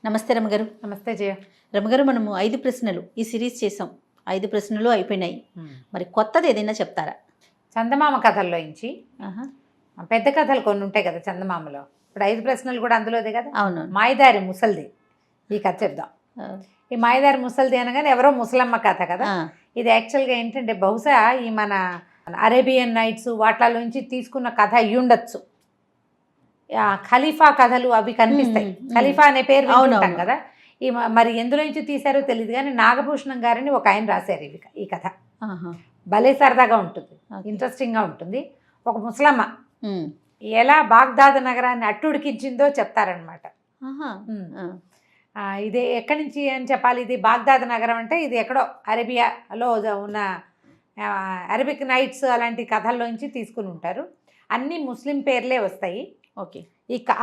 నమస్తే రమగారు. నమస్తే జయ. రమగారు, మనము 5 ప్రశ్నలు ఈ సిరీస్ చేసాం. 5 ప్రశ్నలు అయిపోయినాయి. మరి కొత్తది ఏదైనా చెప్తారా? చందమామ కథల్లోంచి ఆహా, పెద్ద కథలు కొన్ని ఉంటాయి కదా చందమామలో. ఇప్పుడు 5 ప్రశ్నలు కూడా అందులోదే కదా. అవును. మాయదారి ముసల్ది ఈ కథ చెప్దాం. ఈ మాయదారి ముసల్ది అనగానే ఎవరో ముసలమ్మ కథ కదా. ఇది యాక్చువల్గా ఏంటంటే బహుశా ఈ మన అరేబియన్ నైట్స్ వాటిలోంచి తీసుకున్న కథ అయ్యి ఉండొచ్చు. ఖలీఫా కథలు అవి కనిపిస్తాయి. ఖలీఫా అనే పేరు వింటాం కదా. ఈ మరి ఎందులో నుంచి తీశారో తెలియదు కానీ నాగభూషణం గారిని ఒక ఆయన రాశారు ఈ కథ. భలే సరదాగా ఉంటుంది, ఇంట్రెస్టింగ్గా ఉంటుంది. ఒక ముసలమ్మ ఎలా బాగ్దాద్ నగరాన్ని అట్టుడికించిందో చెప్తారనమాట. ఇది ఎక్కడి నుంచి అని చెప్పాలి. ఇది బాగ్దాద్ నగరం అంటే ఇది ఎక్కడో అరేబియాలో ఉన్న అరబిక్ నైట్స్ అలాంటి కథల్లోంచి తీసుకుని ఉంటారు. అన్నీ ముస్లిం పేర్లే వస్తాయి. ఓకే.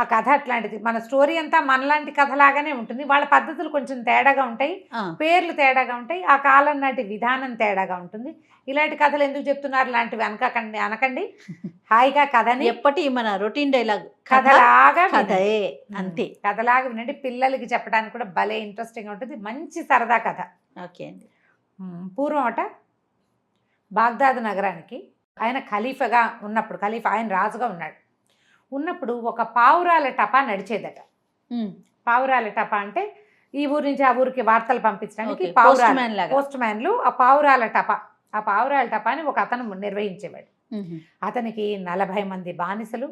ఆ కథ అట్లాంటిది. మన స్టోరీ అంతా మనలాంటి కథలాగానే ఉంటుంది. వాళ్ళ పద్ధతులు కొంచెం తేడాగా ఉంటాయి, పేర్లు తేడాగా ఉంటాయి, ఆ కాలం నాటి విధానం తేడాగా ఉంటుంది. ఇలాంటి కథలు ఎందుకు చెప్తున్నారు లాంటివి అనకండి. హాయిగా కథని ఎప్పటి మన రొటీన్ డైలాగ్ కథలాగా కథే అంతే. కథలాగా వినండి. పిల్లలకి చెప్పడానికి కూడా భలే ఇంట్రెస్టింగ్ ఉంటుంది. మంచి సరదా కథ. ఓకే అండి. పూర్వం అట బాగ్దాద్ నగరానికి ఆయన ఖలీఫాగా ఉన్నప్పుడు, ఆయన రాజుగా ఉన్నప్పుడు ఒక పావురాల టపా నడిచేదట. పావురాల టపా అంటే ఈ ఊరి నుంచి ఆ ఊరికి వార్తలు పంపించడానికి పోస్ట్ మ్యాన్లు. ఆ పావురాల టపాని ఒక అతను నిర్వహించేవాడు. అతనికి 40 మంది బానిసలు,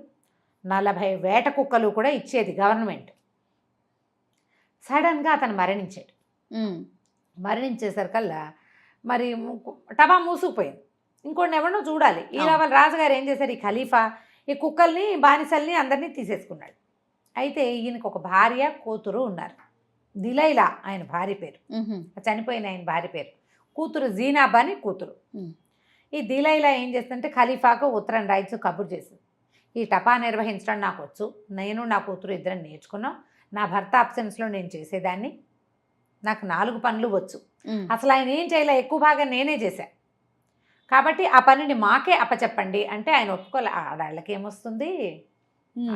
40 వేట కుక్కలు కూడా ఇచ్చేది గవర్నమెంట్. సడన్గా అతను మరణించాడు. మరణించేసరికల్లా మరి టపా మూసుకుపోయింది. ఇంకోటి ఎవరినో చూడాలి. ఈ రాజుగారు ఏం చేశారు, ఈ ఖలీఫా ఈ కుక్కల్ని బానిసల్ని అందరినీ తీసేసుకున్నాడు. అయితే ఈయనకు ఒక భార్య కూతురు ఉన్నారు. దిలైలా ఆయన భార్య పేరు, చనిపోయిన ఆయన భార్య పేరు. కూతురు జీనాబ్ అని కూతురు. ఈ దిలైలా ఏం చేస్తుందంటే ఖలీఫాకు ఉత్తరం రాయించు కబుర్ చేసింది. ఈ టపా నిర్వహించడం నాకు వచ్చు, నేను నా కూతురు ఇద్దరం నేర్చుకున్నాం, నా భర్త అబ్సెన్స్లో నేను చేసేదాన్ని, నాకు 4 పనులు వచ్చు, అసలు ఆయన ఏం చేయలే, ఎక్కువ భాగం నేనే చేశాను, కాబట్టి ఆ పనిని మాకే అప్పచెప్పండి అంటే ఆయన ఒప్పుకోలే. ఆడవాళ్ళకి ఏమొస్తుంది,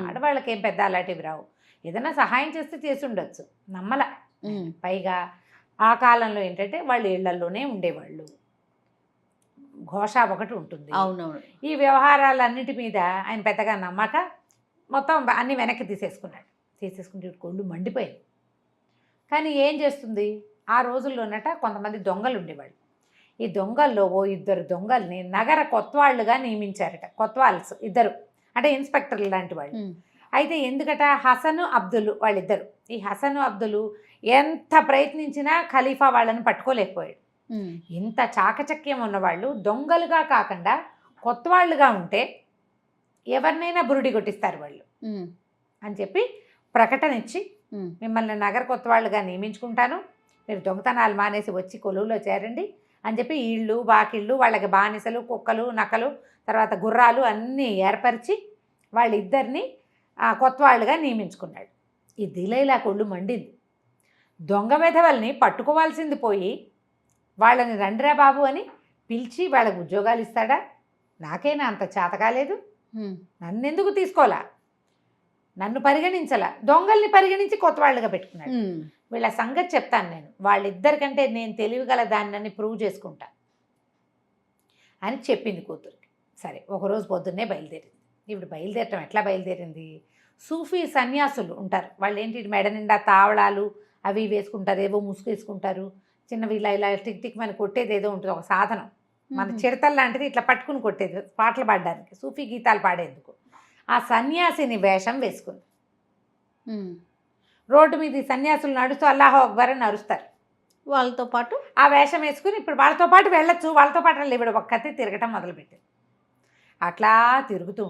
ఆడవాళ్ళకి ఏం పెద్ద అలాంటివి రావు, ఏదైనా సహాయం చేస్తే చేసి ఉండొచ్చు, నమ్మల. పైగా ఆ కాలంలో ఏంటంటే వాళ్ళు ఇళ్లలోనే ఉండేవాళ్ళు, ఘోష ఒకటి ఉంటుంది. అవునవును. ఈ వ్యవహారాలన్నిటి మీద ఆయన పెద్దగా నమ్మక మొత్తం అన్నీ వెనక్కి తీసేసుకుంటే కొళ్ళు మండిపోయింది. కానీ ఏం చేస్తుంది, ఆ రోజుల్లోనట కొంతమంది దొంగలు ఉండేవాళ్ళు. ఈ దొంగల్లో 2 దొంగల్ని నగర కొత్వాళ్ళుగా నియమించారట. కొత్వాల్స్ 2 అంటే ఇన్స్పెక్టర్లు లాంటి వాళ్ళు. అయితే ఎందుకట, హసను అబ్దుల్ వాళ్ళిద్దరు. ఈ హసను అబ్దుల్ ఎంత ప్రయత్నించినా ఖలీఫా వాళ్ళని పట్టుకోలేకపోయాడు. ఇంత చాకచక్యం ఉన్నవాళ్ళు దొంగలుగా కాకుండా కొత్వాళ్ళుగా ఉంటే ఎవరినైనా బురుడి కొట్టిస్తారు వాళ్ళు అని చెప్పి ప్రకటన ఇచ్చి, మిమ్మల్ని నగర కొత్వాళ్ళుగా నియమించుకుంటాను, మీరు దొంగతనాలు మానేసి వచ్చి కొలువులో చేరండి అని చెప్పి ఇళ్ళు వాకిళ్ళు వాళ్ళకి బానిసలు, కుక్కలు, నక్కలు, తర్వాత గుర్రాలు అన్నీ ఏర్పరిచి వాళ్ళిద్దరిని కొత్వాళ్ళుగా నియమించుకున్నాడు. ఈ దిలైలా కొళ్ళు మండింది. దొంగ వెధవల్ని పట్టుకోవాల్సింది పోయి వాళ్ళని రండిరా బాబు అని పిలిచి వాళ్ళకు ఉద్యోగాలు ఇస్తాడా? నాకేనా అంత చేత కాలేదు, నన్నెందుకు తీసుకోవాలా, నన్ను పరిగణించలా, దొంగల్ని పరిగణించి కొత్తవాళ్ళుగా పెట్టుకున్నాడు. వీళ్ళ సంగతి చెప్తాను నేను, వాళ్ళిద్దరికంటే నేను తెలివిగల దాన్ని ప్రూవ్ చేసుకుంటా అని చెప్పింది కూతురికి. సరే, ఒకరోజు పొద్దున్నే బయలుదేరింది. ఇప్పుడు బయలుదేరటం ఎట్లా బయలుదేరింది, సూఫీ సన్యాసులు ఉంటారు, వాళ్ళు ఏంటి మెడ నిండా తావళాలు అవి వేసుకుంటారు, ఏవో ముసుగు వేసుకుంటారు, చిన్నవి ఇలా టిక్ టిక్ మన కొట్టేది ఏదో ఉంటుంది, ఒక సాధనం, మన చిడతలు లాంటిది ఇట్లా పట్టుకుని కొట్టేది పాటలు పాడడానికి, సూఫీ గీతాలు పాడేందుకు. ఆ సన్యాసిని వేషం వేసుకుంది. రోడ్డు మీద సన్యాసులు నడుస్తూ అల్లాహో అక్బర్ అని అరుస్తారు. వాళ్ళతో పాటు ఆ వేషం వేసుకుని ఇప్పుడు వాళ్ళతో పాటు వెళ్ళొచ్చు, వాళ్ళతో పాటు లేవిడ ఒక్కతే తిరగటం మొదలుపెట్టింది. అట్లా తిరుగుతూ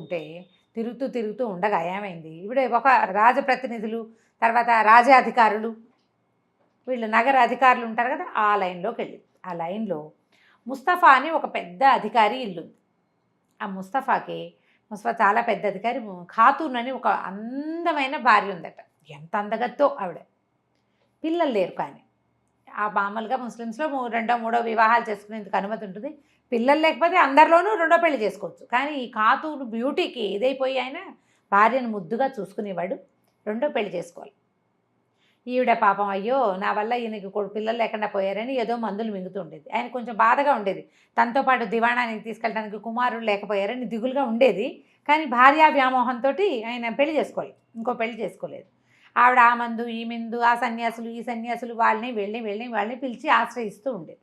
ఉండగా ఏమైంది, ఇప్పుడు ఒక రాజప్రతినిధులు, తర్వాత రాజాధికారులు, వీళ్ళు నగర అధికారులు ఉంటారు కదా, ఆ లైన్లోకి వెళ్ళి ఆ లైన్లో ముస్తఫా అని ఒక పెద్ద అధికారి ఇల్లుంది. ఆ ముస్తఫా చాలా పెద్ద అధికారి, ఖాతూన్ అని ఒక అందమైన భార్య ఉందట. ఎంత అందగత్తో ఆవిడ, పిల్లలు లేరు. కానీ ఆ మామూలుగా ముస్లిమ్స్లో 2వ 3వ వివాహాలు చేసుకునేందుకు అనుమతి ఉంటుంది. పిల్లలు లేకపోతే అందరిలోనూ 2వ పెళ్లి చేసుకోవచ్చు. కానీ ఈ ఖాతూన్ బ్యూటీకి ఇదైపోయి ఆయన భార్యను ముద్దుగా చూసుకునేవాడు, 2వ పెళ్లి చేసుకోవాలి. ఈవిడ పాపం అయ్యో నా వల్ల ఈయనకి పిల్లలు లేకుండా పోయారని ఏదో మందులు మింగుతూ ఉండేది. ఆయన కొంచెం బాధగా ఉండేది. తనతో పాటు దివాణానికి తీసుకెళ్ళడానికి కుమారుడు లేకపోయారని దిగులుగా ఉండేది. కానీ భార్యా వ్యామోహంతో ఆయన పెళ్లి చేసుకోలేదు, ఇంకో పెళ్లి చేసుకోలేదు. ఆవిడ ఆ మందు ఈ మందు ఆ సన్యాసులు ఈ సన్యాసులు వాళ్ళని పిలిచి ఆశ్రయిస్తూ ఉండేది.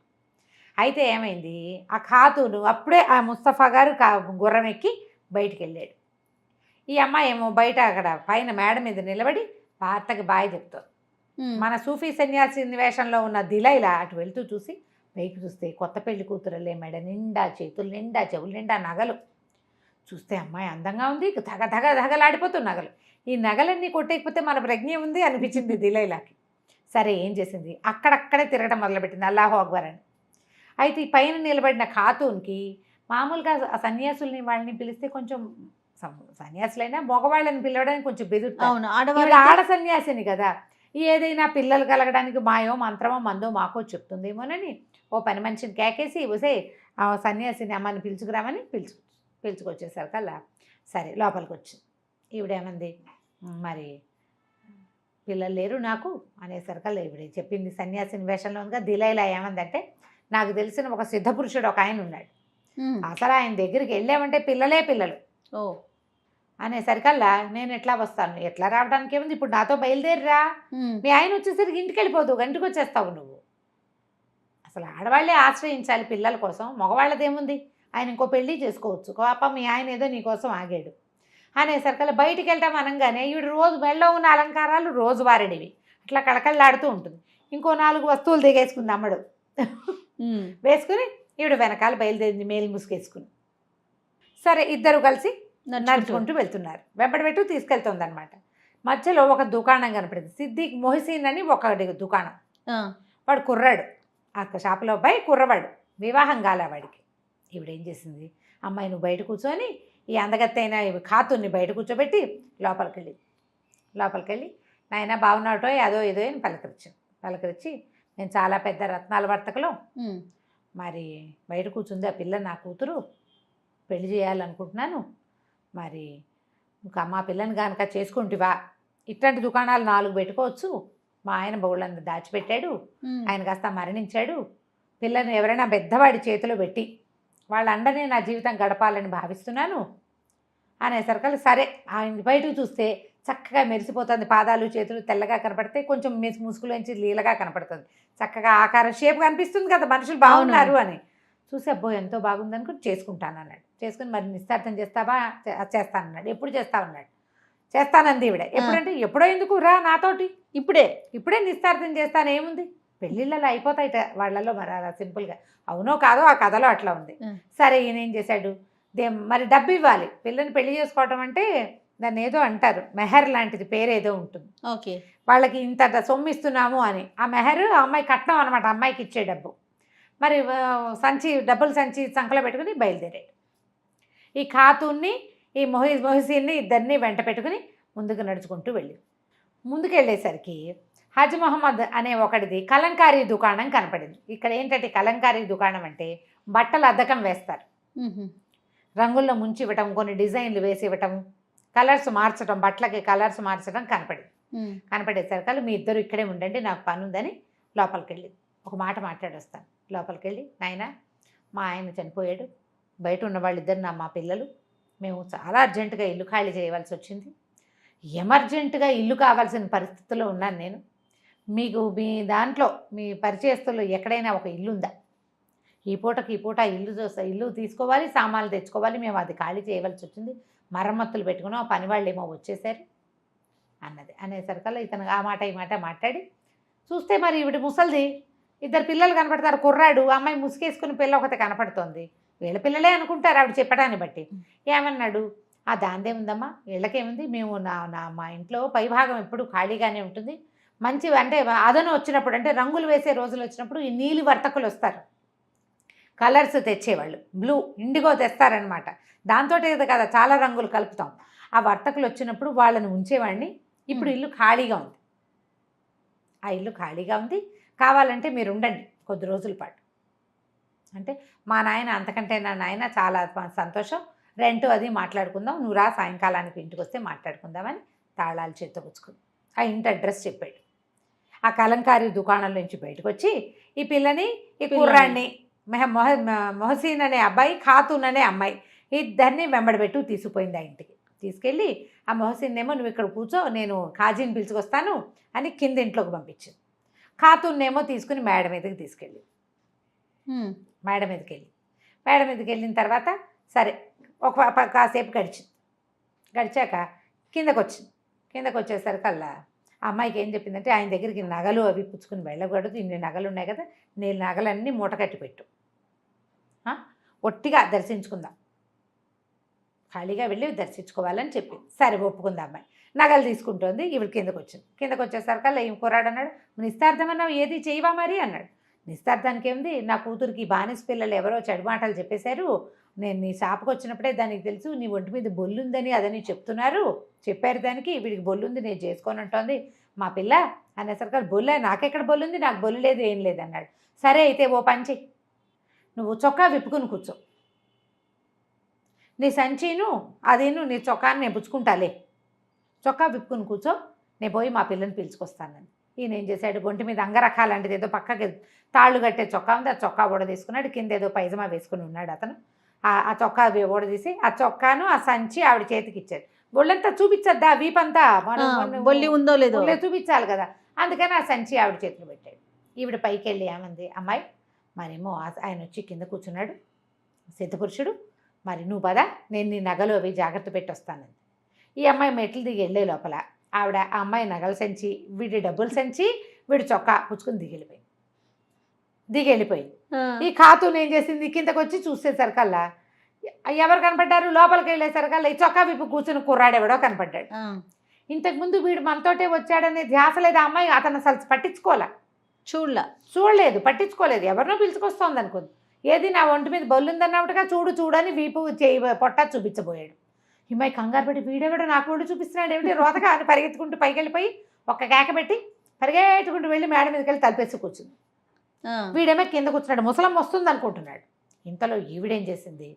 అయితే ఏమైంది, ఆ ఖాతూను అప్పుడే ఆ ముస్తఫా గారు గుర్రం ఎక్కి బయటికి వెళ్ళాడు. ఈ అమ్మాయి ఏమో బయట అక్కడ పైన మేడ మీద నిలబడి భర్తకి బాయ్ చెప్తారు. మన సూఫీ సన్యాసి వేషంలో ఉన్న దిలైలా అటు వెళ్తూ చూసి పైకి చూస్తే కొత్త పెళ్లి కూతురలే మెడ నిండా చేతులు నిండా చెవులు నిండా నగలు. చూస్తే అమ్మాయి అందంగా ఉంది, ధగలాడిపోతుంది నగలు. ఈ నగలన్నీ కొట్టేయకపోతే మన ప్రజ్ఞ ఉంది అనిపించింది దిలైలాకి. సరే ఏం చేసింది, అక్కడక్కడే తిరగడం మొదలుపెట్టింది అల్లాహు అక్బర్ అని. అయితే ఈ పైన నిలబడిన ఖాతూన్కి మామూలుగా ఆ సన్యాసుల్ని వాళ్ళని పిలిస్తే కొంచెం, సన్యాసులైనా మగవాళ్ళని పిలవడానికి కొంచెం బెదురుతారు. ఆడ సన్యాసిని కదా, ఏదైనా పిల్లలు కలగడానికి మాయో మంత్రమో మందో మాకో చెప్తుందేమోనని ఓ పని మనిషిని కేకేసి వసే ఆ సన్యాసిని అమ్మని పిలుచుకురామని పిలుచుకొచ్చేసారు కల్లా. సరే లోపలికి వచ్చింది. ఈవిడేమంది, మరి పిల్లలు లేరు నాకు అనేసరికల్లా ఈవిడ చెప్పింది సన్యాసిని వేషంలో ఉందిగా. దిలైలా ఏమందంటే, నాకు తెలిసిన ఒక సిద్ధపురుషుడు ఒక ఆయన ఉన్నాడు, అసలు ఆయన దగ్గరికి వెళ్ళామంటే పిల్లలే పిల్లలు అనేసరికల్లా నేను ఎట్లా వస్తాను, ఎట్లా రావడానికి ఏముంది, ఇప్పుడు నాతో బయలుదేరిరా, మీ ఆయన వచ్చేసరికి ఇంటికి వెళ్ళిపోదు, గంటకు వచ్చేస్తావు నువ్వు. అసలు ఆడవాళ్ళే ఆశ్రయించాలి పిల్లల కోసం, మగవాళ్ళదేముంది, ఆయన ఇంకో పెళ్ళి చేసుకోవచ్చు, పాప మీ ఆయన ఏదో నీకోసం ఆగాడు అనేసరికల్లా బయటికి వెళ్తాం అనగానే ఈవిడ రోజు మెళ్ళో ఉన్న అలంకారాలు రోజువారీడివి అట్లా కళకళలాడుతూ ఉంటుంది. ఇంకో 4 వస్తువులు దిగేసుకుంది అమ్మడు వేసుకుని ఈవిడ వెనకాల బయలుదేరింది మేలు ముసుగేసుకుని. సరే ఇద్దరు కలిసి నడుచుకుంటూ వెళ్తున్నారు. వెంబడి తీసుకెళ్తుంది అనమాట. మధ్యలో ఒక దుకాణం కనపడింది, సిద్దిక్ మొహసిన్ అని ఒక దుకాణం. వాడు కుర్రాడు, ఆ షాపులో అబ్బాయి కుర్రవాడు, వివాహం కాలే వాడికి. ఈవిడేం చేసింది, అమ్మాయి నువ్వు బయట కూర్చొని ఈ అందగత్తైన ఖాతుని బయట కూర్చోబెట్టి లోపలికి వెళ్ళి నాయన బాగున్నాటో అదో ఏదో అని పలకరించి నేను చాలా పెద్ద రత్నాల వర్తకలో, మరి బయట కూర్చుంది ఆ పిల్ల నా కూతురు, పెళ్లి చేయాలనుకుంటున్నాను, మరి మా పిల్లని కనుక చేసుకుంటివా, ఇట్లాంటి దుకాణాలు 4 పెట్టుకోవచ్చు, మా ఆయన బౌళ్ళంతా దాచిపెట్టాడు, ఆయన కాస్త మరణించాడు, పిల్లని ఎవరైనా పెద్దవాడి చేతిలో పెట్టి వాళ్ళ అండనే నా జీవితం గడపాలని భావిస్తున్నాను అనేసరికి సరే. ఆయన బయటకు చూస్తే చక్కగా మెరిసిపోతుంది, పాదాలు చేతులు తెల్లగా కనపడితే కొంచెం ముసుగులోంచి లీలగా కనపడుతుంది, చక్కగా ఆకారం షేప్ కనిపిస్తుంది కదా, మనుషులు బాగున్నారు అని చూసి అబ్బో ఎంతో బాగుంది అనుకుని చేసుకుంటాను అన్నాడు. చేసుకుని మరి నిశ్చార్థం చేస్తావా, చేస్తానన్నాడు. ఎప్పుడు చేస్తావన్నాడు. చేస్తానంది ఈవిడ. ఎప్పుడంటే ఎప్పుడో ఎందుకు రా నాతోటి, ఇప్పుడే నిశ్చార్థం చేస్తాను, ఏముంది పెళ్ళిళ్ళలో అయిపోతాయిట వాళ్ళలో, మరి అలా సింపుల్గా అవునో కాదో ఆ కథలో అట్లా ఉంది. సరే ఈయన ఏం చేశాడు, మరి డబ్బు ఇవ్వాలి, పిల్లని పెళ్లి చేసుకోవటం అంటే దాన్ని ఏదో అంటారు, మెహర్ లాంటిది పేరు ఏదో ఉంటుంది, ఓకే, వాళ్ళకి ఇంత సొమ్మిస్తున్నాము అని. ఆ మెహర్ ఆ అమ్మాయి కట్నం అనమాట, అమ్మాయికి ఇచ్చే డబ్బు. మరి డబ్బులు సంచి సంకలో పెట్టుకుని బయలుదేరాడు. ఈ ఖాతూన్ని ఈ మొహసిన్ని ఇద్దరిని వెంట పెట్టుకుని ముందుకు నడుచుకుంటూ ముందుకెళ్ళేసరికి హజ్ మొహమ్మద్ అనే ఒకటిది కలంకారీ దుకాణం కనపడింది. ఇక్కడ ఏంటంటే కలంకారీ దుకాణం అంటే బట్టలు అద్దకం వేస్తారు, రంగుల్లో ముంచి ఇవ్వటం, కొన్ని డిజైన్లు వేసి ఇవ్వటం, కలర్స్ మార్చడం, బట్టలకి కలర్స్ మార్చడం కనపడేసరికి మీ ఇద్దరు ఇక్కడే ఉండండి, నాకు పని ఉందని లోపలికి వెళ్ళి ఒక మాట మాట్లాడొస్తాను. లోపలికి వెళ్ళి నాయన మా ఆయన చనిపోయాడు, బయట ఉన్న వాళ్ళిద్దరు మా పిల్లలు, మేము చాలా అర్జెంటుగా ఇల్లు ఖాళీ చేయవలసి వచ్చింది, ఎమర్జెంటుగా ఇల్లు కావాల్సిన పరిస్థితుల్లో ఉన్నాను నేను, మీకు మీ దాంట్లో మీ పరిచయస్తుల్లో ఎక్కడైనా ఒక ఇల్లు ఉందా, ఈ పూట ఇల్లు తీసుకోవాలి, సామాన్లు తెచ్చుకోవాలి, మేము అది ఖాళీ చేయవలసి వచ్చింది, మరమ్మతులు పెట్టుకున్నాం, ఆ పని వాళ్ళు ఏమో వచ్చేసారు అనేసరికల్లా ఇతను ఆ మాట ఈ మాట మాట్లాడి చూస్తే మరి ఈవిడ ముసలిది, 2 పిల్లలు కనపడతారు, కుర్రాడు, అమ్మాయి ముసుకేసుకుని పిల్ల ఒకటి కనపడుతోంది, వీళ్ళ పిల్లలే అనుకుంటారు ఆవిడ చెప్పడాన్ని బట్టి. ఏమన్నాడు, ఆ దాందే ఉందమ్మా, వీళ్ళకేముంది, మేము మా ఇంట్లో పైభాగం ఎప్పుడు ఖాళీగానే ఉంటుంది, మంచి అంటే అదను వచ్చినప్పుడు అంటే రంగులు వేసే రోజులు వచ్చినప్పుడు ఈ నీలి వర్తకులు వస్తారు, కలర్స్ తెచ్చేవాళ్ళు, బ్లూ ఇండిగో తెస్తారనమాట, దాంతో కదా చాలా రంగులు కలుపుతాం, ఆ వర్తకులు వచ్చినప్పుడు వాళ్ళని ఉంచేవాడిని, ఇప్పుడు ఇల్లు ఖాళీగా ఉంది, ఆ ఇల్లు ఖాళీగా ఉంది, కావాలంటే మీరు ఉండండి కొద్ది రోజుల పాటు అంటే, మా నాయన అంతకంటే నా నాయన చాలా సంతోషం, రెంట్ అది మాట్లాడుకుందాం, నువ్వు రా సాయంకాలానికి ఇంటికి వస్తే మాట్లాడుకుందామని తాళాలు చేతపుచ్చుకుంది. ఆ ఇంటి అడ్రస్ చెప్పాడు. ఆ కలంకారీ దుకాణం నుంచి బయటకు వచ్చి ఈ పిల్లని ఈ కుర్రాన్ని మొహసీన్ అనే అబ్బాయి, ఖాతూన్ అనే అమ్మాయి ఇద్దరిని వెంబడబెట్టు తీసుకుపోయింది ఆ ఇంటికి. తీసుకెళ్ళి ఆ మొహసీన్ ఏమో నువ్వు ఇక్కడ కూర్చో, నేను ఖాజీని పిలుచుకొస్తాను అని కింద ఇంట్లోకి పంపించింది. ఖాతూన్నేమో తీసుకుని మేడ మీదకి తీసుకెళ్ళి మేడ మీదకి వెళ్ళిన తర్వాత సరే కాసేపు గడిచాక కిందకు వచ్చేసరికల్లా ఆ అమ్మాయికి ఏం చెప్పిందంటే, ఆయన దగ్గరికి నగలు అవి పుచ్చుకుని వెళ్ళకూడదు, ఇన్ని నగలు ఉన్నాయి కదా, నేను నగలన్నీ మూట కట్టి పెట్టు, ఒట్టిగా దర్శించుకుందాం, ఖాళీగా వెళ్ళి దర్శించుకోవాలని చెప్పింది. సరే ఒప్పుకుంది అమ్మాయి. నగలు తీసుకుంటోంది. ఇవి కిందకు వచ్చేసరికల్లా ఏం కుర్రాడు అన్నాడు, నిస్తార్థమన్నావు ఏది చేయవా మరి అన్నాడు. నిస్తార్థానికి ఏముంది, నా కూతురికి బానిస పిల్లలు ఎవరో చెడు మాటలు చెప్పేశారు, నేను నీ షాపుకి వచ్చినప్పుడే దానికి తెలుసు నీ ఒంటి మీద బొల్లుందని అదని చెప్పారు దానికి, వీడికి బొల్లుంది నేను చేసుకోనంటోంది మా పిల్ల అనేసరికి, బొల్లే నాకెక్కడ బొల్లుంది, నాకు బొల్లు లేదు ఏం లేదు అన్నాడు. సరే అయితే ఓ పంచి, నువ్వు చొక్కా విప్పుకుని కూర్చో, నీ సంచీను అదేను నీ చొక్కాని నేను పుచ్చుకుంటాలే, చొక్కా విప్పుకుని కూర్చో, నేను పోయి మా పిల్లని పిలుచుకొస్తానని. ఈయన ఏం చేశాడు, ఒంటి మీద అంగరకాలాంటిది ఏదో పక్కకి తాళ్ళు కట్టే చొక్కా ఉంది, ఆ చొక్కా ఓడ తీసుకున్నాడు, కింద ఏదో పైజమా వేసుకుని ఉన్నాడు అతను. ఆ చొక్కా ఓడదీసి ఆ చొక్కాను ఆ సంచి ఆవిడ చేతికి ఇచ్చాడు. ఒళ్ళంతా చూపించద్దా, వీపంతా బొల్లి ఉందో లేదో చూపించాలి కదా, అందుకని ఆ సంచి ఆవిడ చేతిలో పెట్టాడు. ఈవిడ పైకి వెళ్ళి ఏమంది, అమ్మాయి మరేమో ఆయన వచ్చి కింద కూర్చున్నాడు సిద్ధపురుషుడు, మరి నువ్వు పదా, నేను నీ నగలు అవి జాగ్రత్త పెట్టి వస్తానంది. ఈ అమ్మాయి మెట్లు దిగి వెళ్ళే లోపల ఆవిడ ఆ అమ్మాయి నగల సంచి, వీడి డబ్బుల సంచి, వీడి చొక్కా పుచ్చుకుని దిగి వెళ్ళిపోయింది. ఈ ఖాతూన్ ఏం చేసింది, కిందకు వచ్చి చూసేసరికల్లా ఎవరు కనపడ్డారు, లోపలికి వెళ్ళేసరికల్లా ఈ చొక్కా విప్పు కూర్చుని కుర్రాడెవడో కనపడ్డాడు. ఇంతకుముందు వీడు మనతోటే వచ్చాడనే ధ్యాస లేదు ఆ అమ్మాయి, అతను అసలు చూడలేదు, పట్టించుకోలేదు, ఎవరినో పిలుచుకొస్తోంది అనుకుంది. ఏది నా ఒంటి మీద బొల్లుందన్నట్టుగా చూడని వీపు చేయి పొట్ట చూపించబోయాడు. ఈ అమ్మాయి కంగారు పెట్టి, వీడెవడో నాకు ఒళ్ళు చూపిస్తున్నాడు ఏమిటి రోతగా అని పరిగెత్తుకుంటూ పైకి వెళ్ళిపోయి ఒక్క కేక పెట్టి పరిగెత్తుకుంటూ వెళ్ళి మేడ మీదకి వెళ్ళి తలపేసి కూర్చుంది. వీడేమో కింద కూర్చున్నాడు, ముసలం వస్తుంది అనుకుంటున్నాడు. ఇంతలో ఈవిడేం చేసింది,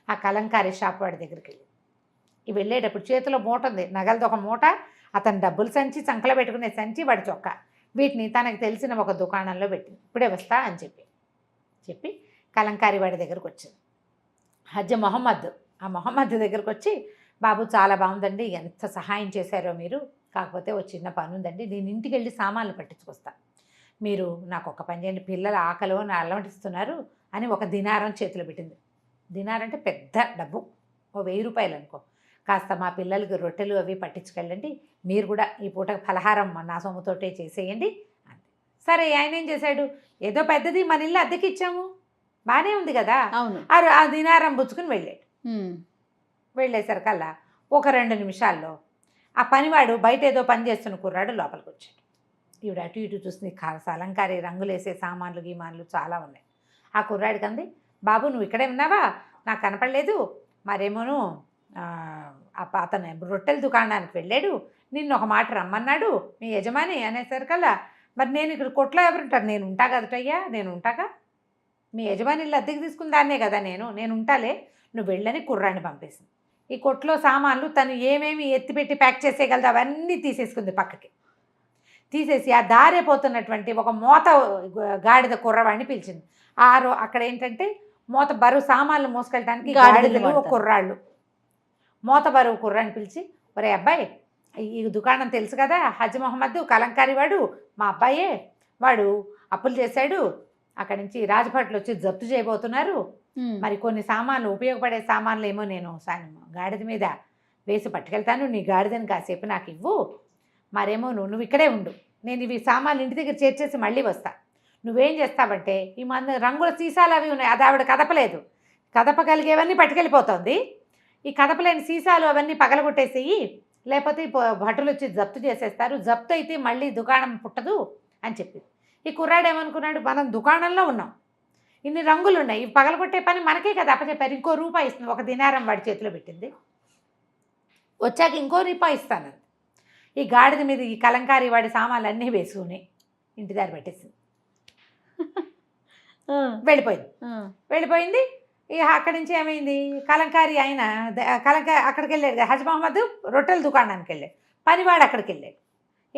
ఆ కలంకారీ షాప్ వాడి దగ్గరికి వెళ్ళేటప్పుడు చేతిలో మూట ఉంది, నగలది ఒక మూట, అతను డబ్బులు సంచి, చంకలో పెట్టుకునే సంచి, వాడి చొక్కా, వీటిని తనకు తెలిసిన ఒక దుకాణంలో పెట్టింది. ఇప్పుడే వస్తా అని చెప్పి కలంకారీ వాడి దగ్గరకు వచ్చింది. హజ్జ మొహమ్మద్, ఆ మొహమ్మద్ దగ్గరకు వచ్చి, బాబు చాలా బాగుందండి, ఎంత సహాయం చేశారో మీరు, కాకపోతే ఒక చిన్న పని ఉందండి, నేను ఇంటికి వెళ్ళి సామాన్లు పట్టించుకొస్తా, మీరు నాకు ఒక పని చేయండి, పిల్లల ఆకలి అలవటిస్తున్నారు అని ఒక దినారం చేతిలో పెట్టింది. దినారంటే పెద్ద డబ్బు, ఓ 1000 రూపాయలు అనుకో, కాస్త మా పిల్లలకి రొట్టెలు అవి పట్టించుకెళ్ళండి, మీరు కూడా ఈ పూట ఫలహారం నా సొమ్ముతోటే చేసేయండి అంతే. సరే ఆయన ఏం చేశాడు, ఏదో పెద్దది మన ఇల్లు అద్దెకి ఇచ్చాము బాగానే ఉంది కదా, ఆ దినారం పుచ్చుకుని వెళ్ళేసరికల్లా ఒక 2 నిమిషాల్లో ఆ పనివాడు బయట ఏదో పని చేస్తున్న కుర్రాడు లోపలికి వచ్చాడు. ఈవిడ అటు ఇటు చూస్తుంది, అలంకారీ రంగులేసే సామాన్లు గీమాన్లు చాలా ఉన్నాయి. ఆ కుర్రాడికి అంది, బాబు నువ్వు ఇక్కడే ఉన్నావా, నాకు కనపడలేదు, మరేమోను అతను రొట్టెల దుకాణానికి వెళ్ళాడు, నిన్ను ఒక మాట రమ్మన్నాడు మీ యజమాని అనేసరికల్లా, మరి నేను ఇక్కడ కొట్లో ఎవరుంటారు, నేను ఉంటా కదటయ్యా, నేను ఉంటాగా, మీ యజమాని ఇల్లు అద్దెకి తీసుకుని దాన్నే కదా నేను ఉంటాలే, నువ్వు వెళ్ళని కుర్రాన్ని పంపేసింది. ఈ కొట్లో సామాన్లు తను ఏమేమి ఎత్తిపెట్టి ప్యాక్ చేసేయగలదు అవన్నీ తీసేసుకుంది, పక్కకి తీసేసి ఆ దారిపోతున్నటువంటి ఒక మోత గాడిద కుర్రవాడిని పిలిచింది. అక్కడ ఏంటంటే మోత బరువు సామాన్లు మోసుకెళ్ళడానికి గాడిదలు కుర్రాళ్ళు, మోత బరువు కుర్రాన్ని పిలిచి, ఒరే అబ్బాయి ఈ దుకాణం తెలుసు కదా, హజ్ మొహమ్మద్ కలంకారీ వాడు మా అబ్బాయే, వాడు అప్పులు చేశాడు, అక్కడి నుంచి రాజభట్లు వచ్చి జప్తు చేయబోతున్నారు, మరి కొన్ని సామాన్లు ఉపయోగపడే సామాన్లు ఏమో నేను గాడిద మీద వేసి పట్టుకెళ్తాను, నీ గాడిదని కాసేపు నాకు ఇవ్వు, మరేమో నువ్వు ఇక్కడే ఉండు, నేను ఇవి సామాన్లు ఇంటి దగ్గర చేర్చేసి మళ్ళీ వస్తా, నువ్వేం చేస్తావంటే ఈ రంగుల సీసాలు అవి ఉన్నాయి, అది ఆవిడ కదపలేదు, కదపగలిగేవన్నీ పట్టుకెళ్ళిపోతుంది, ఈ కదపలేని సీసాలు అవన్నీ పగలగొట్టేసేయి, లేకపోతే భటులు వచ్చి జప్తు చేసేస్తారు, జప్తు అయితే మళ్ళీ దుకాణం పుట్టదు అని చెప్పింది. ఈ కుర్రాడు ఏమనుకున్నాడు, మనం దుకాణంలో ఉన్నాం, ఇన్ని రంగులు ఉన్నాయి, ఇవి పగలగొట్టే పని మనకే కదా అప్పచెప్పారు, ఇంకో రూపాయి ఇస్తుంది, ఒక దినారం వాడి చేతిలో పెట్టింది, వచ్చాక ఇంకో రూపాయి ఇస్తాను. ఈ గాడిద మీద ఈ కలంకారీ వాడి సామాన్లు అన్నీ వేసుకుని ఇంటి దగ్గర పెట్టేసింది, వెళ్ళిపోయింది. ఇక అక్కడి నుంచి ఏమైంది, కలంకారీ ఆయన అక్కడికి వెళ్ళాడు, హజ్ మొహమ్మద్ రొట్టెల దుకాణానికి వెళ్ళాడు, పనివాడు అక్కడికి వెళ్ళాడు.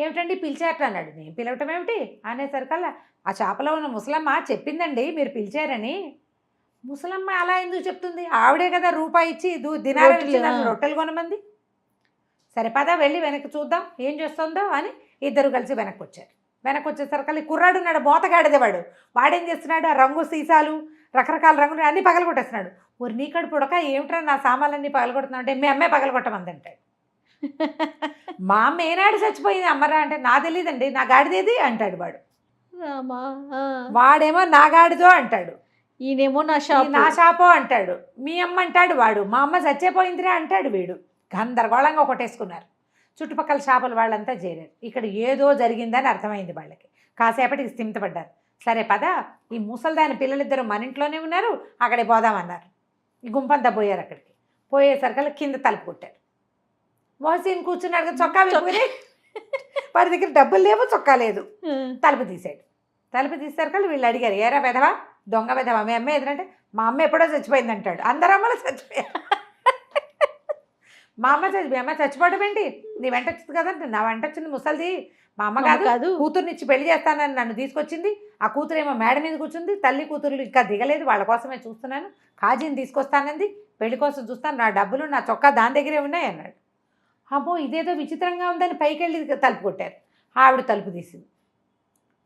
ఏమిటండి పిలిచారట అన్నాడు. నేను పిలవటం ఏమిటి అనేసరికల్లా ఆ చేపలో ఉన్న ముసలమ్మ చెప్పిందండి మీరు పిలిచారని. ముసలమ్మ అలా ఎందుకు చెప్తుంది? ఆవిడే కదా రూపాయి ఇచ్చి దినారం ఇచ్చి రొట్టెలు, నన్ను రొట్టెలు కొనమంది. సరే పదా వెళ్ళి వెనక్కి చూద్దాం ఏం చేస్తుందో అని ఇద్దరు కలిసి వెనక్కి వచ్చారు. వెనక్కి వచ్చేసరికి కుర్రాడు ఉన్నాడు, మోతగాడిదేవాడు. వాడేం చేస్తున్నాడు, ఆ రంగు సీసాలు రకరకాల రంగులు అన్నీ పగలగొట్టేస్తున్నాడు. ఊరి నీ కడు పుడక ఏమిట్రా నా సామాన్లన్నీ పగలగొడుతున్నావు అంటే, మీ అమ్మాయి పగలగొట్టమంది అంటాడు. మా అమ్మ ఏనాడు చచ్చిపోయింది అమ్మరా అంటే, నా తెలియదండి నా గాడిదేది అంటాడు వాడు. రామా, వాడేమో నా గాడిదో అంటాడు, ఈయనేమో నా నా షాపో అంటాడు. మీ అమ్మ అంటాడు వాడు, మా అమ్మ చచ్చిపోయిందిరా అంటాడు వీడు. గందరగోళంగా కొట్టేసుకున్నారు. చుట్టుపక్కల షాపుల వాళ్ళంతా చేరారు. ఇక్కడ ఏదో జరిగిందని అర్థమైంది వాళ్ళకి. కాసేపటికి స్థిమితపడ్డారు. సరే పద, ఈ ముసల్దాని పిల్లలిద్దరూ మన ఇంట్లోనే ఉన్నారు, అక్కడే పోదామన్నారు. ఈ గుంపంతా పోయారు. అక్కడికి పోయేసరికల్లా కింద తలుపు కొట్టారు. మోసీని కూర్చున్నాడు కదా, చొక్కా విప్పుకుని వాడి దగ్గర డబ్బులు లేవు, చొక్కా లేదు. తలుపు తీసాడు. తలుపు తీసేసరికల్లా వీళ్ళు అడిగారు, ఏరా వెధవా, దొంగ వెధవా, మీ అమ్మ ఎదురంటే, మా అమ్మ ఎప్పుడో చచ్చిపోయింది అంటాడు. అందరు అమ్మలు చచ్చిపోయారు. మా అమ్మ మీ అమ్మ చచ్చిపోవడం ఏంటి, నీ వెంట వచ్చింది కదంటే, నా వెంట వచ్చింది ముసలిది, మా అమ్మ కాదు, కూతుర్నిచ్చి పెళ్లి చేస్తానని నన్ను తీసుకొచ్చింది. ఆ కూతురు ఏమో మేడ మీద కూర్చుంది, తల్లి కూతురులు ఇంకా దిగలేదు, వాళ్ళ కోసమే చూస్తున్నాను, కాజీని తీసుకొస్తానంది, పెళ్లి కోసం చూస్తాను, నా డబ్బులు నా చొక్కా దాని దగ్గరే ఉన్నాయి అన్నాడు. అమ్మో ఇదేదో విచిత్రంగా ఉందని పైకి వెళ్ళి తలుపు కొట్టారు. ఆవిడ తలుపు తీసింది.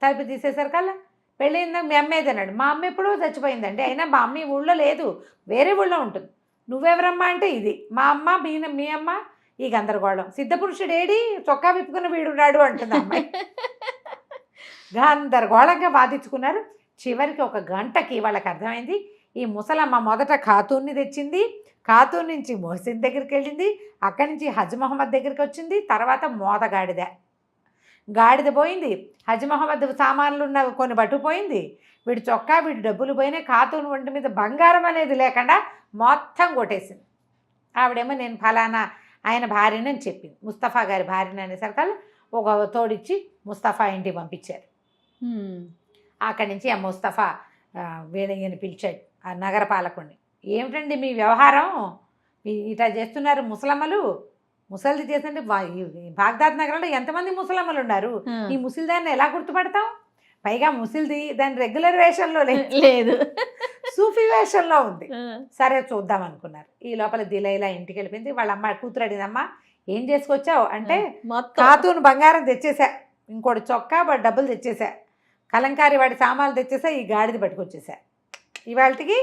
తలుపు తీసేసరికల్లా పెళ్ళయిందా మీ అమ్మ ఏదన్నాడు. మా అమ్మ ఎప్పుడో చచ్చిపోయిందండి, అయినా మా అమ్మ ఈ ఊళ్ళో లేదు, వేరే ఊళ్ళో ఉంటుంది. నువ్వెవరమ్మా అంటే, ఇది మా అమ్మ, మీ అమ్మ. ఈ గందరగోళం. సిద్ధపురుషుడు ఏడి, చొక్కా విప్పుకున్న వీడున్నాడు అంటుంది అమ్మాయి. గందరగోళంగా వాదించుకున్నారు. చివరికి ఒక గంటకి వాళ్ళకి అర్థమైంది, ఈ ముసలమ్మ మొదట ఖాతూన్ని తెచ్చింది, ఖాతూన్ నుంచి మొహసిన్ దగ్గరికి వెళ్ళింది, అక్కడి నుంచి హజ్ మహమ్మద్ దగ్గరికి వచ్చింది, తర్వాత గాడిద పోయింది, హజ్ మహమ్మద్ సామాన్లు ఉన్న కొన్ని పట్టుకుపోయింది, వీడి చొక్కా వీడి డబ్బులు పోయినాయి, ఖాతూన్ ఒంటి మీద బంగారం అనేది లేకుండా మొత్తం కొట్టేసింది. ఆవిడేమో నేను ఫలానా ఆయన భార్యనని చెప్పింది, ముస్తఫా గారి భార్యని అనేసరికల్లా ఒక తోడిచ్చి ముస్తఫా ఇంటికి పంపించారు. అక్కడి నుంచి ఆ ముస్తఫా వీళ్ళని పిలిచాడు, ఆ నగర పాలకుడిని. ఏమిటండి మీ వ్యవహారం, ఇట్లా చేస్తున్నారు ముసలమ్మలు, ముసలిది చేస్తుంటే బాగ్దాద్ నగరంలో ఎంతమంది ముసలమ్మలు ఉన్నారు, ఈ ముసలిదాన్ని ఎలా గుర్తుపడతాం, పైగా ముసలిది దాని రెగ్యులర్ వేషంలో లేదు, సూఫీ వేషంలో ఉంది. సరే చూద్దాం అనుకున్నారు. ఈ లోపల దిలైలా ఇంటికి వెళ్ళిపోయింది. వాళ్ళ అమ్మాయి కూతురు అడిగింది, అమ్మ ఏం చేసుకొచ్చావు అంటే, ఖాతూన్ బంగారం తెచ్చేసా, ఇంకోటి చొక్కా వాడి డబ్బులు తెచ్చేసా, కలంకారీ వాడి సామాన్లు తెచ్చేసా, ఈ గాడిది పట్టుకొచ్చేసా, ఇవాళకి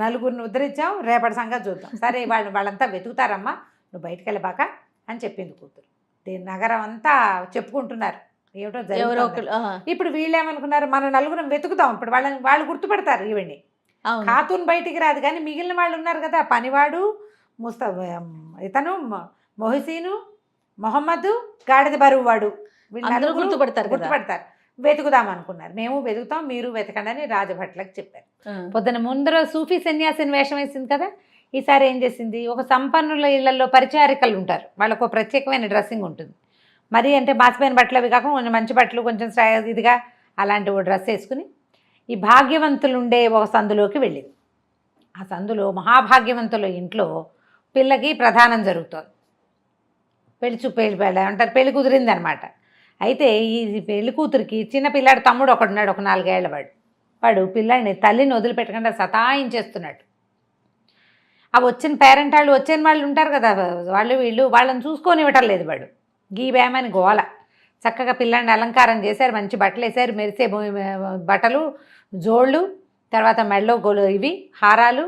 నలుగురిని ఉద్ధరించాం, రేపటి సంగతి చూద్దాం. సరే వాళ్ళంతా వెతుకుతారమ్మా, నువ్వు బయటికి వెళ్ళబాక అని చెప్పింది కూతురు. దీని నగరం అంతా చెప్పుకుంటున్నారు ఏమిటో జరుగుతుంది. ఇప్పుడు వీళ్ళు ఏమనుకున్నారు, మన నలుగురం వెతుకుతాం, ఇప్పుడు వాళ్ళు గుర్తుపడతారు ఈవిడ్ని. ఖాతూన్ బయటికి రాదు, కానీ మిగిలిన వాళ్ళు ఉన్నారు కదా, పనివాడు, ఇతను మొహసీను, మొహమ్మద్, గాడిద బరువు వాడు, వీళ్ళు గుర్తుపడతారు. వెతుకుదాం అనుకున్నారు. మేము వెతుకుతాం, మీరు వెతకండి అని రాజభట్లకు చెప్పారు. పొద్దున ముందర సూఫీ సన్యాసిని వేషం వేసింది కదా, ఈసారి ఏం చేసింది, ఒక సంపన్నుల ఇళ్లలో పరిచారికలు ఉంటారు, వాళ్ళకు ప్రత్యేకమైన డ్రెస్సింగ్ ఉంటుంది. మరి అంటే మాసిపోయిన బట్టలు అవి కాకుండా కొంచెం మంచి బట్టలు, కొంచెం ఇదిగా అలాంటి ఓ డ్రెస్ వేసుకుని ఈ భాగ్యవంతులు ఉండే ఒక సందులోకి వెళ్ళింది. ఆ సందులో మహాభాగ్యవంతుల ఇంట్లో పిల్లకి ప్రధానం జరుగుతుంది. పెళ్లి అంటారు, పెళ్లి కుదిరింది అనమాట. అయితే ఈ పెళ్లి కూతురికి చిన్న పిల్లాడు తమ్ముడు ఒకడున్నాడు, ఒక 4 ఏళ్ల వాడు పిల్లాడిని తల్లిని వదిలిపెట్టకుండా సతాయించేస్తున్నాడు. అవి వచ్చిన పేరెంట్ వాళ్ళు, వచ్చిన వాళ్ళు ఉంటారు కదా, వీళ్ళు వాళ్ళని చూసుకొని ఇవ్వటం లేదు. వాడు గీబేమని గోల. చక్కగా పిల్లాడిని అలంకారం చేశారు, మంచి బట్టలు వేశారు, మెరిసే బట్టలు, జోళ్ళు, తర్వాత మెడలో ఇవి హారాలు,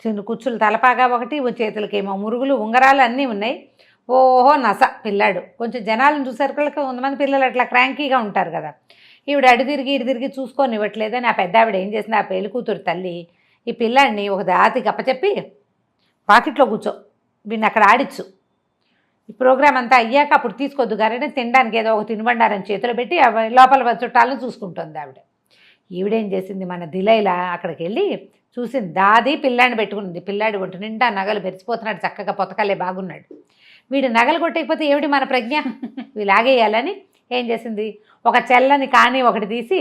చిన్న కుచ్చులు, తలపాగా ఒకటి, చేతులకేమో మురుగులు, ఉంగరాలు అన్నీ ఉన్నాయి. ఓహో నస పిల్లాడు. కొంచెం జనాలను చూసేసరికి కొంతమంది పిల్లలు అట్లా క్రాంకీగా ఉంటారు కదా, ఈవిడ ఇటు తిరిగి చూసుకొని ఇవ్వట్లేదని ఆ పెద్ద ఆవిడ ఏం చేసింది, ఆ పెళ్లి కూతురు తల్లి ఈ పిల్లాడిని ఒక దాతికి అప్పచెప్పి, పాకెట్లో కూర్చో, వీడిని అక్కడ ఆడిచ్చు, ఈ ప్రోగ్రామ్ అంతా అయ్యాక అప్పుడు తీసుకోవద్దు గారని తినడానికి ఏదో ఒక తినబండారని చేతిలో పెట్టి లోపల చుట్టాలను చూసుకుంటుంది ఆవిడ. ఈవిడేం చేసింది, మన దిలైలా అక్కడికి వెళ్ళి చూసింది, దాది పిల్లాడిని పెట్టుకుంది. పిల్లాడి ఒంటి నిండా నగలు మెరిసిపోతున్నాడు, చక్కగా పొతకలే బాగున్నాడు. వీడు నగలు కొట్టకపోతే ఏమిటి మన ప్రజ్ఞ, వీలాగేయాలని ఏం చేసింది, ఒక చెల్లని కానీ ఒకటి తీసి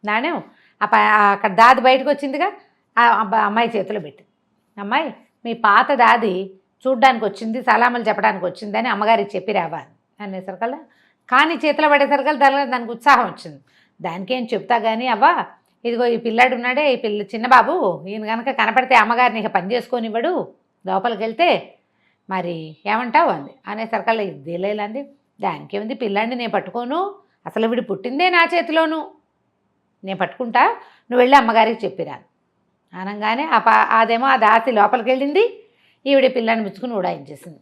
నాణ్యం అక్కడ దాది బయటకు వచ్చిందిగా, ఆ అమ్మాయి చేతిలో పెట్టింది. అమ్మాయి మీ పాత దాది చూడ్డానికి వచ్చింది, సలాములు చెప్పడానికి వచ్చిందని అమ్మగారికి చెప్పి రావాలి అనేసరికల్లా కానీ చేతిలో పడేసరికి దానికి ఉత్సాహం వచ్చింది. దానికేం చెప్తా కానీ అవ్వా ఇదిగో ఈ పిల్లాడు ఉన్నాడే, ఈ చిన్న బాబు, ఈయన కనుక కనపడితే అమ్మగారిని ఇక పని చేసుకొనివ్వడు, లోపలికి వెళ్తే మరి ఏమంటావు అంది. అనేసరికల్లా ఇదేలేంది, దానికేముంది, పిల్లాడిని నేను పట్టుకోను, అసలు వీడు పుట్టిందే నా చేతిలోను, నేను పట్టుకుంటా, నువ్వు వెళ్ళి అమ్మగారికి చెప్పిరా అనగానే అదేమో ఆ దాసి లోపలికి వెళ్ళింది. ఈవిడ పిల్లాన్ని ముచ్చుకుని ఉడాయించేసింది,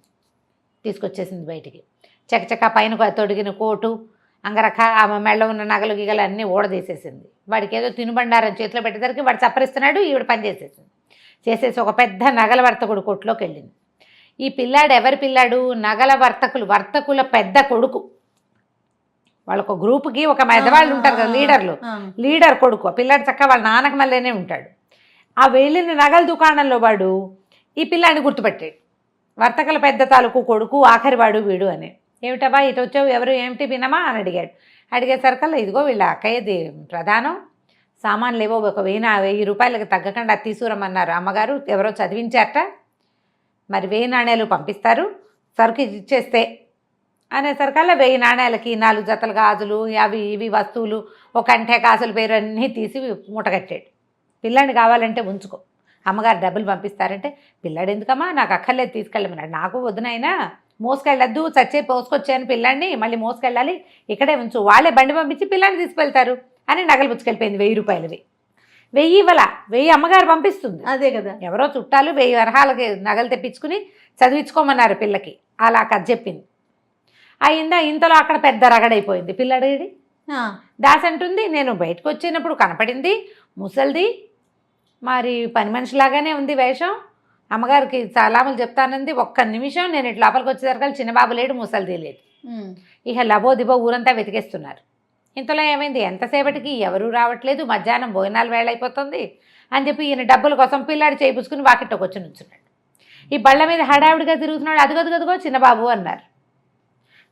తీసుకొచ్చేసింది బయటికి. చకచక పైన తొడిగిన కోటు, అంగరఖ, ఆమె మెళ్ళ ఉన్న నగలు గిగలు అన్నీ ఊడదీసేసింది. వాడికి ఏదో తినుబండారం చేతిలో పెట్టేసరికి వాడు చప్పరిస్తున్నాడు, ఈవిడ పని చేసేసి ఒక పెద్ద నగల వర్తకుడు కొట్టులోకి వెళ్ళింది. ఈ పిల్లాడు ఎవరి పిల్లాడు? నగల వర్తకుల పెద్ద కొడుకు. వాళ్ళొక గ్రూపుకి ఒక మెదవాళ్ళు ఉంటారు కదా, లీడర్ కొడుకు. పిల్లాడు చక్కగా వాళ్ళ నాన్నకి మళ్ళీనే ఉంటాడు. ఆ వెళ్ళిన నగల దుకాణంలో వాడు ఈ పిల్లాడిని గుర్తుపెట్టాడు. వర్తకుల పెద్ద తాలూకు కొడుకు, ఆఖరివాడు వీడు అని. ఏమిటబ్బా ఇటు వచ్చావు, ఎవరు, ఏమిటి వినమా అని అడిగాడు. అడిగేసరికల్లా ఇదిగో వీళ్ళ అక్కయ్యది ప్రధానం, సామాన్లు ఏవో ఒక 1000 రూపాయలకి తగ్గకుండా అది తీసుకురమ్మన్నారు అమ్మగారు, ఎవరో చదివించారట, మరి 1000 నాణ్యాలు పంపిస్తారు సరుకు ఇచ్చేస్తే అనేసరికల్లా 1000 నాణ్యాలకి 4 జతల గాజులు, అవి ఇవి వస్తువులు, ఒక కంటే కాసుల పేరు అన్నీ తీసి మూటగట్టాడు. పిల్లాడిని కావాలంటే ఉంచుకో, అమ్మగారు డబ్బులు పంపిస్తారంటే, పిల్లాడు ఎందుకమ్మా, నాకు అక్కర్లేదు తీసుకెళ్ళమన్నాడు. నాకు వద్దునైనా, మోసుకెళ్ళొద్దు, చచ్చే పోసుకొచ్చాను పిల్లాడిని, మళ్ళీ మోసుకెళ్ళాలి, ఇక్కడే ఉంచు, వాళ్ళే బండి పంపించి పిల్లాడిని తీసుకెళ్తారు అని నగలు పుచ్చుకెళ్ళిపోయింది. 1000 రూపాయలవి. 1000 ఇవ్వాల, 1000 అమ్మగారు పంపిస్తుంది. అదే కదా, ఎవరో చుట్టాలు 1000 వరహాలకి నగలు తెప్పించుకుని చదివించుకోమన్నారు పిల్లకి. అలా కథ చెప్పింది. అయిందా, ఇంతలో అక్కడ పెద్ద రగడైపోయింది. పిల్లడిది దాసి అంటుంది, నేను బయటకు వచ్చినప్పుడు కనపడింది ముసల్ది, మరి పని మనిషిలాగానే ఉంది వేషం, అమ్మగారికి సలాములు చెప్తానంది. ఒక్క నిమిషం నేను ఇట్లా లోపలికి వచ్చేసరికి చిన్నబాబు లేడు, ముసలిది లేదు. ఇక లబో దిబో ఊరంతా వెతికేస్తున్నారు. ఇంతలో ఏమైంది, ఎంతసేపటికి ఎవరూ రావట్లేదు, మధ్యాహ్నం భోజనాలు వేళ అయిపోతుంది అని చెప్పి ఈయన డబ్బుల కోసం పిల్లాడి చేయించుకుని వాకిట్లోకి వచ్చి నుంచున్నాడు. ఈ బళ్ళ మీద హడావిడిగా తిరుగుతున్నాడు. అదిగదిగదిగో చిన్నబాబు అన్నారు.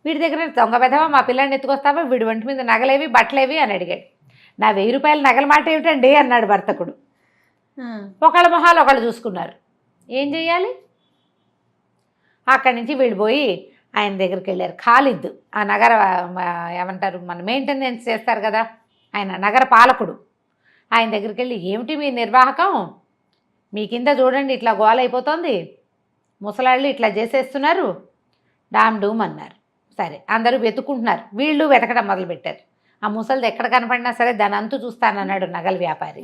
వీడి దగ్గర దొంగ పెదవా, మా పిల్లాడిని ఎత్తుకొస్తావా, వీడి ఒంటి మీద నగలేవి బట్టలేవి అని అడిగాడు. నా 1000 రూపాయల నగల మాట ఏమిటండి అన్నాడు వర్తకుడు. ఒకళ్ళ మొహాలు ఒకళ్ళు చూసుకున్నారు. ఏం చెయ్యాలి? అక్కడి నుంచి వీళ్ళు పోయి ఆయన దగ్గరికి వెళ్ళారు. ఖాలిద్, ఆ నగర ఏమంటారు, మన మెయింటెనెన్స్ చేస్తారు కదా, ఆయన నగర పాలకుడు. ఆయన దగ్గరికి వెళ్ళి, ఏమిటి మీ నిర్వాహకం, మీ కింద చూడండి ఇట్లా గోల అయిపోతుంది, ముసలాళ్ళు ఇట్లా చేసేస్తున్నారు, డామ్ డూమ్ అన్నారు. సరే, అందరూ వెతుక్కుంటున్నారు. వీళ్ళు వెతకడం మొదలుపెట్టారు. ఆ ముసలిది ఎక్కడ కనపడినా సరే దాని అంతు చూస్తానన్నాడు నగల వ్యాపారి.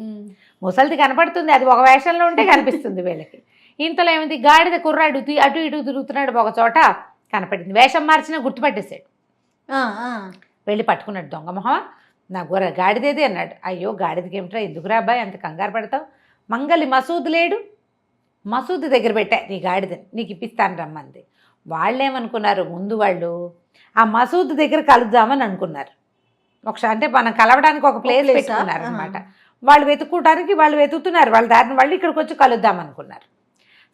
ముసలిది కనపడుతుంది, అది ఒక వేషంలో ఉంటే కనిపిస్తుంది వీళ్ళకి. ఇంతలో ఏమైంది, గాడిద కుర్రాడు అటు ఇటు తిరుగుతున్నాడు, ఒక చోట కనపడింది. వేషం మార్చినా గుర్తుపట్టేశాడు. వెళ్ళి పట్టుకున్నాడు. దొంగ మొహమా, నా గాడిదేది అన్నాడు. అయ్యో గాడిదకి ఏమిట్రా, ఎందుకురా అబ్బాయి అంత కంగారు పడతావు, మంగలి మసూద్ లేడు, మసూద్ దగ్గర పెట్టా నీ గాడిదని, నీకు ఇప్పిస్తాను రమ్మంది. వాళ్ళేమనుకున్నారు, ముందు వాళ్ళు ఆ మసూద్ దగ్గర కలుద్దామని అనుకున్నారు. ఒకసారి అంటే మనం కలవడానికి ఒక ప్లేస్ పెట్టుకున్నారు అనమాట. వాళ్ళు వెతుక్కోవడానికి వాళ్ళు వెతుకుతున్నారు, వాళ్ళ దారిని వాళ్ళు ఇక్కడికి వచ్చి కలుద్దాం అనుకున్నారు.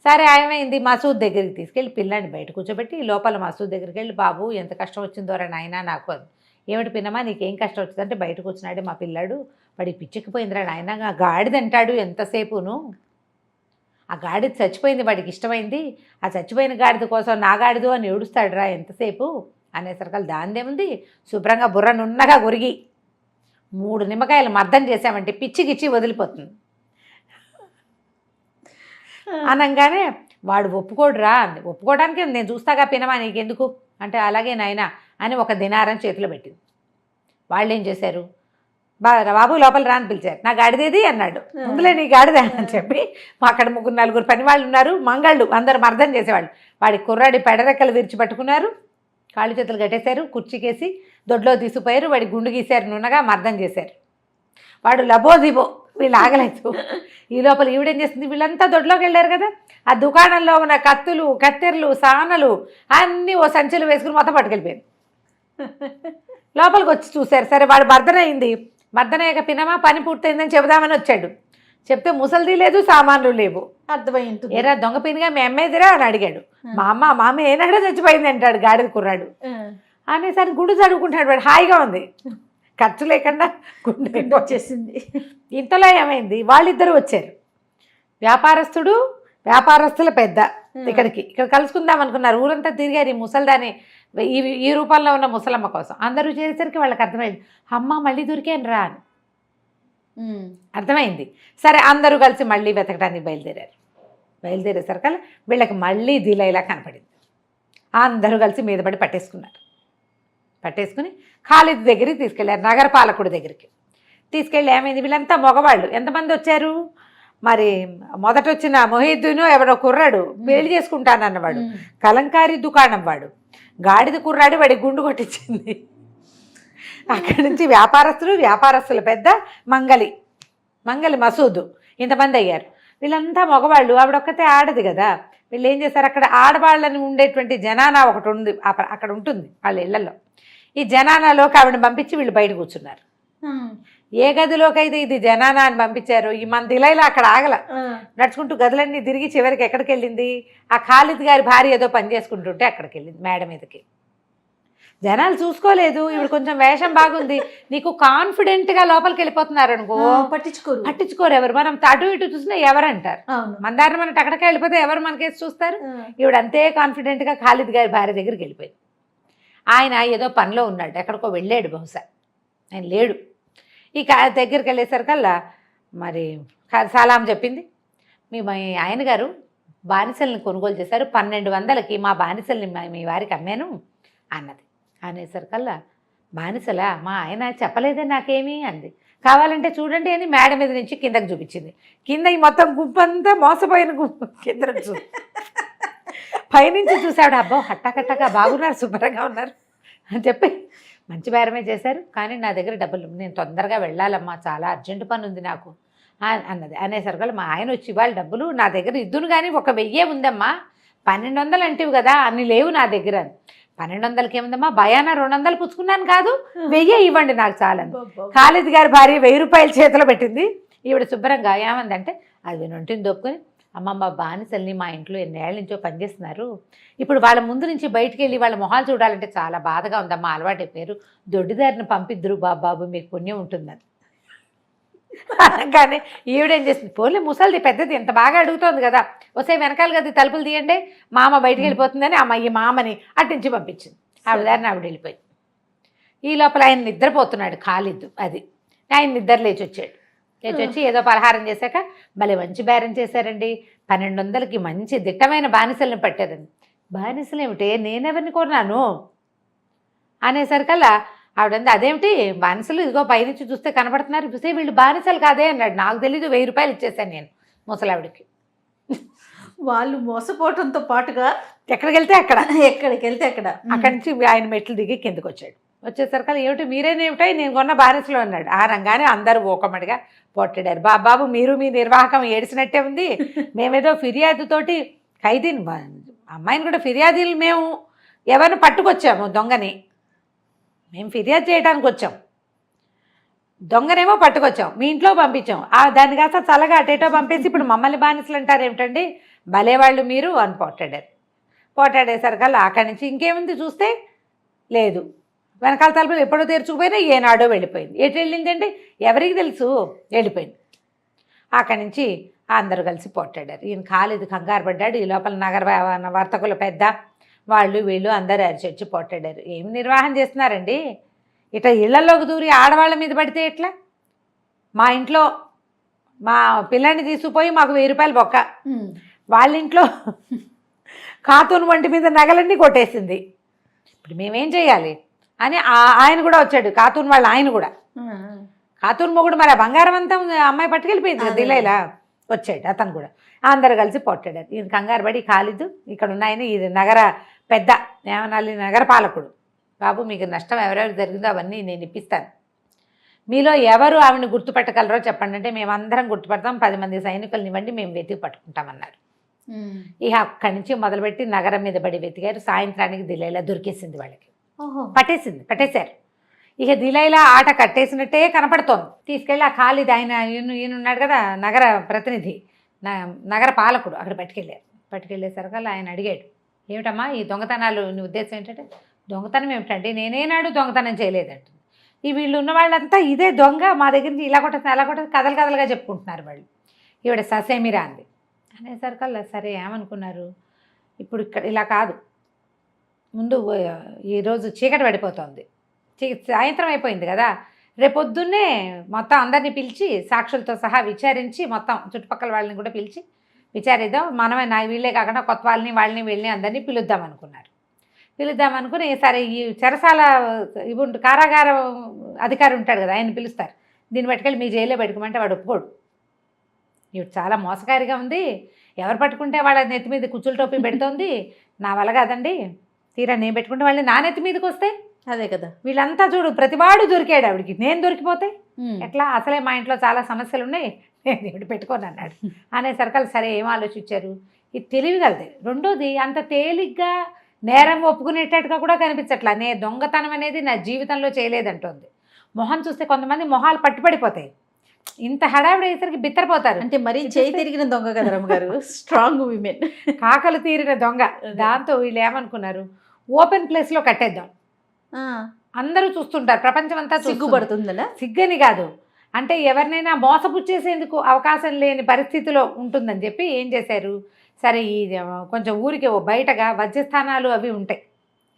సరే, ఏమైంది, మసూద్ దగ్గరికి తీసుకెళ్ళి పిల్లాడిని బయట కూర్చోబెట్టి లోపల మసూద్ దగ్గరికి వెళ్ళి, బాబు ఎంత కష్టం వచ్చిందోరా నాయన నాకు అది. ఏమిటి పిన్నమా, నీకేం కష్టం వచ్చిందంటే, బయటకు వచ్చినాడే మా పిల్లాడు, వాడి పిచ్చెక్కిపోయిందిరా నాయన, ఆ గాడిద అంటాడు ఎంతసేపును, ఆ గాడిద చచ్చిపోయింది, వాడికి ఇష్టమైంది, ఆ చచ్చిపోయిన గాడిద కోసం నా గాడిదు అని ఏడుస్తాడురా ఎంతసేపు అనేసరికల్ దాందేముంది, శుభ్రంగా బుర్ర నున్నగా గురిగి 3 నిమ్మకాయలు మర్దం చేసామంటే పిచ్చికిచ్చి వదిలిపోతుంది అనగానే వాడు ఒప్పుకోడురా అంది. ఒప్పుకోవడానికి నేను చూస్తాగా పినమా, నీకెందుకు అంటే, అలాగే నాయనా అని ఒక దినారం చేతిలో పెట్టింది. వాళ్ళు ఏం చేశారు, బాబు లోపల రా అని పిలిచారు. నా గాడిదేది అన్నాడు. ముందులే నీ గాడిద అని చెప్పి, అక్కడ 3-4 పని వాళ్ళు ఉన్నారు, మంగళ్ళు అందరూ మర్దం చేసేవాళ్ళు. వాడి కుర్రాడి పెడరెక్కలు విరిచి పట్టుకున్నారు, కాళ్ళు చేతులు కట్టేశారు, కుర్చీకేసి దొడ్లో తీసుకుపోయారు, వాడి గుండు గీశారు, నున్నగా మర్దం చేశారు. వాడు లబోదిబో, వీళ్ళు ఆగలేదు. ఈ లోపల ఈవిడేం చేస్తుంది, వీళ్ళంతా దొడ్లోకి వెళ్ళారు కదా, ఆ దుకాణంలో ఉన్న కత్తులు, కత్తెరలు, సానలు అన్నీ ఓ సంచులు వేసుకుని మొత్తం పట్టుకెళ్ళిపోయింది. లోపలికి వచ్చి చూశారు. సరే, వాడు మర్దన అయింది. మర్దనయ్యాక పినమా పని పూర్తయిందని చెబుదామని వచ్చాడు. చెప్తే ముసలిది లేదు, సామాన్లు లేవు. అర్థమైంది. ఏరా దొంగ పినిగా మీ అమ్మేదిరా అని అడిగాడు. మా అమ్మ ఏనాడో చచ్చిపోయింది అంటాడు గాడిద కుర్రాడు. అనేసరికి గుండు చదువుకుంటాడు వాడు, హాయిగా ఉంది, ఖర్చు లేకుండా గుండె వచ్చేసింది. ఇంతలో ఏమైంది, వాళ్ళిద్దరూ వచ్చారు. వ్యాపారస్తుడు వ్యాపారస్తుల పెద్ద ఇక్కడ కలుసుకుందాం అనుకున్నారు. ఊరంతా తిరిగారు ఈ ముసల్దాని ఈ రూపంలో ఉన్న ముసలమ్మ కోసం. అందరూ చేసేసరికి వాళ్ళకి అర్థమైంది, అమ్మ మళ్ళీ దొరికాను రా అని అర్థమైంది. సరే అందరూ కలిసి మళ్ళీ వెతకడానికి బయలుదేరేసరికల్లా వీళ్ళకి మళ్ళీ దిలైలా కనపడింది. అందరూ కలిసి మీద పడి పట్టేసుకుని ఖాళీద్ దగ్గరికి తీసుకెళ్ళారు, నగరపాలకుడి దగ్గరికి తీసుకెళ్ళి. ఏమైంది, వీళ్ళంతా మగవాళ్ళు. ఎంతమంది వచ్చారు మరి, మొదట వచ్చిన మొహిద్దీను ఎవరో కుర్రాడు పెళ్లి చేసుకుంటానన్నవాడు, కలంకారీ దుకాణం వాడు, గాడిద కుర్రాడు వాడి గుండు కొట్టించింది. అక్కడి నుంచి వ్యాపారస్తుల పెద్ద మంగలి మసూదు, ఇంతమంది అయ్యారు. వీళ్ళంతా మగవాళ్ళు, ఆవిడొక్కతే ఆడది కదా. వీళ్ళు ఏం చేశారు, అక్కడ ఆడవాళ్ళని ఉండేటువంటి జనానా ఒకటి ఉంది, అక్కడ ఉంటుంది వాళ్ళ ఇళ్లలో. ఈ జనానాలోకి ఆవిడని పంపించి వీళ్ళు బయట కూర్చున్నారు. ఏ గదిలోకి అయితే ఇది జనానా అని పంపించారు, ఈ మన దిలైలా అక్కడ ఆగల, నడుచుకుంటూ గదులన్నీ తిరిగి చివరికి ఎక్కడికి వెళ్ళింది, ఆ ఖాలిద్ గారి భార్య ఏదో పని చేసుకుంటుంటే అక్కడికి వెళ్ళింది, మేడ మీదకి. జనాలు చూసుకోలేదు, ఇప్పుడు కొంచెం వేషం బాగుంది, నీకు కాన్ఫిడెంట్గా లోపలికి వెళ్ళిపోతున్నారు అనుకో, పట్టించుకోరు ఎవరు. మనం అటు ఇటు చూసినా ఎవరంటారు, మన దారిని మనం టక్కడగా వెళ్ళిపోతే ఎవరు మనకేసి చూస్తారు. ఇవిడ అంతే కాన్ఫిడెంట్గా ఖాలిద్ గారి భార్య దగ్గరికి వెళ్ళిపోయింది. ఆయన ఏదో పనిలో ఉన్నాడు, ఎక్కడికో వెళ్ళాడు, బహుశా ఆయన లేడు. ఈ దగ్గరికి వెళ్ళేసరికల్లా మరి సలాం చెప్పింది, మీ ఆయన గారు బానిసల్ని కొనుగోలు చేశారు, 1200కి మా బానిసల్ని మీ వారికి అమ్మాను అన్నది. అనేసరికల్లా బానిసలా, మా ఆయన చెప్పలేదే నాకేమీ అంది. కావాలంటే చూడండి అని మేడ మీద నుంచి కిందకి చూపించింది. కింద ఈ మొత్తం గుంపంతా మోసపోయిన గుంపు కింద పైనుంచి చూసాడు, అబ్బో హట్టాకట్టాగా బాగున్నారు, శుభ్రంగా ఉన్నారు అని చెప్పి మంచి బేరమే చేశారు. కానీ నా దగ్గర డబ్బులు, నేను తొందరగా వెళ్ళాలమ్మా, చాలా అర్జెంటు పని ఉంది నాకు అన్నది. అనేసరికల్లా మా ఆయన వచ్చి ఇవాళ డబ్బులు నా దగ్గర ఇద్దును, కానీ 1000 ఉందమ్మా, 1200 అంటివి కదా, అన్ని లేవు నా దగ్గర. 1200కి ఏముందమ్మా, భయానా 200 పుచ్చుకున్నాను కాదు, 1000 ఇవ్వండి నాకు చాలని. ఖాలిద్ గారి భార్య 1000 రూపాయలు చేతిలో పెట్టింది. ఈవిడ శుభ్రంగా ఏమందంటే, అది నొంటిని దొప్పుకొని, అమ్మమ్మ బానిసల్ని మా ఇంట్లో ఎన్నేళ్ళ నుంచో పనిచేస్తున్నారు, ఇప్పుడు వాళ్ళ ముందు నుంచి బయటికి వెళ్ళి వాళ్ళ మొహాలు చూడాలంటే చాలా బాధగా ఉందమ్మా, అలవాటు అయిపోయారు, దొడ్డిదారిని పంపిద్దురు బాబు, మీకు పుణ్యం ఉంటుందని. కానీ ఈవిడేం చేస్తుంది, పోలే ముసలిది పెద్దది ఎంత బాగా అడుగుతోంది కదా, వస్తే వెనకాల కదా తలుపులు తీయండి, మామ బయటికి వెళ్ళిపోతుందని ఈ మామని అట్టించి పంపించింది. ఆవిడ వెళ్ళిపోయింది. ఈ లోపల ఆయన నిద్రపోతున్నాడు ఖాలిద్. అది ఆయన నిద్ర లేచి వచ్చి ఏదో పలహారం చేశాక భలే మంచి బేరం చేశారండి, 1200కి మంచి దిట్టమైన బానిసల్ని పట్టారండి. బానిసలు ఏమిటి, నేనెవరిని కొన్నాను అనేసరికల్లా ఆవిడంది, అదేమిటి బానిసలు ఇదిగో పైనుంచి చూస్తే కనపడుతున్నారు, చూస్తే వీళ్ళు బానిసలు కాదే అన్నాడు. నాకు తెలీదు, 1000 రూపాయలు ఇచ్చేసాను నేను ముసలావిడికి. వాళ్ళు మోసపోవటంతో పాటుగా ఎక్కడికి వెళ్తే అక్కడ అక్కడి నుంచి ఆయన మెట్లు దిగి కిందకు వచ్చేసరికి ఏమిటి మీరేనేమిటో నేను కొన్న బానిసలు అన్నాడు. ఆ రంగానే అందరూ ఓకమడిగా పొట్టాడారు. బాబు మీరు మీ నిర్వాహకం ఏడిసినట్టే ఉంది, మేమేదో ఫిర్యాదుతోటి ఖైదీని అమ్మాయిని కూడా ఫిర్యాదులు మేము ఎవరిని పట్టుకొచ్చాము, దొంగని మేము ఫిర్యాదు చేయడానికి వచ్చాం, దొంగనేమో పట్టుకొచ్చాం, మీ ఇంట్లో పంపించాం, దాన్ని కాస్త చల్లగా అటేటో పంపేసి ఇప్పుడు మమ్మల్ని బానిసలు అంటారు ఏమిటండి, భలేవాళ్ళు మీరు అని పోటాడేసరికల్లా అక్కడి నుంచి ఇంకేముంది చూస్తే లేదు, వెనకాల తలుపులు ఎప్పుడో తెరుచుకుపోయినా ఏనాడో వెళ్ళిపోయింది. ఎటు వెళ్ళిందండి ఎవరికి తెలుసు, వెళ్ళిపోయింది. అక్కడి నుంచి అందరూ కలిసి పోటాడారు. ఈయన ఖాలిద్ కంగారు పడ్డాడు. ఈ లోపల నగర వర్తకుల పెద్ద వాళ్ళు వీళ్ళు అందరూ అరిచొచ్చి పోటాడారు. ఏమి నిర్వాహం చేస్తున్నారండి, ఇట్లా ఇళ్లలోకి దూరి ఆడవాళ్ళ మీద పడితే ఎట్లా, మా ఇంట్లో మా పిల్లాన్ని తీసుకుపోయి మాకు 1000 రూపాయలు బొక్క, వాళ్ళ ఇంట్లో ఖాతూన్ వంటి మీద నగలన్నీ కొట్టేసింది, ఇప్పుడు మేమేం చేయాలి అని ఆయన కూడా వచ్చాడు. ఖాతూన్ వాళ్ళ ఆయన కూడా, ఖాతూన్ మొగుడు మరి ఆ బంగారం అంతా అమ్మాయి పట్టుకెళ్ళిపోయింది కదా దిలైలా, వచ్చాడు అతను కూడా. అందరు కలిసి పొట్టాడారు. ఈయన కంగారు పడి ఖాలిద్ ఇక్కడ ఉన్నాయని, ఇది నగర పెద్ద ఏమనాలి నగర పాలకుడు, బాబు మీకు నష్టం ఎవరెవరు జరిగిందో అవన్నీ నేను ఇప్పిస్తాను, మీలో ఎవరు ఆవిడని గుర్తుపెట్టగలరో చెప్పండి అంటే మేమందరం గుర్తుపడతాం, 10 మంది సైనికులను ఇవ్వండి మేము వెతికి పట్టుకుంటామన్నారు. ఇక అక్కడి నుంచి మొదలుపెట్టి నగరం మీద పడి వెతికారు. సాయంత్రానికి దిలైలా దొరికేసింది, వాళ్ళకి పట్టేశారు. ఇక దిలైలా ఆట కట్టేసినట్టే కనపడుతోంది. తీసుకెళ్ళి ఆ ఖాలిద్ ఈయన ఉన్నాడు కదా నగర ప్రతినిధి, నగర పాలకుడు, అక్కడ పట్టుకెళ్ళేసరికల్లా ఆయన అడిగాడు, ఏమిటమ్మా ఈ దొంగతనాలు నీ ఉద్దేశం ఏంటంటే, దొంగతనం ఏమిటండి, నేనేనాడు దొంగతనం చేయలేదంట, ఈ వీళ్ళు ఉన్న వాళ్ళంతా ఇదే దొంగ, మా దగ్గర నుంచి ఇలా కొట్టేసి అలా కొట్టేసి కథలుగా చెప్పుకుంటున్నారు వాళ్ళు. ఈవిడ ససేమిరా అంది. అనేసరికల్లా సరే ఏమనుకున్నారు, ఇప్పుడు ఇక్కడ ఇలా కాదు, ముందు ఈరోజు చీకటి పడిపోతుంది, సాయంత్రం అయిపోయింది కదా, రేపొద్దున్నే మొత్తం అందరినీ పిలిచి సాక్షులతో సహా విచారించి మొత్తం చుట్టుపక్కల వాళ్ళని కూడా పిలిచి విచారిద్దాం, మనమే వీళ్ళే కాకుండా కొత్త వాళ్ళని వీళ్ళని అందరినీ పిలుద్దాం అనుకుని సరే ఈ చెరసాల కారాగార అధికారి ఉంటాడు కదా, ఆయన పిలుస్తారు, దీన్ని పట్టుకెళ్ళి మీ జైల్లో పెట్టుకోమంటే వాడు ఒప్పుకోడు, ఇవి చాలా మోసకారిగా ఉంది, ఎవరు పట్టుకుంటే వాళ్ళ నెత్తి మీద కుచ్చుల టోపీ పెడుతోంది, నా వల్ల కాదండి, తీరా నేను పెట్టుకుంటే వాళ్ళని నా నెత్తి మీదకి వస్తే, అదే కదా వీళ్ళంతా చూడు ప్రతివాడు దొరికాడు ఆవిడికి, నేను దొరికిపోతే ఎట్లా, అసలే మా ఇంట్లో చాలా సమస్యలు ఉన్నాయి, నేను ఇప్పుడు పెట్టుకోను అన్నాడు. అనేసరికి సరే ఏం ఆలోచించారు, ఇది తెలివిగలది, రెండోది అంత తేలిగ్గా నేరం ఒప్పుకునేటట్టుగా కూడా కనిపించట్లా, దొంగతనం అనేది నా జీవితంలో చేయలేదంటోంది, మొహం చూస్తే కొంతమంది మొహాలు పట్టుపడిపోతాయి, ఇంత హడావిడి అయ్యేసరికి బిత్తరపోతారు, అంటే మరీ చేయి తిరిగిన దొంగ కదా రమ్మగారు, స్ట్రాంగ్ విమెన్, కాకలు తీరిన దొంగ. దాంతో వీళ్ళు ఏమనుకున్నారు, ఓపెన్ ప్లేస్లో కట్టేద్దాం, అందరూ చూస్తుంటారు, ప్రపంచం అంతా సిగ్గుపడుతుందా, సిగ్గని కాదు అంటే ఎవరినైనా మోసపుచ్చేసేందుకు అవకాశం లేని పరిస్థితిలో ఉంటుందని చెప్పి ఏం చేశారు, సరే ఈ కొంచెం ఊరికి బయటగా వజ్రస్థానాలు అవి ఉంటాయి,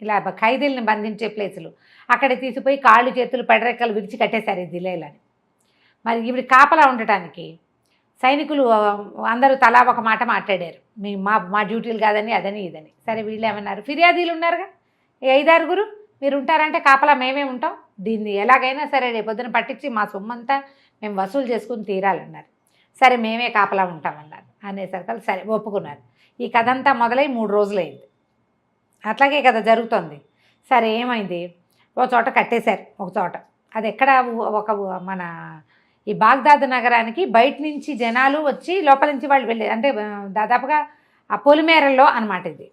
ఇలా ఖైదీల్ని బంధించే ప్లేసులు, అక్కడ తీసిపోయి కాళ్ళు చేతులు పెడరెక్కలు విరిచి కట్టేశారు ఈ దిలేలని. మరి ఇవి కాపలా ఉండటానికి సైనికులు అందరూ తలా ఒక మాట మాట్లాడారు, మా డ్యూటీలు కాదని అదని ఇదని. సరే వీళ్ళు ఏమన్నారు, ఫిర్యాదీలు ఉన్నారుగా 5-6 మీరు ఉంటారంటే కాపలా మేమే ఉంటాం, దీన్ని ఎలాగైనా సరే రేపొద్దున పట్టించి మా సొమ్మంతా మేము వసూలు చేసుకుని తీరాలన్నారు. సరే మేమే కాపలా ఉంటామన్నారు. అనేసరికి సరే ఒప్పుకున్నారు. ఈ కథ అంతా మొదలై 3 రోజులైంది, అట్లాగే కదా జరుగుతుంది. సరే ఏమైంది, ఒక చోట కట్టేశారు, ఒక చోట, అది ఎక్కడ ఒక మన ఈ బాగ్దాద్ నగరానికి బయట నుంచి జనాలు వచ్చి లోపల నుంచి వాళ్ళు వెళ్ళేది, అంటే దాదాపుగా ఆ పొలిమేరల్లో అనమాట ఇది.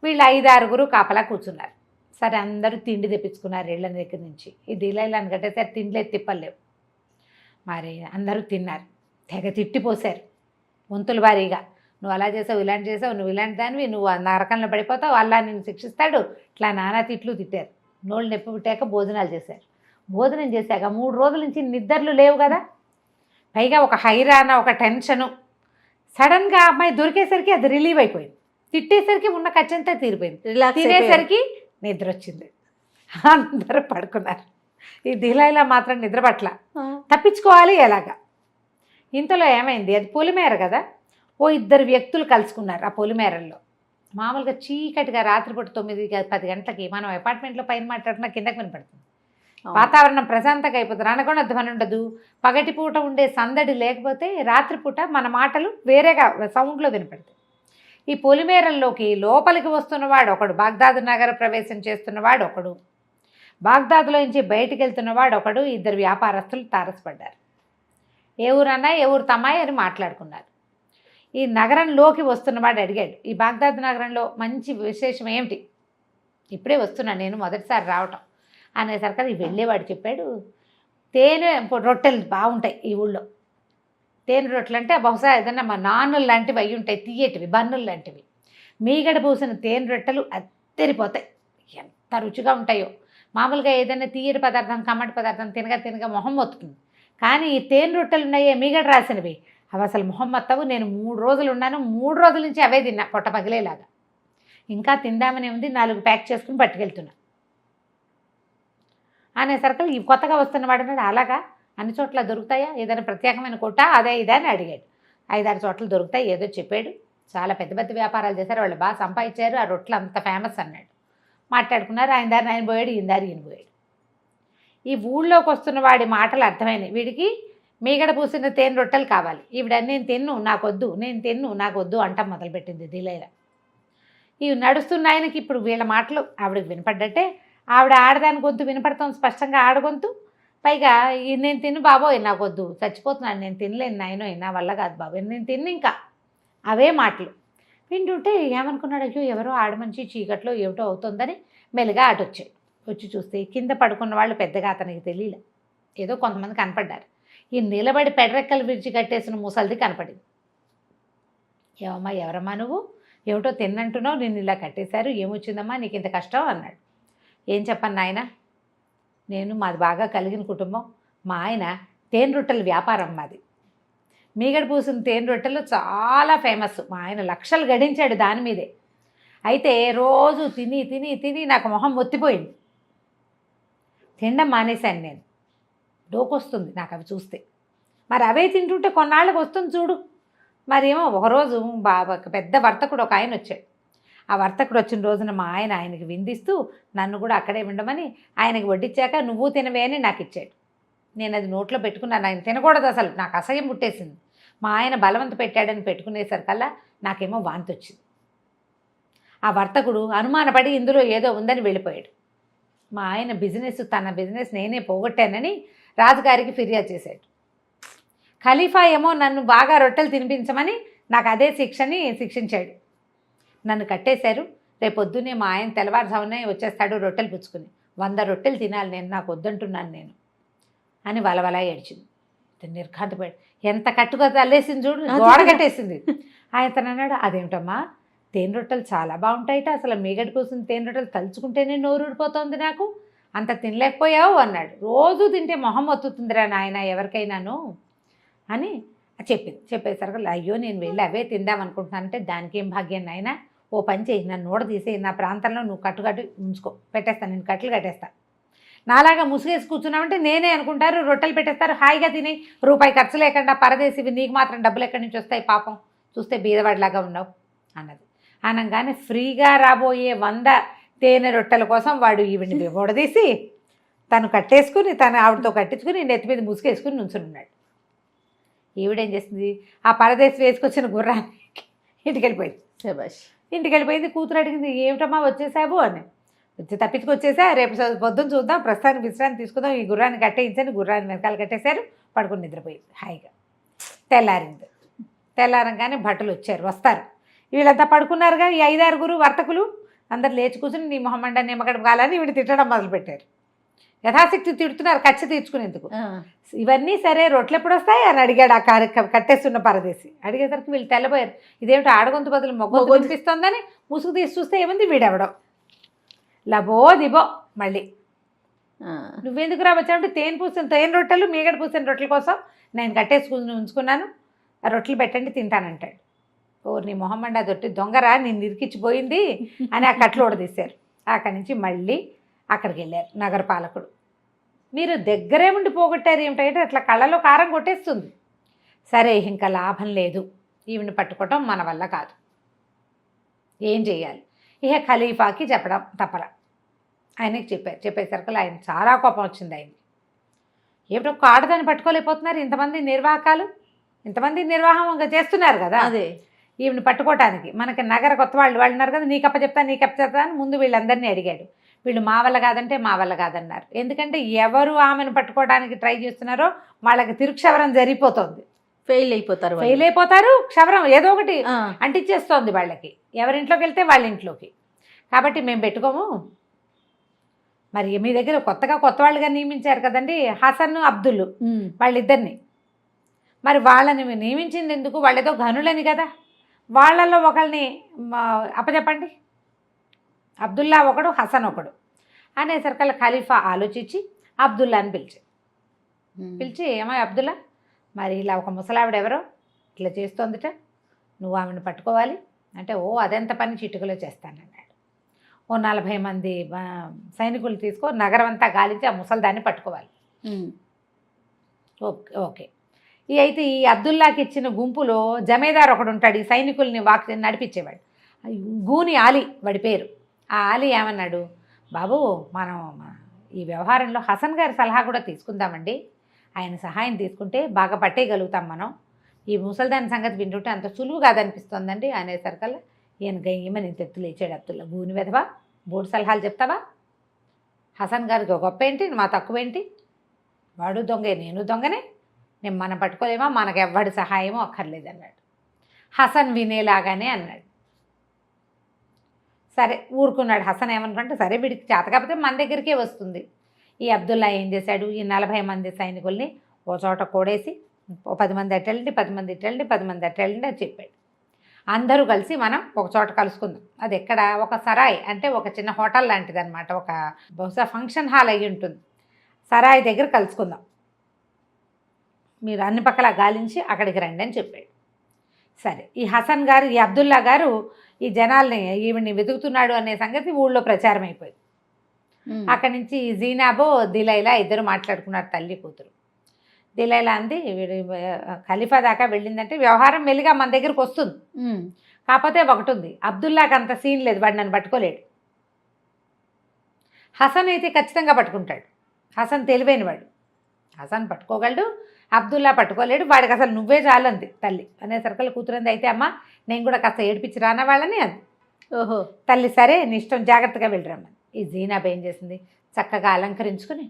వీళ్ళు 5-6 కాపలా కూర్చున్నారు. సరే అందరూ తిండి తెప్పించుకున్నారు ఇళ్ళ దగ్గర నుంచి, ఈ దిలైలాన్ని కట్టేసారు, తిండిలేదు తిప్పలేవు. మరి అందరూ తిన్నారు, తెగ తిట్టిపోసారు వంతుల వారీగా, నువ్వు అలా చేసావు, ఇలాంటి చేసావు, నువ్వు ఇలాంటి దానివి, నువ్వు నరకంలో పడిపోతావు, అలా నిన్ను శిక్షిస్తాడు, ఇట్లా నానా తిట్లు తిట్టారు. నోళ్ళు నొప్పి పుట్టాక భోజనాలు చేశారు. భోజనం చేశాక 3 రోజుల నుంచి నిద్రలు లేవు కదా, పైగా ఒక హైరాణ, ఒక టెన్షను. సడన్గా అమ్మాయి దొరికేసరికి అది రిలీవ్ అయిపోయింది, తిట్టేసరికి ఉన్న ఖర్చంతా తీరిపోయింది, తినేసరికి నిద్ర వచ్చింది, అందరూ పడుకున్నారు. ఈ దిలైలా మాత్రం నిద్ర పట్ల, తప్పించుకోవాలి ఎలాగా. ఇంతలో ఏమైంది, అది పొలిమేర కదా, 2 వ్యక్తులు కలుసుకున్నారు ఆ పొలిమేరల్లో. మామూలుగా చీకటిగా రాత్రిపూట 9-10 గంటలకి మనం అపార్ట్మెంట్లో పైన మాట్లాడుతున్నా కిందకి వినపడుతుంది, వాతావరణం ప్రశాంతంగా అయిపోతుంది, అనకుండా ధ్వని ఉండదు, పగటిపూట ఉండే సందడి లేకపోతే రాత్రిపూట మన మాటలు వేరేగా సౌండ్లో వినపడతాయి. ఈ పొలిమేరల్లోకి లోపలికి వస్తున్నవాడు ఒకడు, బాగ్దాద్ నగర ప్రవేశం చేస్తున్నవాడు ఒకడు, బాగ్దాద్లో నుంచి బయటికి వెళ్తున్నవాడు ఒకడు, 2 వ్యాపారస్తులు తారసపడ్డారు. ఏ ఊరన్నా ఏ ఊరు తమ్మాయి అని మాట్లాడుకున్నారు. ఈ నగరంలోకి వస్తున్నవాడు అడిగాడు, ఈ బాగ్దాద్ నగరంలో మంచి విశేషం ఏమిటి, ఇప్పుడే వస్తున్నాను నేను, మొదటిసారి రావటం. అనేసరికి వెళ్ళేవాడు చెప్పాడు, తేనె రొట్టెలు బాగుంటాయి ఈ ఊళ్ళో, తేనె రొట్టెలు అంటే బహుశా ఏదన్నా మా నాన్నులు లాంటివి అయ్యి ఉంటాయి, తీయటివి బన్నులు లాంటివి, మీగడ పూసిన తేనె రొట్టెలు అత్తరిపోతాయి, ఎంత రుచిగా ఉంటాయో. మామూలుగా ఏదైనా తీయటి పదార్థం కమ్మటి పదార్థం తినగా మొహం మొత్తుతుంది, కానీ ఈ తేనె రొట్టెలు ఉన్నాయే మీగడ రాసినవి, అవి అసలు మొహం మొత్తవు. నేను 3 రోజులు ఉన్నాను, 3 రోజుల నుంచి అవే తిన్నా పొట్ట పగిలేలాగా, ఇంకా తిందామనే ఉంది, 4 ప్యాక్ చేసుకుని పట్టుకెళ్తున్నా. అనేసరికి ఈ కొత్తగా వస్తున్నవాడు అన్నాడు, అలాగా అన్ని చోట్ల దొరుకుతాయా, ఏదైనా ప్రత్యేకమైన కొట్ట అదే ఇదే అని అడిగాడు. 5-6 చోట్ల దొరుకుతాయి ఏదో చెప్పాడు. చాలా పెద్ద పెద్ద వ్యాపారాలు చేశారు, వాళ్ళు బాగా సంపాదించారు, ఆ రొట్టెలు అంత ఫేమస్ అన్నాడు. మాట్లాడుకున్నారు, ఆయన దారిని ఆయన పోయాడు, ఈయన దారి ఈయన పోయాడు. ఈ ఊళ్ళోకి వస్తున్న వాడి మాటలు అర్థమైనాయి, వీడికి మీగడ పూసిన తేనె రొట్టెలు కావాలి, ఈవిడ నేను తిన్ను నాకొద్దు అంటాం మొదలుపెట్టింది దిలైలా. ఇవి నడుస్తున్న ఆయనకి ఇప్పుడు వీళ్ళ మాటలు ఆవిడకి వినపడ్డట్టే, ఆవిడ ఆడదాని గొంతు వినపడతాం స్పష్టంగా, ఆడగొంతు, పైగా నేను తిన్ను బాబోయ్ నాకొద్దు, చచ్చిపోతున్నాను, నేను తినలేను నాయనో, నా వల్ల కాదు బాబోయ్, నేను తిన్ను, ఇంకా అవే మాటలు వింటుంటే ఏమనుకున్నాడు, అయ్యో ఎవరో ఆడమనిషి చీకట్లో ఏమిటో అవుతుందని మెల్లిగా అటొచ్చాడు. వచ్చి చూస్తే కింద పడుకున్న వాళ్ళు పెద్దగా అతనికి తెలియలే, ఏదో కొంతమంది కనపడ్డారు. ఈ నిలబడి పెడరెక్కలు విడిచి కట్టేసిన ముసలిది కనపడింది. ఏమమ్మా ఎవరమ్మా నువ్వు, ఏమిటో తిన్నంటున్నావు, నిన్ను ఇలా కట్టేశారు, ఏమొచ్చిందమ్మా నీకు ఇంత కష్టం అన్నాడు. ఏం చెప్పను నాయన, మాది బాగా కలిగిన కుటుంబం, మా ఆయన తేనె రొట్టెల వ్యాపారం మాది, మీగడ పూసిన తేనె రొట్టెలు చాలా ఫేమస్. మా ఆయన లక్షలు గడించాడు దాని మీదే. అయితే రోజు తిని తిని తిని నాకు మొహం మొత్తిపోయింది. తినడం మానేశాను నేను. డోకొస్తుంది నాకు అవి చూస్తే. మరి అవే తింటుంటే కొన్నాళ్ళకి వస్తుంది చూడు. మరేమో ఒకరోజు పెద్ద వర్తకుడు ఒక ఆయన వచ్చాడు. ఆ వర్తకుడు వచ్చిన రోజున మా ఆయనకి విందిస్తూ నన్ను కూడా అక్కడే ఉండమని ఆయనకి వడ్డించాక నువ్వు తినవే అని నాకు ఇచ్చాడు. నేను అది నోట్లో పెట్టుకున్నాను. ఆయన తినకూడదు అసలు, నాకు అసహ్యం పుట్టేసింది. మా ఆయన బలవంత పెట్టాడని పెట్టుకునేసరికల్లా నాకేమో వాంతి వచ్చింది. ఆ వర్తకుడు అనుమానపడి ఇందులో ఏదో ఉందని వెళ్ళిపోయాడు. మా ఆయన తన బిజినెస్ నేనే పోగొట్టానని రాజుగారికి ఫిర్యాదు చేశాడు. ఖలీఫా ఏమో నన్ను బాగా రొట్టెలు తినిపించమని నాకు అదే శిక్షించాడు. నన్ను కట్టేశారు. రేపొద్దునే మా ఆయన తెల్లవారుజామునే వచ్చేస్తాడు రొట్టెలు పుచ్చుకుని. 100 రొట్టెలు తినాలి నేను, నాకు వద్దంటున్నాను నేను అని వలవలా ఏడ్చింది. నిర్ఘాంతపోయాడు. ఎంత కట్టుగా తల్లేసింది చూడు, గోడ కట్టేసింది. ఆయన తను అన్నాడు, అదేమిటమ్మా తేనె రొట్టెలు చాలా బాగుంటాయిట, అసలు మీగడ కోసం తేనె రొట్టెలు తలుచుకుంటేనే నోరు ఊడిపోతుంది నాకు, అంత తినలేకపోయావు అన్నాడు. రోజు తింటే మొహం ఒత్తుతుందిరా నాయన ఎవరికైనాను అని చెప్పింది. చెప్పేసరికి అయ్యో నేను వెళ్ళి అవే తిందామనుకుంటున్నానంటే దానికేం భాగ్యం నాయన, ఓ పని చేయి, నన్ను నోడ తీసే నా ప్రాంతంలో నువ్వు కట్టు ఉంచుకో, పెట్టేస్తాను, నేను కట్టలు కట్టేస్తాను. నాలాగా ముసుగేసి కూర్చున్నామంటే నేనే అనుకుంటారు రొట్టెలు పెట్టేస్తారు, హాయిగా తిని రూపాయి ఖర్చు లేకుండా పరదేశివి, నీకు మాత్రం డబ్బులు ఎక్కడి నుంచి వస్తాయి, పాపం చూస్తే బీదవాడిలాగా ఉన్నావు అన్నది. అనగానే ఫ్రీగా రాబోయే 100 తేనె రొట్టెల కోసం వాడు ఈవిడిని ఓడదీసి తను కట్టేసుకుని ఆవిడతో కట్టించుకుని నెత్తి మీద ముసుగేసుకుని నుంచున్నాడు. ఈవిడేం చేసింది, ఆ పరదేశి వేసుకొచ్చిన గుర్రానికి ఇంటికి వెళ్ళిపోయింది. శభాష్. ఇంటికి వెళ్ళిపోయింది. కూతురు అడిగింది, ఏమిటమ్మా వచ్చేసావు అని. తప్పించుకొచ్చేసా, రేపు పొద్దున్న చూద్దాం, ప్రస్తుతానికి విశ్రాంతి తీసుకుందాం, ఈ గుర్రాన్ని కట్టేయించని గుర్రాన్ని వెనకాల కట్టేశారు, పడుకుని నిద్రపోయింది హాయిగా. తెల్లారింది. తెల్లారంగానే భటులు వస్తారు. వీళ్ళంతా పడుకున్నారుగా, ఈ 5-6 వర్తకులు అందరు లేచి కూర్చుని నీ మొహమ్మండ నిమ్మగడ కాలని వీడు తిట్టడం మొదలుపెట్టారు. యథాశక్తి తిడుతున్నారు కచ్చ తీర్చుకునేందుకు. ఇవన్నీ సరే రొట్టెలు ఎప్పుడు వస్తాయి అని అడిగాడు ఆ కట్టేస్తున్న పరదేశి. అడిగేసరికి వీళ్ళు తెల్లబోయారు. ఇదేమిటో ఆడగొంతు బదులు మొగ్గు కనిపిస్తోందని ముసుగు తీసి చూస్తే ఏముంది, వీడెవడం లబో దిబో. మళ్ళీ నువ్వెందుకు రావచ్చావంటే తేనె రొట్టెలు మీగడ పూసిన రొట్టెల కోసం నేను కట్టేసుకుని ఉంచుకున్నాను, ఆ రొట్టెలు పెట్టండి తింటానంటాడు. ఓ నీ మొహమ్మండ దొట్టి దొంగరా, నేను నిరికిచ్చిపోయింది అని ఆ కట్లు ఓడదీశారు. అక్కడి నుంచి మళ్ళీ అక్కడికి వెళ్ళారు నగరపాలకుడు. మీరు దగ్గరే ఉండి పోగొట్టారు ఏమిటంటే అట్లా కళ్ళలో కారం కొట్టేస్తుంది. సరే ఇంకా లాభం లేదు, ఈవిని పట్టుకోవటం మన వల్ల కాదు, ఏం చేయాలి? ఇక ఖలీఫాకి చెప్పడం తప్పల. ఆయనకి చెప్పేసరికి ఆయన చాలా కోపం వచ్చింది. ఆయనకి ఏమిటో ఒక ఆడదాన్ని పట్టుకోలేకపోతున్నారు, ఇంతమంది నిర్వాహం చేస్తున్నారు కదా, అదే ఈవిని పట్టుకోవటానికి. మనకి నగర కొత్త వాళ్ళు ఉన్నారు కదా, నీకప్ప చెప్తా అని ముందు వీళ్ళందరినీ అడిగాడు. వీళ్ళు మా వల్ల కాదంటే మా వల్ల కాదన్నారు. ఎందుకంటే ఎవరు ఆమెను పట్టుకోవడానికి ట్రై చేస్తున్నారో వాళ్ళకి తిరుక్షవరం జరిగిపోతుంది, ఫెయిల్ అయిపోతారు. క్షవరం ఏదో ఒకటి అంటించేస్తోంది వాళ్ళకి, ఎవరింట్లోకి వెళ్తే వాళ్ళ ఇంట్లోకి. కాబట్టి మేము పెట్టుకోము. మరి మీ దగ్గర కొత్త వాళ్ళుగా నియమించారు కదండి హసన్ అబ్దుల్, వాళ్ళిద్దరిని. మరి వాళ్ళని నియమించింది ఎందుకు? వాళ్ళేదో ఘనులని కదా, వాళ్ళల్లో ఒకళ్ళని అప్పచెప్పండి, అబ్దుల్లా ఒకడు హసన్ ఒకడు అనేసరికల్లా ఖలీఫా ఆలోచించి అబ్దుల్లాని పిలిచి ఏమో అబ్దుల్లా, మరి ఇలా ఒక ముసలావిడ ఎవరో ఇట్లా చేస్తోందిట, నువ్వు ఆమెను పట్టుకోవాలి అంటే, ఓ అదెంత పని చిటుకలో చేస్తానన్నాడు. ఓ 40 మంది సైనికులు తీసుకో, నగరం అంతా గాలించి ఆ ముసలిదాన్ని పట్టుకోవాలి. ఓకే. అయితే ఈ అబ్దుల్లాకి ఇచ్చిన గుంపులో జమేదార్ ఒకడు ఉంటాడు, ఈ సైనికుల్ని నడిపించేవాడు, గూని ఆలీ వాడి పేరు. ఆ ఆలీ ఏమన్నాడు, బాబు మనం ఈ వ్యవహారంలో హసన్ గారి సలహా కూడా తీసుకుందామండి, ఆయన సహాయం తీసుకుంటే బాగా పట్టేయగలుగుతాం మనం, ఈ ముసల్దాని సంగతి వింటుంటే అంత సులువు కాదనిపిస్తోందండి అనేసరికల్లా ఈయన గయ్యమని తెత్తు లేచాడు. అబ్దుల్లా, గూని వెధవా, బోర్డు సలహాలు చెప్తావా, హసన్ గారికి గొప్ప ఏంటి, మా తక్కువ ఏంటి, వాడు దొంగే నేను దొంగనే, మనం పట్టుకోలేమా, మనకు ఎవ్వడి సహాయమో అక్కర్లేదన్నాడు. హసన్ వినేలాగానే అన్నాడు. సరే ఊరుకున్నాడు. హసన్ ఏమనుకుంటే సరే వీడికి చేత కాకపోతే మన దగ్గరికే వస్తుంది. ఈ అబ్దుల్లా ఏం చేశాడు, ఈ 40 మంది సైనికుల్ని ఓ చోట కూడేసి, ఓ 10 మంది అట్టెళ్ళండి, 10 మంది ఇట్టెళ్ళండి, 10 మంది అట్టెళ్ళండి అని చెప్పాడు. అందరూ కలిసి మనం ఒక చోట కలుసుకుందాం. అది ఎక్కడ, ఒక సరాయ్ అంటే ఒక చిన్న హోటల్ లాంటిది అనమాట, ఒక బహుశా ఫంక్షన్ హాల్ అయ్యి ఉంటుంది. సరాయ్ దగ్గర కలుసుకుందాం. మీరు అన్ని పక్కల గాలించి అక్కడికి రండి అని చెప్పాడు. సరే, ఈ హసన్ గారు, ఈ అబ్దుల్లా గారు ఈ జనాల్ని ఈవిడ్ని వెతుకుతున్నాడు అనే సంగతి ఊళ్ళో ప్రచారం అయిపోయింది. అక్కడి నుంచి ఈ జీనాబో దిలైలా ఇద్దరు మాట్లాడుకున్నారు, తల్లి కూతురు. దిలైలా అంది, ఖలీఫా దాకా వెళ్ళిందంటే వ్యవహారం మెల్లిగా మన దగ్గరికి వస్తుంది. కాకపోతే ఒకటి ఉంది, అబ్దుల్లాకి అంత సీన్ లేదు, వాడు నన్ను పట్టుకోలేడు. హసన్ అయితే ఖచ్చితంగా పట్టుకుంటాడు. హసన్ తెలివైన వాడు, హసన్ పట్టుకోగలడు, అబ్దుల్లా పట్టుకోలేడు. వాడికి అసలు నువ్వే చాలంది తల్లి అనేసరికల్ కూతురంది. అయితే అమ్మ నేను కూడా కాస్త ఏడిపించి రానా వాళ్ళని అంది. ఓహో, తల్లి సరే నీ ఇష్టం, జాగ్రత్తగా వెళ్ళిరమ్మని. ఈ జీనాబ్ ఏం చేసింది, చక్కగా అలంకరించుకుని,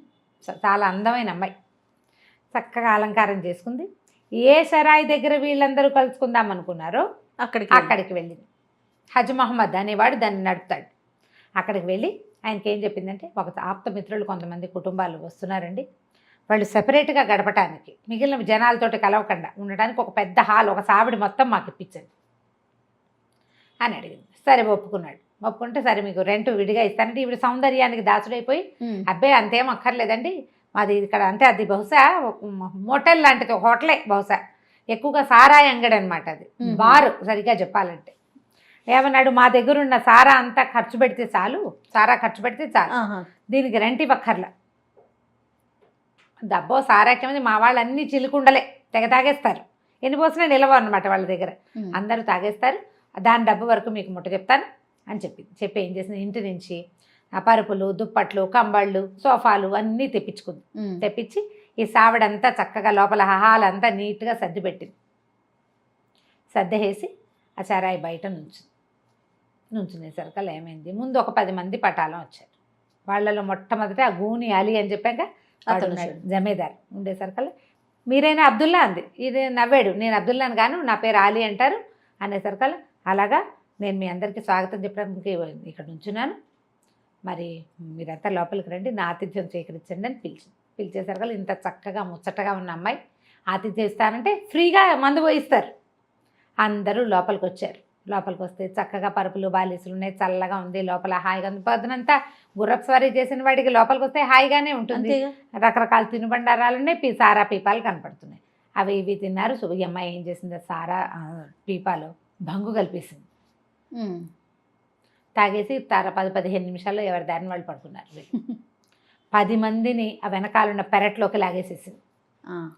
చాలా అందమైన అమ్మాయి, చక్కగా అలంకారం చేసుకుంది. ఏ సరాయి దగ్గర వీళ్ళందరూ కలుసుకుందాం అనుకున్నారో అక్కడికి వెళ్ళింది. హజ్ మహమ్మద్ అనేవాడు దాన్ని నడుపుతాడు. అక్కడికి వెళ్ళి ఆయనకి ఏం చెప్పిందంటే, ఒక ఆప్తమిత్రులు కొంతమంది కుటుంబాలు వస్తున్నారండి, వాళ్ళు సెపరేట్గా గడపటానికి, మిగిలిన జనాలతోటి కలవకుండా ఉండడానికి ఒక పెద్ద హాల్, ఒక సావిడి మొత్తం మాకు ఇప్పించండి అని అడిగింది. సరే ఒప్పుకున్నాడు. ఒప్పుకుంటే సరే మీకు రెంట్ విడిగా ఇస్తానంటే ఈవిడ సౌందర్యానికి దాచుడైపోయి, అబ్బాయి అంతేం అక్కర్లేదండి, మాది ఇక్కడ అంటే అది బహుశా మోటల్ లాంటిది, హోటలే బహుశా, ఎక్కువగా సారాయి అంగడి అనమాట, అది బారు సరిగ్గా చెప్పాలంటే. ఏమన్నాడు, మా దగ్గర ఉన్న సారా అంతా ఖర్చు పెడితే చాలు, దీనికి రెంట్ ఇవ్వక్కర్లా. డబ్బో సారాక్యమంది మా వాళ్ళు అన్నీ చిలుకుండలే తెగ తాగేస్తారు, ఎన్ని పోసినా నిలవ అనమాట వాళ్ళ దగ్గర, అందరూ తాగేస్తారు, దాని డబ్బు వరకు మీకు ముట్ట చెప్తాను అని చెప్పి ఏం చేసింది, ఇంటి నుంచి పరుపులు, దుప్పట్లు, కంబళ్ళు, సోఫాలు అన్నీ తెప్పించుకుంది. తెప్పించి ఈ సావిడంతా చక్కగా లోపల హాల్ అంతా నీట్గా సర్ది పెట్టింది. సర్దేసి ఆ సరాయి బయట నుంచునేసరికల్లా ఏమైంది, ముందు ఒక 10 మంది పటాలం వచ్చారు. వాళ్ళలో మొట్టమొదట ఆ గూని అలీ అని చెప్పాక జమీదార్ ఉండేసరికల్లా, మీరైనా అబ్దుల్లా అంది. ఇది నవ్వాడు, నేను అబ్దుల్లాని గాను, నా పేరు అలీ అంటారు అనేసరికల్లా, అలాగా నేను మీ అందరికీ స్వాగతం చెప్పడానికి ఇక్కడ నుంచున్నాను, మరి మీరంతా లోపలికి రండి, నా ఆతిథ్యం స్వీకరించండి అని పిలిచేసరికల్లా ఇంత చక్కగా ముచ్చటగా ఉన్న అమ్మాయి ఆతిథ్యం ఇస్తానంటే ఫ్రీగా మందు పోయిస్తారు. అందరూ లోపలికి వచ్చారు. లోపలికి వస్తే చక్కగా పరుపులు, బాలీసులు ఉన్నాయి, చల్లగా ఉంది, లోపల హాయిగా ఉంది. పొద్దునంతా గుర్రపు స్వారీ చేసిన వాడికి లోపలికి వస్తే హాయిగానే ఉంటుంది. రకరకాల తినుబండారాలు ఉన్నాయి, సారా పీపాలు కనపడుతున్నాయి. అవి ఇవి తిన్నారు. సో ఈ అమ్మాయి ఏం చేసింది, సారా పీపాలో భంగు కలిపేసింది. తాగేసి 10-15 నిమిషాల్లో ఎవరి దారిని వాళ్ళు పడుకున్నారు. 10 మందిని ఆ వెనకాలన్న పెరట్లోకి లాగేసేసింది.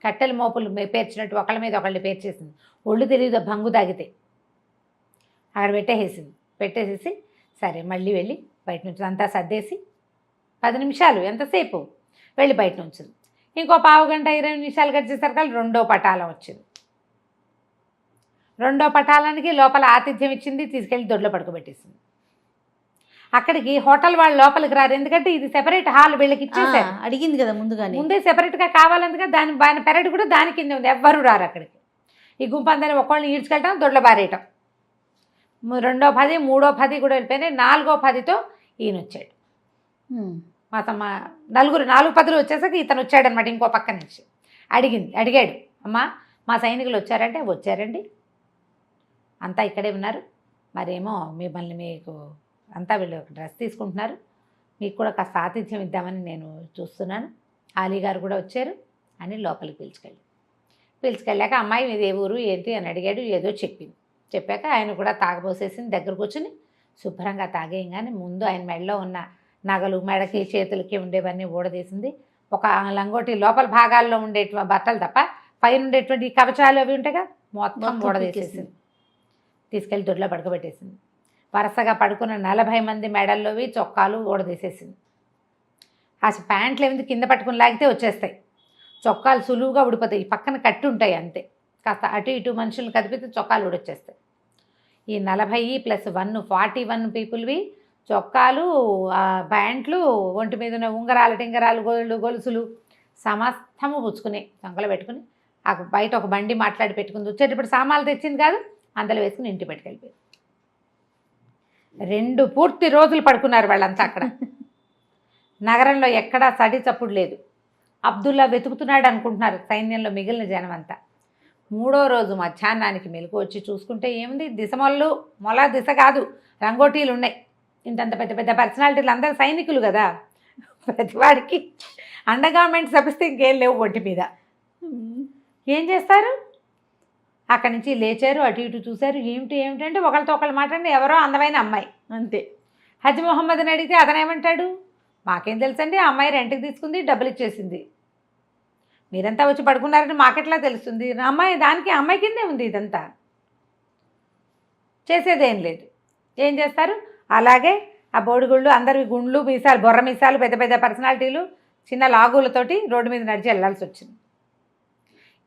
కట్టెల మోపులు పేర్చినట్టు ఒకళ్ళ మీద ఒకళ్ళు పేర్చేసింది. ఒళ్ళు తెలియదు భంగు తాగితే. అక్కడ పెట్టేసేసి సరే మళ్ళీ వెళ్ళి బయట నుంచి అంతా సర్దేసి 10 నిమిషాలు ఎంతసేపు వెళ్ళి బయట ఉంచింది. ఇంకో పావు గంట 20 నిమిషాలు గడిచేసరికి రెండో పటాలం వచ్చింది. రెండో పటాలానికి లోపల ఆతిథ్యం ఇచ్చింది, తీసుకెళ్ళి దొడ్లో పడుకోబెట్టేసింది. అక్కడికి హోటల్ వాళ్ళు లోపలికి రారు, ఎందుకంటే ఇది సెపరేట్ హాల్ వీళ్ళకి ఇచ్చేసారు. అడిగింది కదా ముందే సెపరేట్గా కావాలందుగా దాని పెరడు కూడా దాని కింద ఉంది, ఎవ్వరూ రారు అక్కడికి. ఈ గుంపందరిని ఒక్కళ్ళని ఈడ్చుకెళ్ళటం, దొడ్లో బారేయటం. రెండో 10, మూడో 10 కూడా వెళ్ళిపోయినాయి. 4వ 10తో ఈయన వచ్చాడు. మా నలుగురు 4 10లు వచ్చేసరికి ఇతను వచ్చాడనమాట. ఇంకో పక్క నుంచి అడిగాడు, అమ్మా మా సైనికులు వచ్చారంటే, వచ్చారండి, అంతా ఇక్కడే ఉన్నారు, మరేమో మిమ్మల్ని మీకు అంతా వీళ్ళు డ్రెస్ తీసుకుంటున్నారు, మీకు కూడా కాస్త ఆతిథ్యం ఇద్దామని నేను చూస్తున్నాను, అలీ గారు కూడా వచ్చారు అని లోపలికి పిలుచుకెళ్ళాక అమ్మాయి మీది ఏ ఊరు ఏంటి అని అడిగాడు. ఏదో చెప్పాక ఆయన కూడా తాగబోసేసింది. దగ్గర కూర్చుని శుభ్రంగా తాగేయంగానే ముందు ఆయన మెడలో ఉన్న నగలు, మెడకి చేతులకి ఉండేవన్నీ ఊడదీసింది. ఒక లంగోటి లోపల భాగాల్లో ఉండేటువంటి బట్టలు తప్ప పైన ఉండేటువంటి కవచాలు అవి ఉంటాయిగా మొత్తం ఊడదీసేసింది. తీసుకెళ్ళి దొడ్లో పడుకోబెట్టేసింది. వరుసగా పడుకున్న 40 మంది మెడల్లోవి చొక్కాలు ఊడదీసేసింది. అసలు ప్యాంట్లు ఏమింది కింద పట్టుకుని లాగితే వచ్చేస్తాయి, చొక్కాలు సులువుగా ఊడిపోతాయి, పక్కన కట్టి ఉంటాయి అంతే, కాస్త అటు ఇటు మనుషులు కదిపితే చొక్కాలు ఊడొచ్చేస్తాయి. ఈ 40 + 1 41 పీపుల్వి చొక్కాలు, ప్యాంట్లు, ఒంటి మీద ఉన్న ఉంగరాలు, టింగరాలు, గొలుసులు సమస్తము పుచ్చుకుని చంకలో పెట్టుకుని బయట ఒక బండి మాట్లాడి పెట్టుకుంది. వచ్చేటప్పుడు సామాన్లు తెచ్చింది కాదు, అందులో వేసుకుని ఇంటి పెట్టుకెళ్ళిపోయింది. 2 పూర్తి రోజులు పడుకున్నారు వాళ్ళంతా అక్కడ. నగరంలో ఎక్కడా సడి చప్పుడు లేదు. అబ్దుల్లా వెతుకుతున్నాడు అనుకుంటున్నారు సైన్యంలో మిగిలిన జనం అంతా. 3వ రోజు మధ్యాహ్నానికి మెలకు వచ్చి చూసుకుంటే ఏముంది, మొల దిశ కాదు, రంగోటీలు ఉన్నాయి. ఇంతంత పెద్ద పెద్ద పర్సనాలిటీలు, అందరూ సైనికులు కదా, ప్రతివాడికి అండర్గార్మెంట్స్ తప్పిస్తే ఇంకేం లేవు ఒంటి మీద. ఏం చేస్తారు? అక్కడి నుంచి లేచారు, అటు ఇటు చూశారు, ఏమిటంటే ఒకళ్ళతో ఒకళ్ళు మాట్లాడి ఎవరో అందమైన అమ్మాయి అంతే. హజ్ మొహమ్మద్ని అడిగితే అతనేమంటాడు, మాకేం తెలుసండి, ఆ అమ్మాయి రెంట్కి తీసుకుంది, డబ్బులు ఇచ్చేసింది, మీరంతా వచ్చి పడుకున్నారని మాకెట్లా తెలుస్తుంది, అమ్మాయి దానికి అమ్మాయి కిందే ఉంది, ఇదంతా చేసేదేం లేదు. ఏం చేస్తారు? అలాగే ఆ బోడిగుళ్ళు అందరి గుండ్లు మీసాలు, బొర్ర మీసాలు, పెద్ద పెద్ద పర్సనాలిటీలు చిన్న లాగులతోటి రోడ్డు మీద నడిచి వెళ్ళాల్సి వచ్చింది.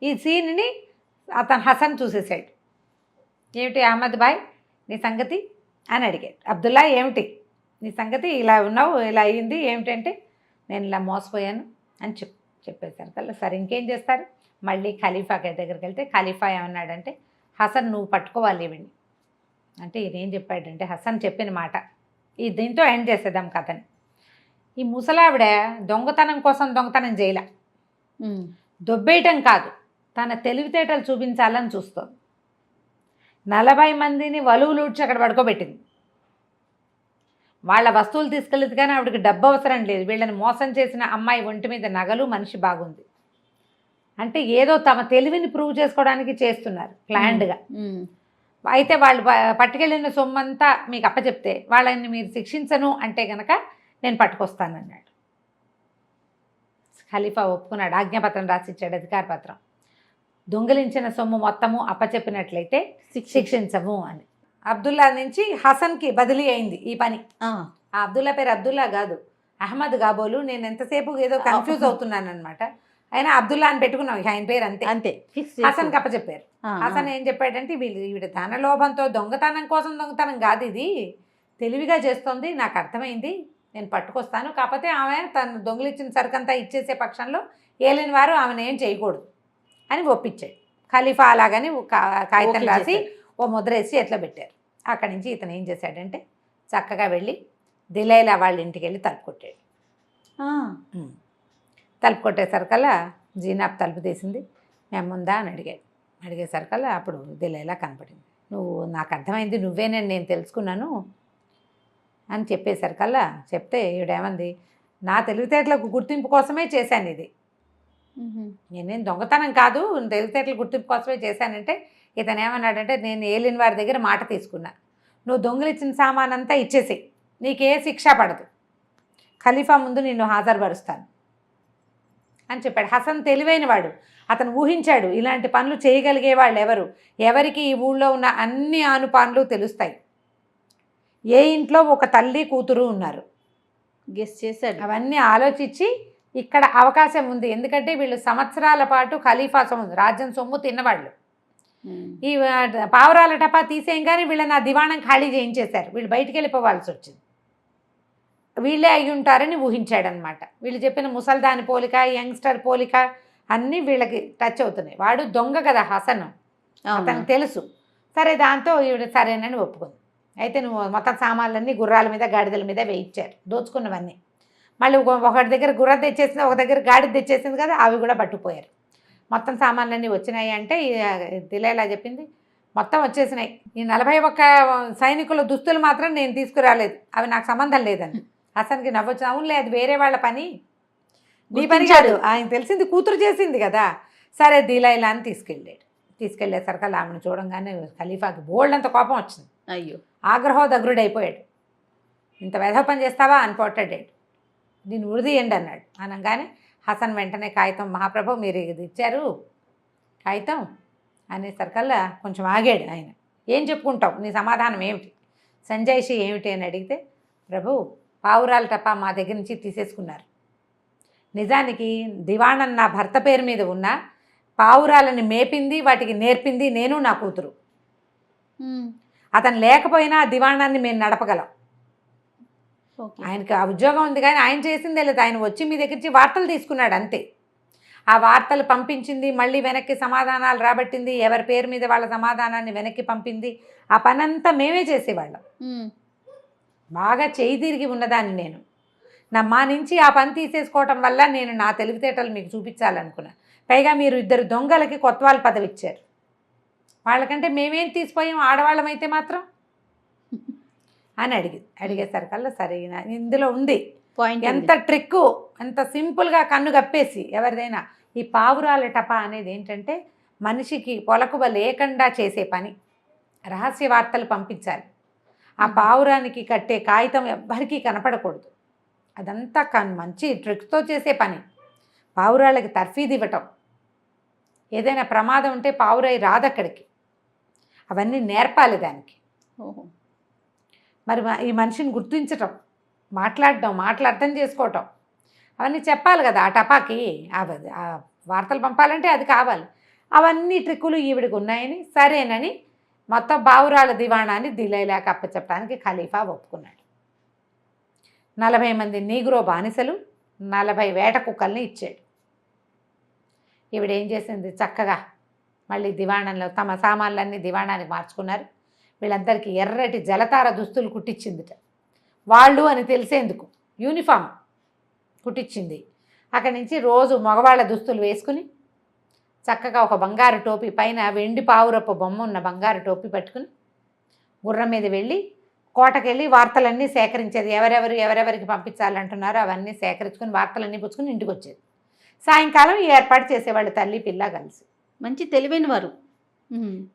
ఈ సీన్ని అతను హసన్ చూసేసాడు. ఏమిటి అహ్మద్ భాయ్ నీ సంగతి అని అడిగాడు. అబ్దుల్లా ఏమిటి నీ సంగతి, ఇలా ఉన్నావు, ఇలా అయ్యింది ఏమిటంటే, నేను ఇలా మోసపోయాను అని చెప్పేశారు కదా. సరే ఇంకేం చేస్తారు? మళ్ళీ ఖలీఫా దగ్గరికి వెళ్తే ఖలీఫా ఏమన్నాడంటే, హసన్ నువ్వు పట్టుకోవాలి ఇవన్నీ అంటే. ఈయనేం చెప్పాడంటే, హసన్ చెప్పిన మాట ఈ దీంతో ఎండ్ చేసేద్దాం కథని. ఈ ముసలావిడ దొంగతనం కోసం దొంగతనం చేయలే, దొబ్బేయటం కాదు, తన తెలివితేటలు చూపించాలని చూస్తుంది. 40 మందిని వలువులు ఊడ్చి అక్కడ పడుకోబెట్టింది. వాళ్ళ వస్తువులు తీసుకెళ్ళదు కానీ ఆవిడకి డబ్బు అవసరం లేదు. వీళ్ళని మోసం చేసిన అమ్మాయి ఒంటి మీద నగలు, మనిషి బాగుంది అంటే ఏదో తమ తెలివిని ప్రూవ్ చేసుకోవడానికి చేస్తున్నారు ప్లాన్డ్గా. అయితే వాళ్ళు పట్టుకెళ్ళిన సొమ్మంతా మీకు అప్పచెప్తే వాళ్ళని మీరు శిక్షించను అంటే కనుక నేను పట్టుకొస్తానన్నాడు. ఖలీఫా ఒప్పుకున్నాడు, ఆజ్ఞాపత్రం రాసిచ్చాడు, అధికార పత్రం. దొంగిలించిన సొమ్ము మొత్తము అప్పచెప్పినట్లయితే శిక్షించము అని. అబ్దుల్లా నుంచి హసన్కి బదిలీ అయింది ఈ పని. ఆ అబ్దుల్లా పేరు అబ్దుల్లా కాదు, అహ్మద్ కాబోలు. నేను ఎంతసేపు ఏదో కన్ఫ్యూజ్ అవుతున్నాను అనమాట. అయినా అబ్దుల్లా అని పెట్టుకున్నాం, ఆయన పేరు అంతే అంతే. హసన్కి అప్పచెప్పారు. హసన్ ఏం చెప్పాడంటే, ఈవిడ ధనలోభంతో దొంగతనం కోసం దొంగతనం కాదు, ఇది తెలివిగా చేస్తోంది, నాకు అర్థమైంది, నేను పట్టుకొస్తాను. కాకపోతే ఆమె తను దొంగిలిచ్చిన సరుకంతా ఇచ్చేసే పక్షంలో ఏలేని వారు ఆమెను ఏం చేయకూడదు అని ఒప్పించాడు. ఖలీఫా అలాగని కాగితం రాసి ఓ ముద్ర వేసి ఎట్లా పెట్టారు. అక్కడి నుంచి ఇతను ఏం చేశాడంటే, చక్కగా వెళ్ళి దిలైలా వాళ్ళ ఇంటికి వెళ్ళి తలుపు కొట్టాడు. తలుపు కొట్టేసరికల్లా జీనాబ్ తలుపు తీసింది. మేముందా అని అడిగేసరికల్లా అప్పుడు దిలైలా కనపడింది. నువ్వు నాకు అర్థమైంది, నువ్వేనని నేను తెలుసుకున్నాను అని చెప్పేసరికల్లా చెప్తే ఈవిడేమంది, నా తెలివితేటలకు గుర్తింపు కోసమే చేశాను ఇది, నేనేం దొంగతనం కాదు, తెలివితేటల గుర్తింపు కోసమే చేశానంటే. ఇతను ఏమన్నాడంటే, నేను ఏలిన వారి దగ్గర మాట తీసుకున్నా, నువ్వు దొంగిలిచ్చిన సామానంతా ఇచ్చేసి నీకే శిక్ష పడదు, ఖలీఫా ముందు నిన్ను హాజరుపరుస్తాను అని చెప్పాడు. హసన్ తెలివైన వాడు, అతను ఊహించాడు ఇలాంటి పనులు చేయగలిగే వాళ్ళు ఎవరికి ఈ ఊళ్ళో ఉన్న అన్ని ఆనుపానులు తెలుస్తాయి, ఏ ఇంట్లో ఒక తల్లి కూతురు ఉన్నారు గెస్ చేశాడు. అవన్నీ ఆలోచించి ఇక్కడ అవకాశం ఉంది, ఎందుకంటే వీళ్ళు సంవత్సరాల పాటు ఖలీఫా సొమ్ము, రాజ్యం సొమ్ము తిన్నవాళ్ళు. ఈ పావురాల టపా తీసేయంగానే వీళ్ళని ఆ దివాణం ఖాళీ చేయించేశారు, వీళ్ళు బయటికి వెళ్ళిపోవాల్సి వచ్చింది. వీళ్ళే అయి ఉంటారని ఊహించాడనమాట. వీళ్ళు చెప్పిన ముసల్దాని పోలిక, యంగ్స్టర్ పోలిక అన్నీ వీళ్ళకి టచ్ అవుతున్నాయి. వాడు దొంగ కదా హసన్, అతనికి తెలుసు. సరే దాంతో ఈవిడ సరేనని ఒప్పుకుంది. అయితే నువ్వు మొత్తం సామాన్లన్నీ గుర్రాల మీద గాడిదల మీద వేయించారు, దోచుకున్నవన్నీ. మళ్ళీ ఒకటి దగ్గర గుర్రం తెచ్చేసింది, ఒక దగ్గర గాడి తెచ్చేసింది కదా, అవి కూడా పట్టుకుపోయారు. మొత్తం సామాన్లన్నీ వచ్చినాయి అంటే దిలైలా చెప్పింది, మొత్తం వచ్చేసినాయి, ఈ 41 సైనికుల దుస్తులు మాత్రం నేను తీసుకురాలేదు, అవి నాకు సంబంధం లేదని. హసన్కి నవ్వచ్చు, అవునులే అది వేరే వాళ్ళ పని, నీ పని కాదు, ఆయన తెలిసింది కూతురు చేసింది కదా. సరే దిలైలా అని తీసుకెళ్ళేసరికి ఆమెను చూడంగానే ఖలీఫాకి బోల్డంత కోపం వచ్చింది. అయ్యో, ఆగ్రహోదగ్రుడైపోయాడు. ఇంత వెధ పని చేస్తావా అని పోట్టాడాడు. దీన్ని ఉరిదీయండి అన్నాడు. అనగానే హసన్ వెంటనే కాగితం, మహాప్రభు మీరు ఇది ఇచ్చారు కాగితం అనేసరికల్లా కొంచెం ఆగాడు ఆయన. ఏం చెప్పుకుంటావు, నీ సమాధానం ఏమిటి, సంజాయిషి ఏమిటి అని అడిగితే, ప్రభు పావురాల టపా మా దగ్గర నుంచి తీసేసుకున్నారు, నిజానికి దివాణం నా భర్త పేరు మీద ఉన్న పావురాలని మేపింది, వాటికి నేర్పింది నేను, నా కూతురు. అతను లేకపోయినా ఆ దివాణాన్ని మేము నడపగలం. ఆయనకి ఆ ఉద్యోగం ఉంది కానీ ఆయన చేసిందే లేదు, ఆయన వచ్చి మీ దగ్గర నుంచి వార్తలు తీసుకున్నాడు అంతే. ఆ వార్తలు పంపించింది, మళ్ళీ వెనక్కి సమాధానాలు రాబట్టింది, ఎవరి పేరు మీద వాళ్ళ సమాధానాన్ని వెనక్కి పంపింది, ఆ పనంతా మేమే చేసేవాళ్ళం. బాగా చేయి తిరిగి ఉన్నదాన్ని నేను. మా నుంచి ఆ పని తీసేసుకోవటం వల్ల నేను నా తెలివితేటలు మీకు చూపించాలనుకున్నా. పైగా మీరు 2 దొంగలకి కొత్వాల్ పదవి ఇచ్చారు, వాళ్ళకంటే మేమేం తీసిపోయాం ఆడవాళ్ళమైతే మాత్రం అని అడిగేసరికల్లా సరే ఇందులో ఉంది పాయింట్, ఎంత ట్రిక్కు, ఎంత సింపుల్గా కన్ను కప్పేసి ఎవరిదైనా ఈ పావురాల టపా అనేది ఏంటంటే మనిషికి పొలకువ లేకుండా చేసే పని. రహస్య వార్తలు పంపించాలి. ఆ పావురానికి కట్టే కాగితం ఎవ్వరికీ కనపడకూడదు. అదంతా మంచి ట్రిక్స్తో చేసే పని. పావురాళ్ళకి తర్ఫీదు ఇవ్వటం, ఏదైనా ప్రమాదం ఉంటే పావురాయి రాదక్కడికి, అవన్నీ నేర్పాలి దానికి. మరి ఈ మనిషిని గుర్తించటం, మాట్లాడటం, మాటలు అర్థం చేసుకోవటం, అవన్నీ చెప్పాలి కదా. ఆ టపాకి ఆ వార్తలు పంపాలంటే అది కావాలి. అవన్నీ ట్రిక్కులు ఈవిడికి ఉన్నాయని సరేనని మొత్తం పావురాల దివాణాన్ని దిలైలాకి అప్పచెప్పడానికి ఖలీఫా ఒప్పుకున్నాడు. 40 మంది నీగ్రో బానిసలు, 40 వేట కుక్కల్ని ఇచ్చాడు. ఈవిడేం చేసింది, చక్కగా మళ్ళీ దివాణంలో తమ సామాన్లన్నీ దివాణానికి మార్చుకున్నారు. వీళ్ళందరికీ ఎర్రటి జలతార దుస్తులు కుట్టించిందిట. వాళ్ళు అని తెలిసేందుకు యూనిఫామ్ కుట్టించింది. అక్కడి నుంచి రోజు మగవాళ్ళ దుస్తులు వేసుకుని చక్కగా ఒక బంగారు టోపీ పైన వెండి పావురపు బొమ్మ ఉన్న బంగారు టోపీ పట్టుకుని గుర్రం మీద వెళ్ళి కోటకెళ్ళి వార్తలన్నీ సేకరించేది. ఎవరెవరికి పంపించాలంటున్నారో అవన్నీ సేకరించుకుని వార్తలన్నీ పుచ్చుకుని ఇంటికి వచ్చేది. సాయంకాలం ఈ ఏర్పాటు చేసేవాళ్ళు తల్లి పిల్ల కలిసి. మంచి తెలివైన వారు.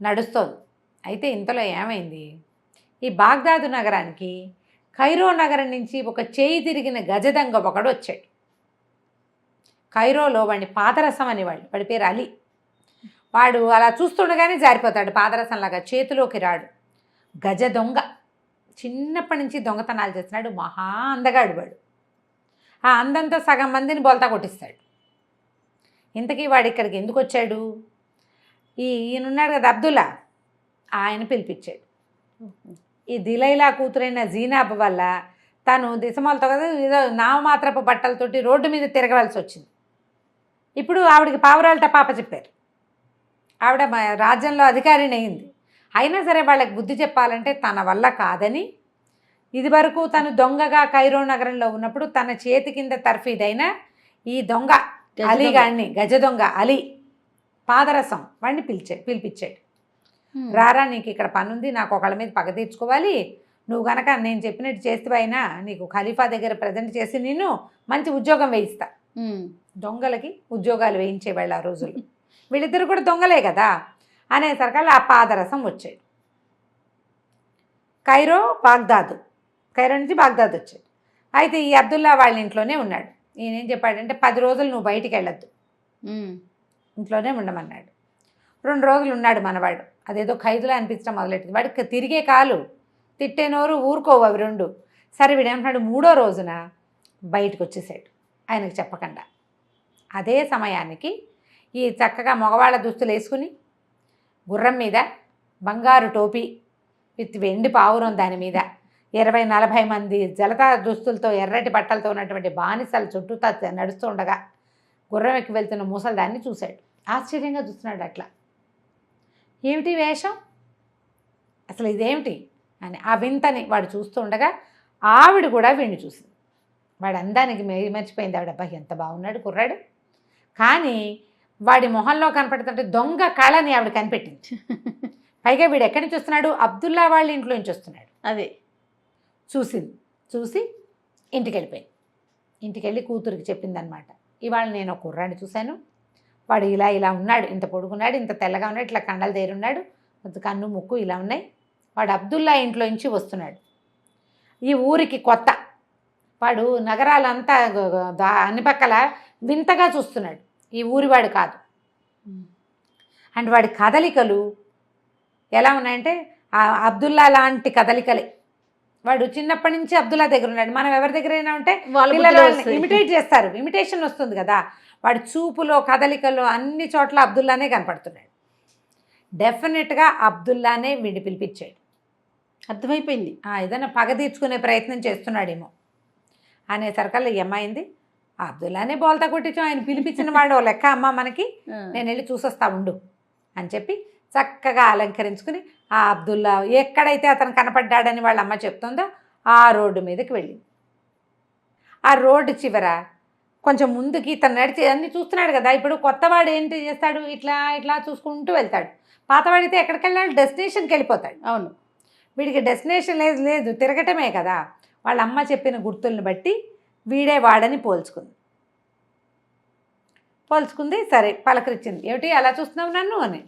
నడుస్తోంది. అయితే ఇంతలో ఏమైంది, ఈ బాగ్దాదు నగరానికి కైరో నగరం నుంచి ఒక చేయి తిరిగిన గజదంగ ఒకడు వచ్చాడు. కైరోలో వాడిని పాదరసం అనేవాళ్ళు. వాడి పేరు అలీ. వాడు అలా చూస్తుండగానే జారిపోతాడు, పాదరసంలాగా చేతిలోకి రాడు. గజ దొంగ, చిన్నప్పటి నుంచి దొంగతనాలు చేస్తున్నాడు. మహా అందగాడు వాడు. ఆ అందంతో సగం మందిని బోల్తా కొట్టిస్తాడు. ఇంతకీ వాడు ఇక్కడికి ఎందుకు వచ్చాడు, ఈయనున్నాడు కదా అబ్దుల్లా, ఆయన పిలిపించాడు. ఈ దిలైలా కూతురైన జీనాబ్ వల్ల తను దిశమాలతో కదా ఏదో నామమాత్రపు బట్టలతోటి రోడ్డు మీద తిరగవలసి వచ్చింది. ఇప్పుడు ఆవిడకి పావురాల టపాప చెప్పారు. ఆవిడ రాజ్యంలో అధికారిని అయింది. అయినా సరే వాళ్ళకి బుద్ధి చెప్పాలంటే తన వల్ల కాదని, ఇది వరకు తను దొంగగా కైరో నగరంలో ఉన్నప్పుడు తన చేతి కింద తర్ఫీదైన ఈ దొంగ అలీగాడిని, గజ దొంగ అలీ పాదరసం వాడిని పిలిపించాడు. రారా, నీకు ఇక్కడ పని ఉంది, నాకు ఒకళ్ళ మీద పగ తీర్చుకోవాలి, నువ్వు కనుక నేను చెప్పినట్టు చేస్తేవైనా నీకు ఖలీఫా దగ్గర ప్రజెంట్ చేసి నేను మంచి ఉద్యోగం వేయిస్తా. దొంగలకి ఉద్యోగాలు వేయించేవాళ్ళు ఆ రోజులు. వీళ్ళిద్దరు కూడా దొంగలే కదా అనేసరికి ఆ పాదరసం వచ్చాడు. కైరో నుంచి బాగ్దాద్ వచ్చాడు. అయితే ఈ అబ్దుల్లా వాళ్ళ ఇంట్లోనే ఉన్నాడు. ఈయన ఏం చెప్పాడంటే 10 రోజులు నువ్వు బయటికి వెళ్ళొద్దు, ఇంట్లోనే ఉండమన్నాడు. 2 రోజులు ఉన్నాడు మనవాడు. అదేదో ఖైదులా అనిపించడం మొదలెట్టింది. వాడికి తిరిగే కాలు, తిట్టే నోరు ఊరుకోవు అవి 2. సరే వీడేమంటున్నాడు, 3వ రోజున బయటకు వచ్చేసాడు ఆయనకు చెప్పకుండా. అదే సమయానికి ఈ చక్కగా మగవాళ్ళ దుస్తులు వేసుకుని గుర్రం మీద బంగారు టోపీ విత్ వెండి పావురం దాని మీద 20-40 మంది జలతార దుస్తులతో ఎర్రటి బట్టలతో ఉన్నటువంటి బానిసలు చుట్టూతా నడుస్తూ ఉండగా గుర్రం ఎక్కి వెళ్తున్న ముసలిదాన్ని చూశాడు. ఆశ్చర్యంగా చూస్తున్నాడు. అట్లా ఏమిటి వేషం, అసలు ఇదేమిటి అని ఆ వింతని వాడు చూస్తూ ఉండగా ఆవిడ కూడా వీడిని చూసింది. వాడు అందానికి మర్చిపోయింది ఆవిడ. అబ్బాయి ఎంత బాగున్నాడు కుర్రాడు. కానీ వాడి మొహంలో కనపడుతుంటే దొంగ కళని ఆవిడ కనిపెట్టింది. పైగా వీడు ఎక్కడి నుంచి వస్తున్నాడు, అబ్దుల్లా వాళ్ళ ఇంట్లో నుంచి వస్తున్నాడు. అదే చూసి ఇంటికి వెళ్ళిపోయింది. ఇంటికి వెళ్ళి కూతురికి చెప్పిందనమాట, ఇవాళ నేను ఒక కుర్రాడిని చూశాను, వాడు ఇలా ఉన్నాడు, ఇంత పొడుగున్నాడు, ఇంత తెల్లగా ఉన్నాడు, ఇట్లా కండలు దేరున్నాడు, కన్ను ముక్కు ఇలా ఉన్నాయి, వాడు అబ్దుల్లా ఇంట్లో నుంచి వస్తున్నాడు, ఈ ఊరికి కొత్త, వాడు నగరాలంతా అన్ని పక్కల వింతగా చూస్తున్నాడు, ఈ ఊరివాడు కాదు. అండ్ వాడి కదలికలు ఎలా ఉన్నాయంటే అబ్దుల్లా లాంటి కదలికలే. వాడు చిన్నప్పటి నుంచి అబ్దుల్లా దగ్గర ఉన్నాడు. మనం ఎవరి దగ్గరైనా ఉంటే పిల్లలు ఇమిటేట్ చేస్తారు, ఇమిటేషన్ వస్తుంది కదా. వాడి చూపులో కదలికలో అన్ని చోట్ల అబ్దుల్లానే కనపడుతున్నాడు. డెఫినెట్గా అబ్దుల్లానే వీడిని పిలిపించాడు. అర్థమైపోయింది. ఏదైనా పగ తీర్చుకునే ప్రయత్నం చేస్తున్నాడేమో అనేసరికల్లా ఏమైంది, అబ్దుల్లానే బోల్తా కొట్టించాం, ఆయన పిలిపించిన వాడు లెక్క అమ్మ మనకి, నేను వెళ్ళి చూసొస్తా ఉండు అని చెప్పి చక్కగా అలంకరించుకుని ఆ అబ్దుల్లా ఎక్కడైతే అతను కనపడ్డాడని వాళ్ళ అమ్మ చెప్తుందో ఆ రోడ్డు మీదకి వెళ్ళింది. ఆ రోడ్డు చివర కొంచెం ముందుకి తను నడిచి అన్నీ చూస్తున్నాడు కదా. ఇప్పుడు కొత్తవాడు ఏంటి చేస్తాడు, ఇట్లా చూసుకుంటూ వెళ్తాడు. పాతవాడితే ఎక్కడికి వెళ్ళాడు, డెస్టినేషన్కి వెళ్ళిపోతాడు. అవును, వీడికి డెస్టినేషన్ లేదు తిరగటమే కదా. వాళ్ళ అమ్మ చెప్పిన గుర్తుల్ని బట్టి వీడే వాడని పోల్చుకుంది. పోల్చుకుంది. సరే పలకరించింది. ఏమిటి అలా చూస్తున్నావు నన్ను అని.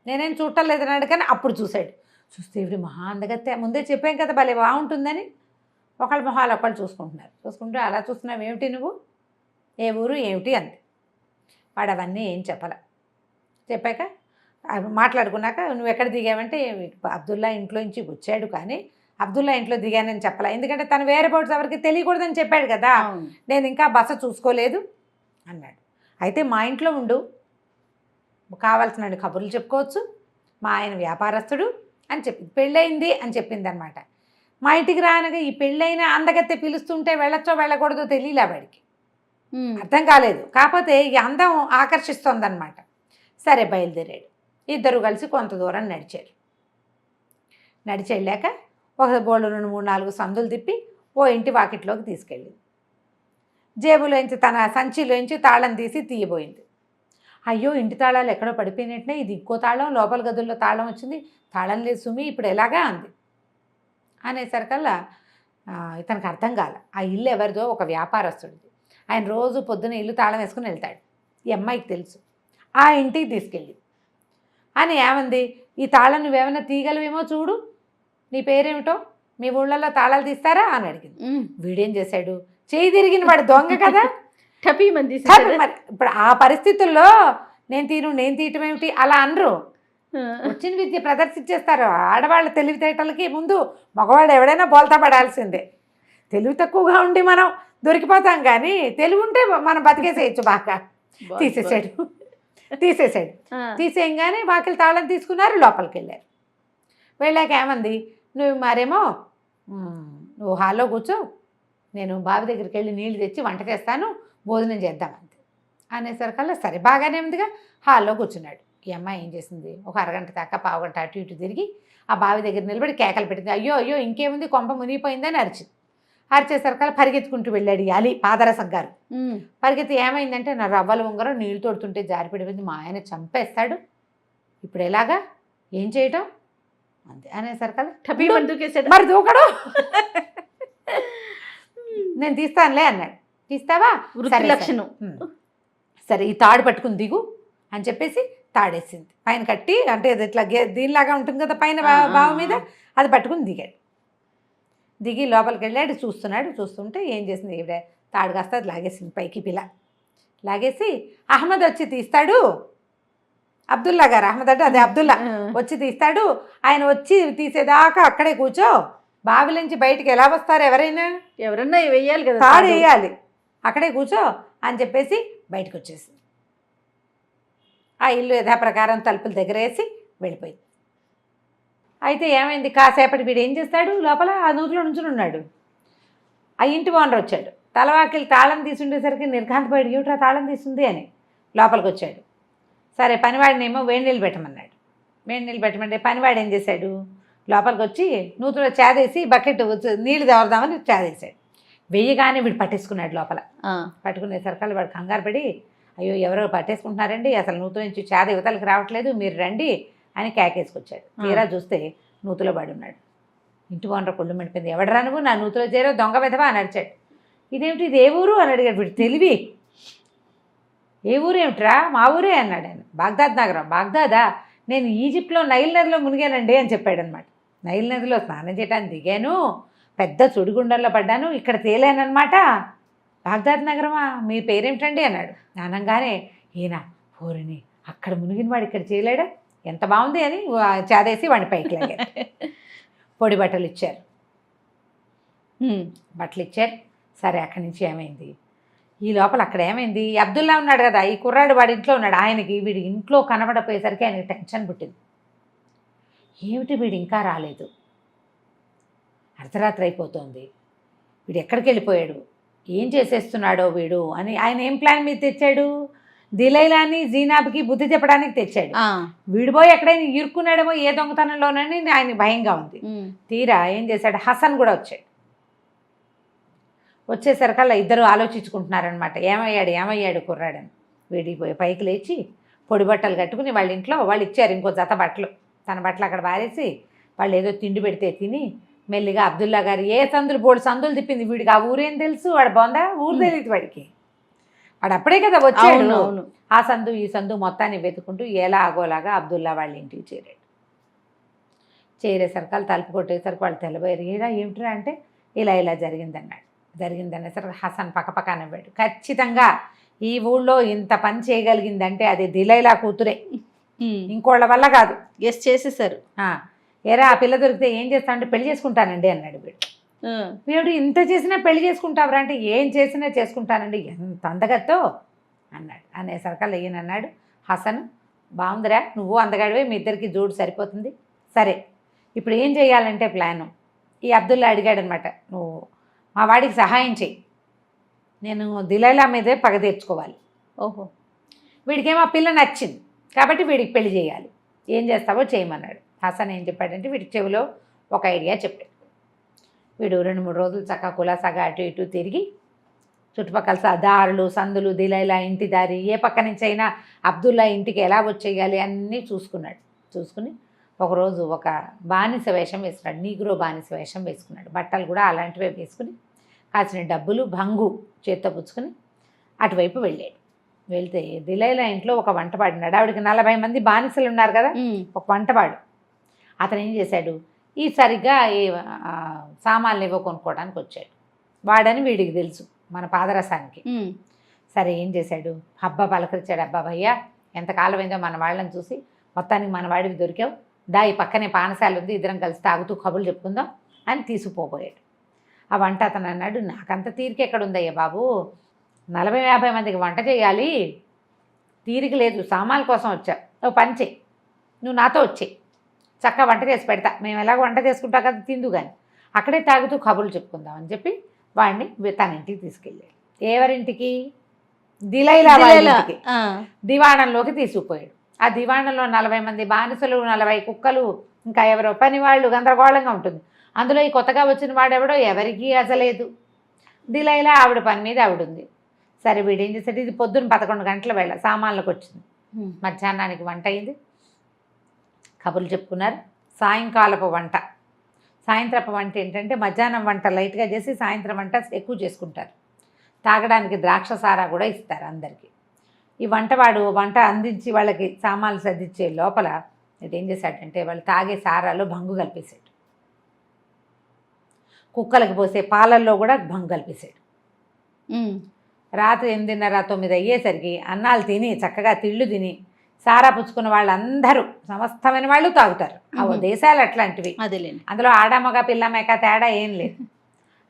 నేనేం చూడటం లేదన్నాడు. కానీ అప్పుడు చూశాడు. చూస్తే ఇవి మహా అందగత్తే, ముందే చెప్పాం కదా భలే బాగుంటుందని. ఒకళ్ళ మొహాలు ఒకళ్ళు చూసుకుంటున్నారు. చూసుకుంటూ అలా చూస్తున్నావు ఏమిటి నువ్వు, ఏ ఊరు ఏమిటి అంది. వాడు అవన్నీ ఏం చెప్పాల. చెప్పాక మాట్లాడుకున్నాక నువ్వు ఎక్కడ దిగావంటే అబ్దుల్లా ఇంట్లో నుంచి వచ్చాడు, కానీ అబ్దుల్లా ఇంట్లో దిగానని చెప్పాల. ఎందుకంటే తను వేరే బోట్స్ ఎవరికి తెలియకూడదని చెప్పాడు కదా. నేను ఇంకా బస చూసుకోలేదు అన్నాడు. అయితే మా ఇంట్లో ఉండు, కావాల్సిన కబుర్లు చెప్పుకోవచ్చు, మా ఆయన వ్యాపారస్తుడు అని చెప్పింది. పెళ్ళయింది అని చెప్పింది అనమాట. మా ఇంటికి రానగా ఈ పెళ్ళైన అందగత్తె పిలుస్తుంటే వెళ్ళొచ్చో వెళ్ళకూడదో తెలియలే వాడికి, అర్థం కాలేదు. కాకపోతే ఈ అందం ఆకర్షిస్తోందనమాట. సరే బయలుదేరాడు. ఇద్దరు కలిసి కొంత దూరం నడిచారు. నడిచి వెళ్ళాక ఒక బోళ్ళు 2, 3, 4 సందులు తిప్పి ఓ ఇంటి వాకిట్లోకి తీసుకెళ్ళింది. జేబులోంచి తన సంచిలోంచి తాళం తీసి తీయబోయింది. అయ్యో ఇంటి తాళాలు ఎక్కడో పడిపోయినట్టునే, ఇది ఇంకో తాళం, లోపల గదుల్లో తాళం వచ్చింది, తాళం లేదు సుమి, ఇప్పుడు ఎలాగా అంది. అనేసరికల్లా ఇతనికి అర్థం కాల. ఆ ఇల్లు ఎవరిదో, ఒక వ్యాపారస్తుడిది. ఆయన రోజు పొద్దున ఇల్లు తాళం వేసుకుని వెళ్తాడు. ఈ అమ్మాయికి తెలుసు. ఆ ఇంటికి తీసుకెళ్ళి అని ఏమంది, ఈ తాళం నువ్వేమైనా తీయగలవేమో చూడు, నీ పేరేమిటో, మీ ఊళ్ళల్లో తాళాలు తీస్తారా అని అడిగింది. వీడేం చేశాడు, చేయి తిరిగిన వాడు దొంగ కదా, టపీమంది. మరి ఇప్పుడు ఆ పరిస్థితుల్లో నేను తీయటం ఏమిటి అలా అనరు. వచ్చిన విద్య ప్రదర్శించేస్తారు. ఆడవాళ్ళ తెలివితేటలకి ముందు మగవాడు ఎవడైనా బోల్తా పడాల్సిందే. తెలివి తక్కువగా ఉండి మనం దొరికిపోతాం, కానీ తెలివి ఉంటే మనం బతికేసేయచ్చు బాగా. తీసేసాడు. తీసేయంగానే వాకిలి తాళం తీసుకున్నారు, లోపలికి వెళ్ళారు. వెళ్ళాక ఏమంది, నువ్వు మరేమో నువ్వు హాల్లో కూర్చో, నేను బావి దగ్గరికి వెళ్ళి నీళ్ళు తెచ్చి వంట చేస్తాను, భోజనం చేద్దామంతే అనేసరికల్లా సరే బాగానే ఉందిగా హాల్లో కూర్చున్నాడు. ఈ అమ్మాయి ఏం చేసింది, ఒక అరగంట దాకా పావుగంట అటు ఇటు తిరిగి ఆ బావి దగ్గర నిలబడి కేకలు పెట్టింది. అయ్యో అయ్యో ఇంకేముంది, కొంప మునిగిపోయిందని అరిచింది. అరిచేసరికల్లా పరిగెత్తుకుంటూ వెళ్ళాడు యాలి పాదరసం గారు. పరిగెత్తి ఏమైందంటే, నా రవ్వల ఉంగరం నీళ్ళు తోడుతుంటే జారిపడిపోయింది, మా ఆయన చంపేస్తాడు, ఇప్పుడు ఎలాగా, ఏం చేయటం అంతే. అనేసరికల్లా మరి దూకడు, నేను తీస్తానులే అన్నాడు. తీస్తావా, లక్షణం సరే ఈ తాడు పట్టుకుని దిగు అని చెప్పేసి తాడేసింది. పైన కట్టి, అంటే ఇట్లా దీనిలాగా ఉంటుంది కదా పైన బావి మీద, అది పట్టుకుని దిగాడు. దిగి లోపలికి వెళ్ళాడు. చూస్తుంటే ఏం చేసింది, ఈవిడ తాడు కాస్త అది లాగేసింది పైకి. పిల్ల లాగేసి అహ్మద్ వచ్చి తీస్తాడు, అబ్దుల్లా గారు, అహ్మద్ అంటే అదే అబ్దుల్లా వచ్చి తీస్తాడు. ఆయన వచ్చి తీసేదాకా అక్కడే కూర్చో, బావిలోంచి బయటికి ఎలా వస్తారు ఎవరైనా వేయాలి కదా, తాడు వేయాలి, అక్కడే కూర్చో అని చెప్పేసి బయటకు వచ్చేసింది. ఆ ఇల్లు యథాప్రకారం తలుపులు దగ్గర వేసి వెళ్ళిపోయింది. అయితే ఏమైంది, కాసేపటి వీడు ఏం చేస్తాడు, లోపల ఆ నూతిలో నుంచుని ఉన్నాడు. ఆ ఇంటి ఓనర్ వచ్చాడు. తలవాకిలి తాళం తీసుండేసరికి నిర్ఘాంతపోయాడు, ఏమిట్రా తాళం తీసుంది అని. లోపలికి వచ్చాడు. సరే పనివాడినేమో వేడి నీళ్ళు పెట్టమన్నాడు. వేడి నీళ్ళు పెట్టమంటే పనివాడు ఏం చేశాడు, లోపలికి వచ్చి నూతిలో చేదేసి బకెట్ నీళ్ళు తేవదామని చేదేశాడు. వెయ్యగానే వీడు పట్టేసుకున్నాడు లోపల. పట్టుకునేసరికల్లా వాడు కంగారు పడి, అయ్యో ఎవరో పట్టేసుకుంటున్నారండి, అసలు నూతుల నుంచి చేద యువతలకు రావట్లేదు, మీరు రండి అని కేకేసుకొచ్చాడు. తీరా చూస్తే నూతులో పడి ఉన్నాడు. ఇంటి ఓనర్ కొళ్ళు మండిపోయింది. ఎవడరా నువ్వు, నా నూతులో చేరో దొంగ వెధవా అని అడిచాడు. ఇదేమిటి, ఇది ఏ ఊరు అని అడిగాడు. వీడు తెలివి, ఏ ఊరు ఏమిట్రా, మా ఊరే అన్నాడు ఆయన. బాగ్దాద్ నగరం. బాగ్దాదా, నేను ఈజిప్ట్లో నైల్ నదిలో మునిగానండి అని చెప్పాడు అనమాట. నైల్ నదిలో స్నానం చేయడానికి దిగాను, పెద్ద సుడిగుండంలో పడ్డాను, ఇక్కడ తేలానమాట. బాగ్దాద్ నగరమా, మీ పేరేమిటండి అన్నాడు. అనగానే ఈయన పోరిని, అక్కడ మునిగిన వాడు ఇక్కడ చేయలేడా, ఎంత బాగుంది అని చాదేసి వాడిని పైకి లాగారు. పొడి బట్టలు ఇచ్చారు. సరే అక్కడి నుంచి ఏమైంది, ఈ లోపల అక్కడ ఏమైంది, అబ్దుల్లా ఉన్నాడు కదా, ఈ కుర్రాడు వాడి ఇంట్లో ఉన్నాడు. ఆయనకి వీడి ఇంట్లో కనబడపోయేసరికి ఆయనకి టెన్షన్ పుట్టింది. ఏమిటి వీడు ఇంకా రాలేదు, అర్ధరాత్రి అయిపోతుంది, వీడు ఎక్కడికి వెళ్ళిపోయాడు, ఏం చేసేస్తున్నాడో వీడు అని ఆయన ఏం ప్లాన్ మీద తెచ్చాడు, దిలైలాని జీనాబ్కి బుద్ధి చెప్పడానికి తెచ్చాడు. వీడిపోయి ఎక్కడైనా ఇరుక్కున్నాడేమో ఏ దొంగతనంలోనని ఆయన భయంగా ఉంది. తీరా ఏం చేశాడు, హసన్ కూడా వచ్చాడు. వచ్చేసరికల్లా ఇద్దరు ఆలోచించుకుంటున్నారనమాట, ఏమయ్యాడు కుర్రాడని. వీడిపోయి పైకి లేచి పొడి బట్టలు కట్టుకుని వాళ్ళ ఇంట్లో వాళ్ళు ఇచ్చారు ఇంకో జత బట్టలు, తన బట్టలు అక్కడ పారేసి వాళ్ళు ఏదో తిండి పెడితే తిని మెల్లిగా అబ్దుల్లా గారు ఏ సందులు బోర్డు సందులు తిప్పింది. వీడికి ఆ ఊరేం తెలుసు, వాడు బొందా, ఊరు తెలియదు వాడికి. వాడు అప్పుడే కదా వచ్చాడు. అవును అవును. ఆ సందు ఈ సందు మొత్తాన్ని వెతుకుంటూ ఎలా ఆగోలాగా అబ్దుల్లా వాళ్ళ ఇంటికి చేరాడు. చేరేసరికి వాళ్ళు తలుపు కొట్టేసరికి వాళ్ళు తెల్లబోయారు. ఏరా ఏమిట్రా అంటే ఇలా జరిగిందన్నాడు. జరిగిందనేసరికి హసన్ పక్కపక్క నవ్వాడు. ఖచ్చితంగా ఈ ఊళ్ళో ఇంత పని చేయగలిగిందంటే అది దిలైలా కూతురే, ఇంకోళ్ళ వల్ల కాదు. గెస్ చేసేసారు. ఏరా ఆ పిల్ల దొరికితే ఏం చేస్తానంటే పెళ్లి చేసుకుంటానండి అన్నాడు వీడు. వీడు ఇంత చేసినా పెళ్లి చేసుకుంటావురా అంటే ఏం చేసినా చేసుకుంటానండి, ఎంత అందగత్తో అన్నాడు. అనేసరికల్లా ఈయన అన్నాడు, హసన్ బాగుందిరా, నువ్వు అందగాడివే, మీ ఇద్దరికి జోడు సరిపోతుంది. సరే ఇప్పుడు ఏం చేయాలంటే ప్లాను. ఈ అబ్దుల్లా అడిగాడు అనమాట, నువ్వు మా వాడికి సహాయం చెయ్యి, నేను దిలైలా మీదే పగ తీర్చుకోవాలి. ఓహో. వీడికేమో ఆ పిల్ల నచ్చింది కాబట్టి వీడికి పెళ్లి చేయాలి, ఏం చేస్తావో చేయమన్నాడు. హసన్ ఏం చెప్పాడంటే వీడికి చెవిలో ఒక ఐడియా చెప్పాడు. వీడు 2-3 రోజులు చక్కగా కులాసాగా అటు ఇటు తిరిగి చుట్టుపక్కల దారులు సందులు దిలైలా ఇంటి దారి ఏ పక్క నుంచి అయినా అబ్దుల్లా ఇంటికి ఎలా వచ్చేయాలి అన్నీ చూసుకున్నాడు. చూసుకుని ఒకరోజు ఒక బానిస వేషం వేసుకున్నాడు, నీగ్రో బానిస వేషం వేసుకున్నాడు. బట్టలు కూడా అలాంటివే వేసుకుని కాసిన డబ్బులు భంగు చేత్తో పుచ్చుకొని అటువైపు వెళ్ళాడు. వెళ్తే దిలైలా ఇంట్లో ఒక వంటవాడు ఉన్నాడు. ఆవిడకి 40 మంది బానిసలు ఉన్నారు కదా, ఒక వంటవాడు. అతను ఏం చేశాడు, ఈ సరిగ్గా ఈ సామాన్లు ఏవో కొనుక్కోవడానికి వచ్చాడు. వాడని వీడికి తెలుసు మన పాదరసానికి. సరే ఏం చేశాడు, హబ్బా పలకరించాడు. అబ్బా భయ్యా ఎంతకాలం అయిందో మన వాళ్ళని చూసి, మొత్తానికి మన వాడికి దొరికావు, దా ఈ పక్కనే పానశాల ఉంది, ఇద్దరం కలిసి తాగుతూ కబుర్లు చెప్పుకుందాం అని తీసుకుపోయాడు. ఆ వంట అతను అన్నాడు, నాకంత తీరిక ఎక్కడుందయ్యా బాబు, 40-50 మందికి వంట చేయాలి, తీరిక లేదు, సామాన్ల కోసం వచ్చా, నువ్వు పని చెయ్యి, నువ్వు నాతో వచ్చేయి, చక్కగా వంట చేసి పెడతా, మేము ఎలాగో వంట చేసుకుంటా కదా, తిందు కానీ అక్కడే తాగుతూ కబుర్లు చెప్పుకుందాం అని చెప్పి వాడిని తన ఇంటికి తీసుకెళ్ళాడు. ఎవరింటికి, దిలైలా ఇంటికి, దివాణంలోకి తీసుకుపోయాడు. ఆ దివాణంలో 40 మంది బానిసలు, 40 కుక్కలు, ఇంకా ఎవరో పని వాళ్ళు, గందరగోళంగా ఉంటుంది. అందులో ఈ కొత్తగా వచ్చిన వాడెవడో ఎవరికీ అసలేదు. దిలైలా ఆవిడ పని మీద ఆవిడ ఉంది. సరే వీడేం చేశాడు, ఇది పొద్దున్న 11 గంటల వేళ సామాన్లకు వచ్చింది. మధ్యాహ్నానికి వంట అయింది, కబుర్లు చెప్పుకున్నారు. సాయంకాలపు వంట, సాయంత్రపు వంట ఏంటంటే మధ్యాహ్నం వంట లైట్గా చేసి సాయంత్రం వంట ఎక్కువ చేసుకుంటారు. తాగడానికి ద్రాక్ష సారా కూడా ఇస్తారు అందరికీ. ఈ వంటవాడు వంట అందించి వాళ్ళకి సామాన్లు సర్దించే లోపల ఏం చేశాడంటే వాళ్ళు తాగే సారాలో భంగు కలిపేశాడు, కుక్కలకు పోసే పాలల్లో కూడా భంగు కలిపేశాడు. రాత్రి 8:30-9 అయ్యేసరికి అన్నాలు తిని చక్కగా తిళ్ళు తిని సారా పుచ్చుకున్న వాళ్ళందరూ సమస్తమైన వాళ్ళు తాగుతారు. ఆ దేశాలు అట్లాంటివి. అదేలేండి, అందులో ఆడమగ పిల్ల మేక తేడా ఏం లేదు.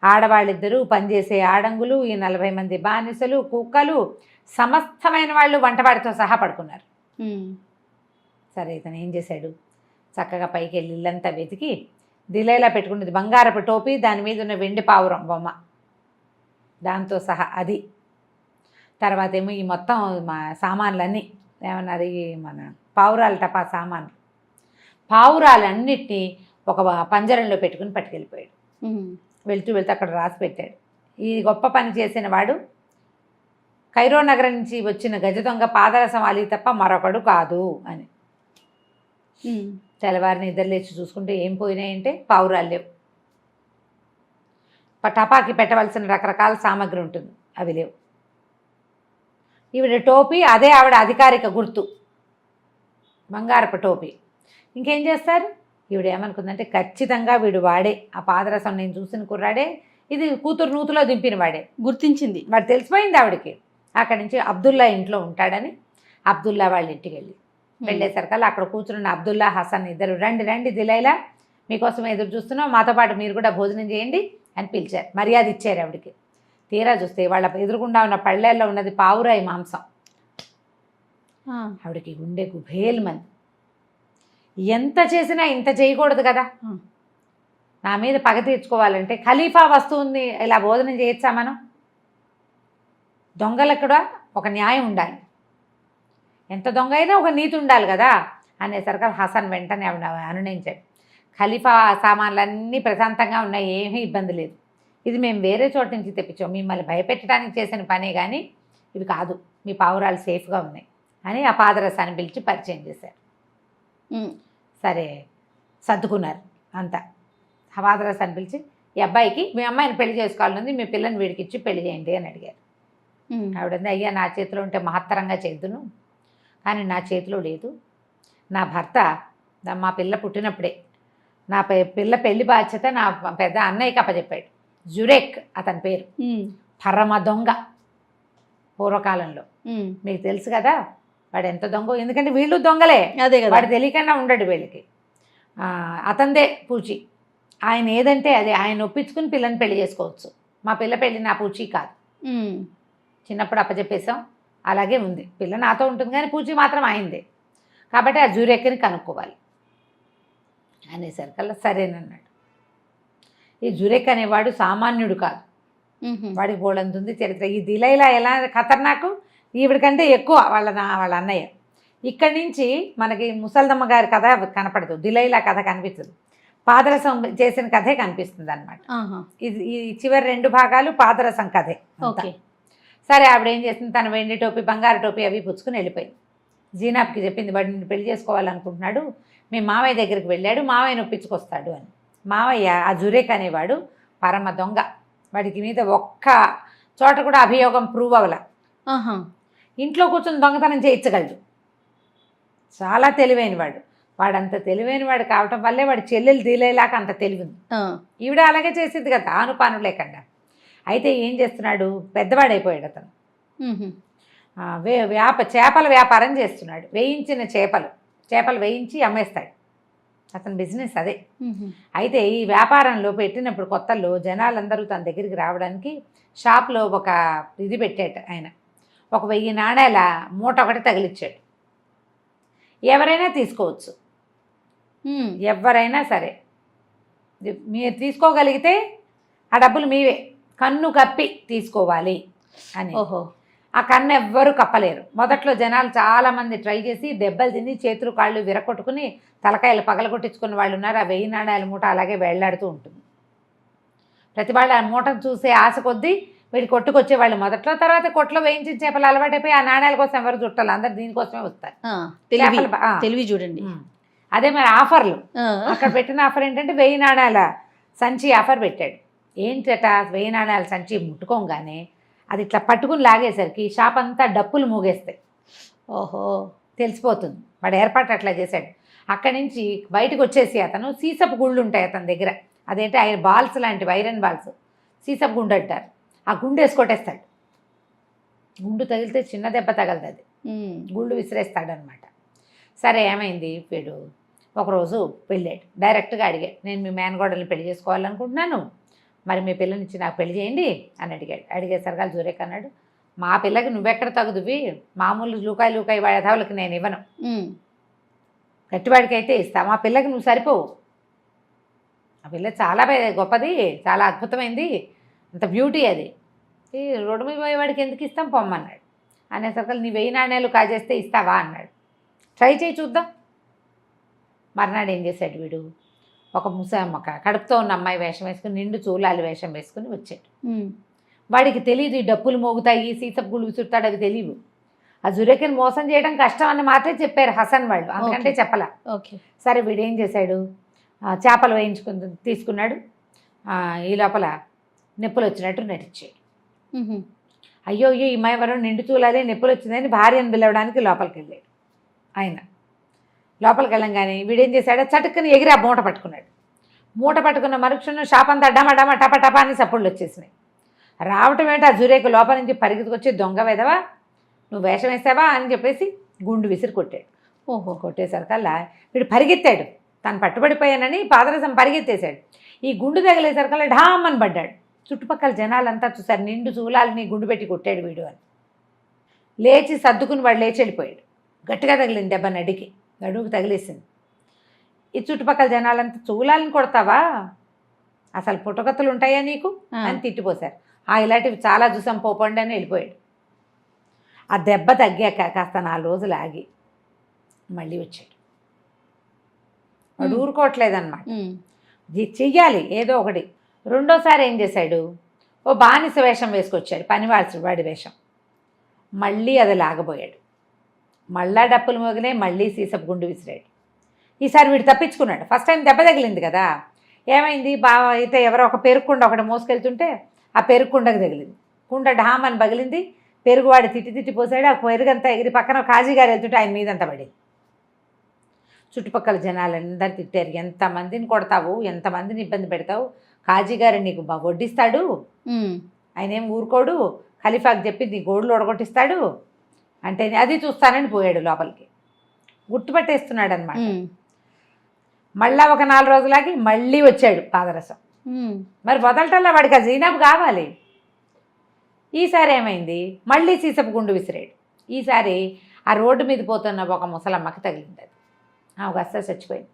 ఆడవాళ్ళిద్దరూ పనిచేసే ఆడంగులు, ఈ 40 మంది బానిసలు, కుక్కలు, సమస్తమైన వాళ్ళు వంటవాడితో సహా పడుకున్నారు. సరే ఇతను ఏం చేశాడు, చక్కగా పైకి వెళ్ళి ఇల్లంతా వెతికి దిలైలా పెట్టుకున్నది బంగారపు టోపీ, దాని మీద ఉన్న వెండి పావురం బొమ్మ దాంతో సహా అది, తర్వాత ఏమో ఈ మొత్తం మా సామాన్లన్నీ ఏమన్నారు, ఈ మన పావురాల టపా సామాన్లు, పావురాలన్నిటినీ ఒక పంజరంలో పెట్టుకుని పట్టుకెళ్ళిపోయాడు. వెళ్తూ అక్కడ రాసి పెట్టాడు, ఈ గొప్ప పని చేసిన వాడు కైరో నగరం నుంచి వచ్చిన గజ దొంగ పాదరసం అలీ తప్ప మరొకడు కాదు అని. తెల్లవారిని నిద్రలేచి చూసుకుంటే ఏం పోయినాయంటే పావురాలు లేవు. టపాకి పెట్టవలసిన రకరకాల సామాగ్రి ఉంటుంది, అవి లేవు. ఈవిడ టోపీ అదే ఆవిడ అధికారిక గుర్తు, బంగారపు టోపీ. ఇంకేం చేస్తారు, ఈవిడ ఏమనుకుందంటే ఖచ్చితంగా వీడు వాడే, ఆ పాదరసం నేను చూసిన కుర్రాడే, ఇది కూతురు నూతులో దింపిన వాడే గుర్తించింది. వాడు తెలిసిపోయింది ఆవిడకి. అక్కడి నుంచి అబ్దుల్లా ఇంట్లో ఉంటాడని అబ్దుల్లా వాళ్ళ ఇంటికి వెళ్ళేసరికల్లా అక్కడ కూర్చున్న అబ్దుల్లా హసన్ ఇద్దరు, రండి దిలైలా మీకోసం ఎదురు చూస్తున్నాం, మాతో పాటు మీరు కూడా భోజనం చేయండి అని పిలిచారు, మర్యాద ఇచ్చారు ఆవిడకి. తీరా చూస్తే వాళ్ళ ఎదురుకుండా ఉన్న పళ్ళేల్లో ఉన్నది పావురాయి మాంసం. ఆవిడకి గుండె గుబేల్ మంది, ఎంత చేసినా ఇంత చేయకూడదు కదా, నా మీద పగ తీర్చుకోవాలంటే ఖలీఫా వస్తువుని ఇలా భోజనం చేయొచ్చా మనం, దొంగలకు కూడా ఒక న్యాయం ఉండాలి, ఎంత దొంగ అయినా ఒక నీతి ఉండాలి కదా అనేసరికి హసన్ వెంటనే ఆవిడ అనునయించాడు, ఖలీఫా సామాన్లన్నీ ప్రశాంతంగా ఉన్నాయి, ఏమీ ఇబ్బంది లేదు, ఇది మేము వేరే చోట నుంచి తెప్పించాం, మిమ్మల్ని భయపెట్టడానికి చేసిన పనే కానీ ఇవి కాదు, మీ పావురాలు సేఫ్గా ఉన్నాయి అని ఆ పాదరసాన్ని పిలిచి పరిచయం చేశారు. సరే సర్దుకున్నారు అంతా. ఆ పాదరసాన్ని పిలిచి ఈ అబ్బాయికి మీ అమ్మాయిని పెళ్లి చేసుకోవాలని, మీ పిల్లని వీడికి ఇచ్చి పెళ్లి చేయండి అని అడిగారు. ఆవిడంది, అయ్యా నా చేతిలో ఉంటే మహత్తరంగా చేద్దును, కానీ నా చేతిలో లేదు. నా భర్త మా పిల్ల పుట్టినప్పుడే నా పిల్ల పెళ్లి బాధ్యత నా పెద్ద అన్నయ్యకి అప్పచెప్పాడు. జురేక్ అతని పేరు. పరమ దొంగ పూర్వకాలంలో. మీకు తెలుసు కదా వాడు ఎంత దొంగ, ఎందుకంటే వీళ్ళు దొంగలే, అదే కదా, వాడు తెలియకుండా ఉండడు వీళ్ళకి. అతందే పూచి. ఆయన ఏదంటే అదే, ఆయన ఒప్పించుకుని పిల్లని పెళ్లి చేసుకోవచ్చు. మా పిల్ల పెళ్లి నా పూచి కాదు, చిన్నప్పుడు అప్పచెప్పేసాం, అలాగే ఉంది. పిల్ల నాతో ఉంటుంది కానీ పూచి మాత్రం అయిందే. కాబట్టి ఆ జూరెక్కని కనుక్కోవాలి అనేసరికల్లా సరేనన్నాడు. ఈ జురేక్ అనేవాడు సామాన్యుడు కాదు, వాడికి బోళంతుంది చరిత్ర. ఈ దిలైలా ఎలా ఖతర్నాకు, ఈవిడికంటే ఎక్కువ వాళ్ళ అన్నయ్య. ఇక్కడి నుంచి మనకి ముసల్దమ్మ గారి కథ కనపడదు, దిలైలా కథ కనిపించదు, పాదరసం చేసిన కథే కనిపిస్తుంది అనమాట. ఈ చివరి 2 భాగాలు పాదరసం కథే. సరే, ఆవిడ ఏం చేసింది, తన వెండి టోపీ బంగారు టోపీ అవి పుచ్చుకుని వెళ్ళిపోయింది. జీనాబ్కి చెప్పింది, వాడు నిన్ను పెళ్లి చేసుకోవాలనుకుంటున్నాడు, మీ మావయ్య దగ్గరికి వెళ్ళాడు, మావయ్య నొప్పించుకొస్తాడు అని. మావయ్య ఆ జురేక్ అనేవాడు పరమ దొంగ. వాడికి మీద ఒక్క చోట కూడా అభియోగం ప్రూవ్ అవ్వల. ఇంట్లో కూర్చొని దొంగతనం చేయించగలడు. చాలా తెలివైన వాడు. వాడంత తెలివైన వాడు కావటం వల్లే వాడి చెల్లెలు దిలేలాగా అంత తెలివింది. ఈవిడ అలాగే చేసేది కదా, ఆనుపాను లేకుండా. అయితే ఏం చేస్తున్నాడు, పెద్దవాడైపోయాడు అతను. చేపల వ్యాపారం చేస్తున్నాడు. వేయించిన చేపలు వేయించి అమ్మేస్తాడు. అతని బిజినెస్ అదే. అయితే ఈ వ్యాపారంలో పెట్టినప్పుడు కొత్తలో జనాలందరూ తన దగ్గరికి రావడానికి షాప్లో ఒక ఇది పెట్టాడు ఆయన. 1000 నాణేల మూట ఒకటి తగిలిచ్చాడు. ఎవరైనా తీసుకోవచ్చు, ఎవరైనా సరే, మీరు తీసుకోగలిగితే ఆ డబ్బులు మీవే, కన్ను కప్పి తీసుకోవాలి అని. ఆ కన్ను ఎవ్వరూ కప్పలేరు. మొదట్లో జనాలు చాలామంది ట్రై చేసి దెబ్బలు తిని చేతులు కాళ్ళు విరగొట్టుకుని తలకాయలు పగలగొట్టించుకున్న వాళ్ళు ఉన్నారు. ఆ 1000 నాణేల మూట అలాగే వేళ్లాడుతూ ఉంటుంది. ప్రతి వాళ్ళు ఆ మూటను చూసే ఆశ కొద్దీ వీడి కొట్టుకొచ్చే వాళ్ళు మొదట్లో. తర్వాత కొట్లో వేయించిన చేపలు అలవాటైపోయి ఆ నాణ్యాల కోసం ఎవరు చుట్టాలి, అందరు దీనికోసమే వస్తారు. తెలివి చూడండి. అదే మరి ఆఫర్లు, అక్కడ పెట్టిన ఆఫర్ ఏంటంటే 1000 నాణేల సంచి ఆఫర్ పెట్టాడు. ఏంటట, 1000 నాణేల సంచి ముట్టుకోగానే అది ఇట్లా పట్టుకుని లాగేసరికి షాప్ అంతా డప్పులు మూగేస్తాయి. తెలిసిపోతుంది. వాడు ఏర్పాటు అట్లా చేశాడు. అక్కడి నుంచి బయటకు వచ్చేసి అతను సీసపు గుళ్ళు ఉంటాయి అతని దగ్గర. అదేంటి ఆయన బాల్స్ లాంటివి, ఐరన్ బాల్స్, సీసపు గుండు అంటారు. ఆ గుండు వేసి కొట్టేస్తాడు. గుండు తగిలితే చిన్న దెబ్బ తగలదు, అది గుండు విసిరేస్తాడనమాట. సరే, ఏమైంది, వీడు ఒకరోజు వెళ్ళాడు. డైరెక్ట్గా అడిగాడు, నేను మీ మేనగోడల్ని పెళ్లి చేసుకోవాలనుకుంటున్నాను, మరి మీ పిల్లనిచ్చి నాకు పెళ్లి చేయండి అని అడిగాడు. అడిగేసరిగా జూరేక్ అన్నాడు, మా పిల్లకి నువ్వెక్కడ తగుదువి, మామూలు లూకాయి వాడేధావులకి నేను ఇవ్వను, గట్టివాడికి అయితే ఇస్తా, మా పిల్లకి నువ్వు సరిపోవు, ఆ పిల్ల చాలా గొప్పది, చాలా అద్భుతమైంది, అంత బ్యూటీ అది, ఈ రోడ్డు మీద పోయేవాడికి ఎందుకు ఇస్తాం, పొమ్మన్నాడు. అనేసరికి నీ 1000 నాణేలు కాజేస్తే ఇస్తావా అన్నాడు. ట్రై చేయి చూద్దాం. మర్నాడు ఏం చేశాడు వీడు, ఒక కడుపుతో ఉన్న అమ్మాయి వేషం వేసుకుని, నిండు చూలాలు వేషం వేసుకుని వచ్చాడు. వాడికి తెలియదు ఈ డప్పులు మోగుతాయి, సీసపు గుళ్ళు విసురుతాడు, అవి తెలియవు. ఆ జురేక్ని మోసం చేయడం కష్టం అని మాత్రమే చెప్పారు హసన్ వాళ్ళు, అందుకంటే చెప్పలా. సరే, వీడు ఏం చేశాడు, చేపలు తీసుకున్నాడు. ఈ లోపల నొప్పులు వచ్చినట్టు నటించాడు. అయ్యో ఈ ఎవరో నిండు చూలాలి, నొప్పులు వచ్చిందని భార్యను పిలవడానికి లోపలికి వెళ్ళాడు. ఆయన లోపలికి వెళ్ళంగానే వీడేం చేశాడో చటుక్కని ఎగిరి ఆ మూట పట్టుకున్నాడు. మూట పట్టుకున్న మరుక్షణం షాప్ అంతా డమ టపా అని సప్పుళ్ళు వచ్చేసినాయి. రావటం ఏంటి, ఆ జురేక్ లోపల నుంచి పరిగెత్తుకొచ్చి, దొంగ వెదవా, నువ్వు వేషం వేసావా అని చెప్పేసి గుండు విసిరి కొట్టాడు. కొట్టేసరికల్లా వీడు పరిగెత్తాడు, తను పట్టుబడిపోయానని పాదరసం పరిగెత్తేశాడు. ఈ గుండు తగిలేసరికల్లా ఢామని పడ్డాడు. చుట్టుపక్కల జనాలంతా చూసారు, నిండు చూలాలని గుండు పెట్టి కొట్టాడు వీడు అని. లేచి సర్దుకుని వాడు లేచి వెళ్ళిపోయాడు. గట్టిగా తగిలింది దెబ్బ, నడుముకు తగిలేసింది. ఈ చుట్టుపక్కల జనాలంతా చూలాలని కొడతావా, అసలు పుట్టగతులు ఉంటాయా నీకు అని తిట్టిపోశారు. ఇలాంటివి చాలా చూసాం, పోపండి అని వెళ్ళిపోయాడు. ఆ దెబ్బ తగ్గాక కాస్త 4 రోజులు ఆగి మళ్ళీ వచ్చాడు. వాడు ఊరుకోవట్లేదన్నమాట, చెయ్యాలి ఏదో ఒకటి. రెండోసారి ఏం చేశాడు, ఓ బానిస వేషం వేసుకొచ్చాడు, పనివాడి వేషం. మళ్ళీ అది లాగబోయాడు. మళ్ళా డప్పులు మోగినాయి, మళ్ళీ సీసపు గుండు విసిరాడు. ఈసారి వీడు తప్పించుకున్నాడు. ఫస్ట్ టైం దెబ్బ తగిలింది కదా, ఏమైంది, అయితే ఎవరో ఒక పెరుక్కుండ ఒకటి మోసుకెళ్తుంటే ఆ పెరుక్కుండకు తగిలింది. కుండ ఢామని పగిలింది, పెరుగువాడు తిట్టి పోసాడు. ఆ పెరుగంతా ఎగిరి పక్కన కాజీ గారు వెళ్తుంటే ఆయన మీదంతా పడి చుట్టుపక్కల జనాలందరూ తిట్టారు. ఎంతమందిని కొడతావు, ఎంతమందిని ఇబ్బంది పెడతావు, కాజీ గారు నీకు వడ్డిస్తాడు, ఆయన ఏం ఊరుకోడు, ఖలీఫాకి చెప్పి నీ గోడులు ఒడగొట్టిస్తాడు అంటే అది చూస్తానని పోయాడు లోపలికి. గుర్తుపట్టేస్తున్నాడు అనమాట. మళ్ళా ఒక 4 రోజులకి మళ్ళీ వచ్చాడు పాదరసం. మరి వదలటల్లా వాడికి ఆ జీనాబు కావాలి. ఈసారి ఏమైంది, మళ్ళీ సీసపు గుండు విసిరాడు. ఈసారి ఆ రోడ్డు మీద పోతున్న ఒక ముసలమ్మకి తగిలింది. అది ఆమెకు అస్సలు చచ్చిపోయింది.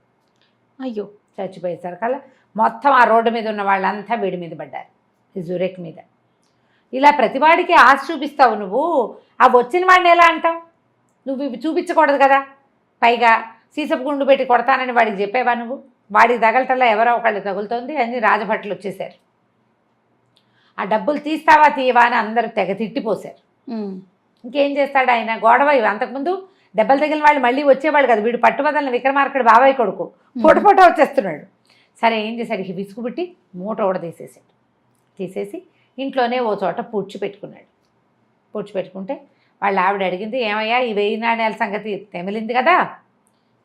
అయ్యో, చచ్చిపోయేసరికల్లా మొత్తం ఆ రోడ్డు మీద ఉన్న వాళ్ళంతా వీడి మీద పడ్డారు, ఈ జురేక్ మీద. ఇలా ప్రతివాడికి ఆశ చూపిస్తావు నువ్వు. ఆ వచ్చిన వాడిని ఎలా అంటావు? నువ్వు ఇవి చూపించకూడదు కదా. పైగా సీసపు గుండు పెట్టి కొడతానని వాడికి చెప్పేవా నువ్వు? వాడికి తగలటల్లా ఎవరో ఒకళ్ళు తగులుతోంది అని రాజభట్లు వచ్చేసారు. ఆ డబ్బులు తీస్తావా తీయవా అని అందరూ తెగ తిట్టిపోశారు. ఇంకేం చేస్తాడు ఆయన? గొడవ. అంతకుముందు దెబ్బలు తగిలిన వాళ్ళు మళ్ళీ వచ్చేవాళ్ళు కదా. వీడు పట్టుబదలని విక్రమార్కుడు బాబాయ్ కొడుకు పొట వచ్చేస్తున్నాడు. సరే ఏం చేశాడు, విసుగుబుట్టి మూట కూడా తీసేసి ఇంట్లోనే ఓ చోట పూడ్చిపెట్టుకున్నాడు. పూడ్చిపెట్టుకుంటే వాళ్ళ ఆవిడ అడిగింది, ఏమయ్యా ఈ 1000 నాణ్యాల సంగతి తెమిలింది కదా,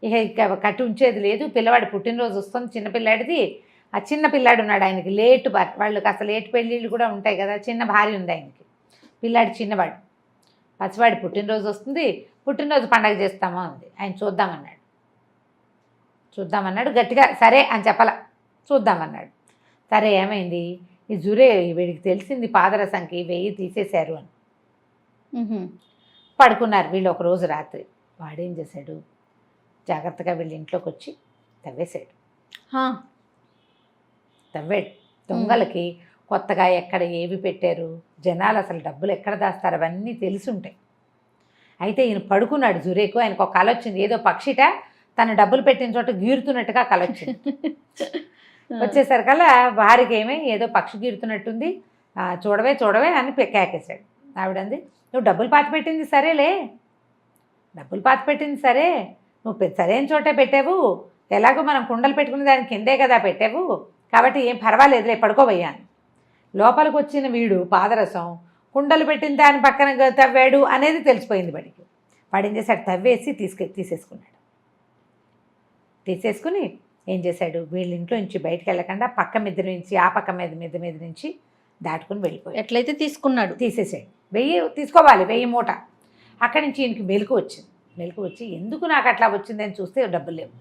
ఇక కట్టి ఉంచేది లేదు, పిల్లవాడి పుట్టినరోజు వస్తుంది చిన్నపిల్లాడిది. ఆ చిన్న పిల్లాడు ఉన్నాడు, ఆయనకి లేటు వాళ్ళకి అసలు లేటు పెళ్ళిళ్ళు కూడా ఉంటాయి కదా. చిన్న భార్య ఉంది ఆయనకి, పిల్లాడు చిన్నవాడు, పసివాడి పుట్టినరోజు వస్తుంది, పుట్టినరోజు పండగ చేస్తామా ఉంది. ఆయన చూద్దామన్నాడు గట్టిగా. సరే అని చెప్పాల, చూద్దామన్నాడు. సరే ఏమైంది, ఈ జురే వీడికి తెలిసింది పాదరసంకి 1000 తీసేశారు అని. పడుకున్నారు వీళ్ళు. ఒక రోజు రాత్రి వాడేం చేశాడు, జాగ్రత్తగా వీళ్ళ ఇంట్లోకి వచ్చి తవ్వాడు. దొంగలకి కొత్తగా ఎక్కడ ఏవి పెట్టారు, జనాలు అసలు డబ్బులు ఎక్కడ దాస్తారు అవన్నీ తెలిసి ఉంటాయి. అయితే ఈయన పడుకున్నాడు జురేకు. ఆయనకు ఒక కల వచ్చింది, ఏదో పక్షిట తను డబ్బులు పెట్టిన చోట గీరుతున్నట్టుగా కల వచ్చింది. వచ్చేసరికల్లా భార్యకి ఏమీ ఏదో పక్షి గీరుతున్నట్టుంది, చూడవే అని కేకేశాడు. ఆవిడంది, నువ్వు డబ్బులు పాతి పెట్టింది సరేలే, నువ్వు సరైన చోటే పెట్టావు, ఎలాగో మనం కుండలు పెట్టుకుని దాని కిందే కదా పెట్టావు, కాబట్టి ఏం పర్వాలేదులే పడుకోవయ్యాను. లోపలికి వచ్చిన వీడు పాదరసం కుండలు పెట్టిన దాని పక్కన తవ్వాడు అనేది తెలిసిపోయింది వాడికి. వాడు ఏం చేశాడు, తవ్వేసి తీసేసుకుని ఏం చేశాడు, వీళ్ళ ఇంట్లో నుంచి బయటకు వెళ్ళకుండా పక్క మీద నుంచి ఆ పక్క మీద నుంచి దాటుకుని వెళ్ళిపోయాడు. ఎట్లయితే తీసేసాడు. 1000 తీసుకోవాలి, 1000 మూట. అక్కడి నుంచి ఈయనకి మెలకు వచ్చి ఎందుకు నాకు అట్లా వచ్చిందని చూస్తే డబ్బులు లేవు.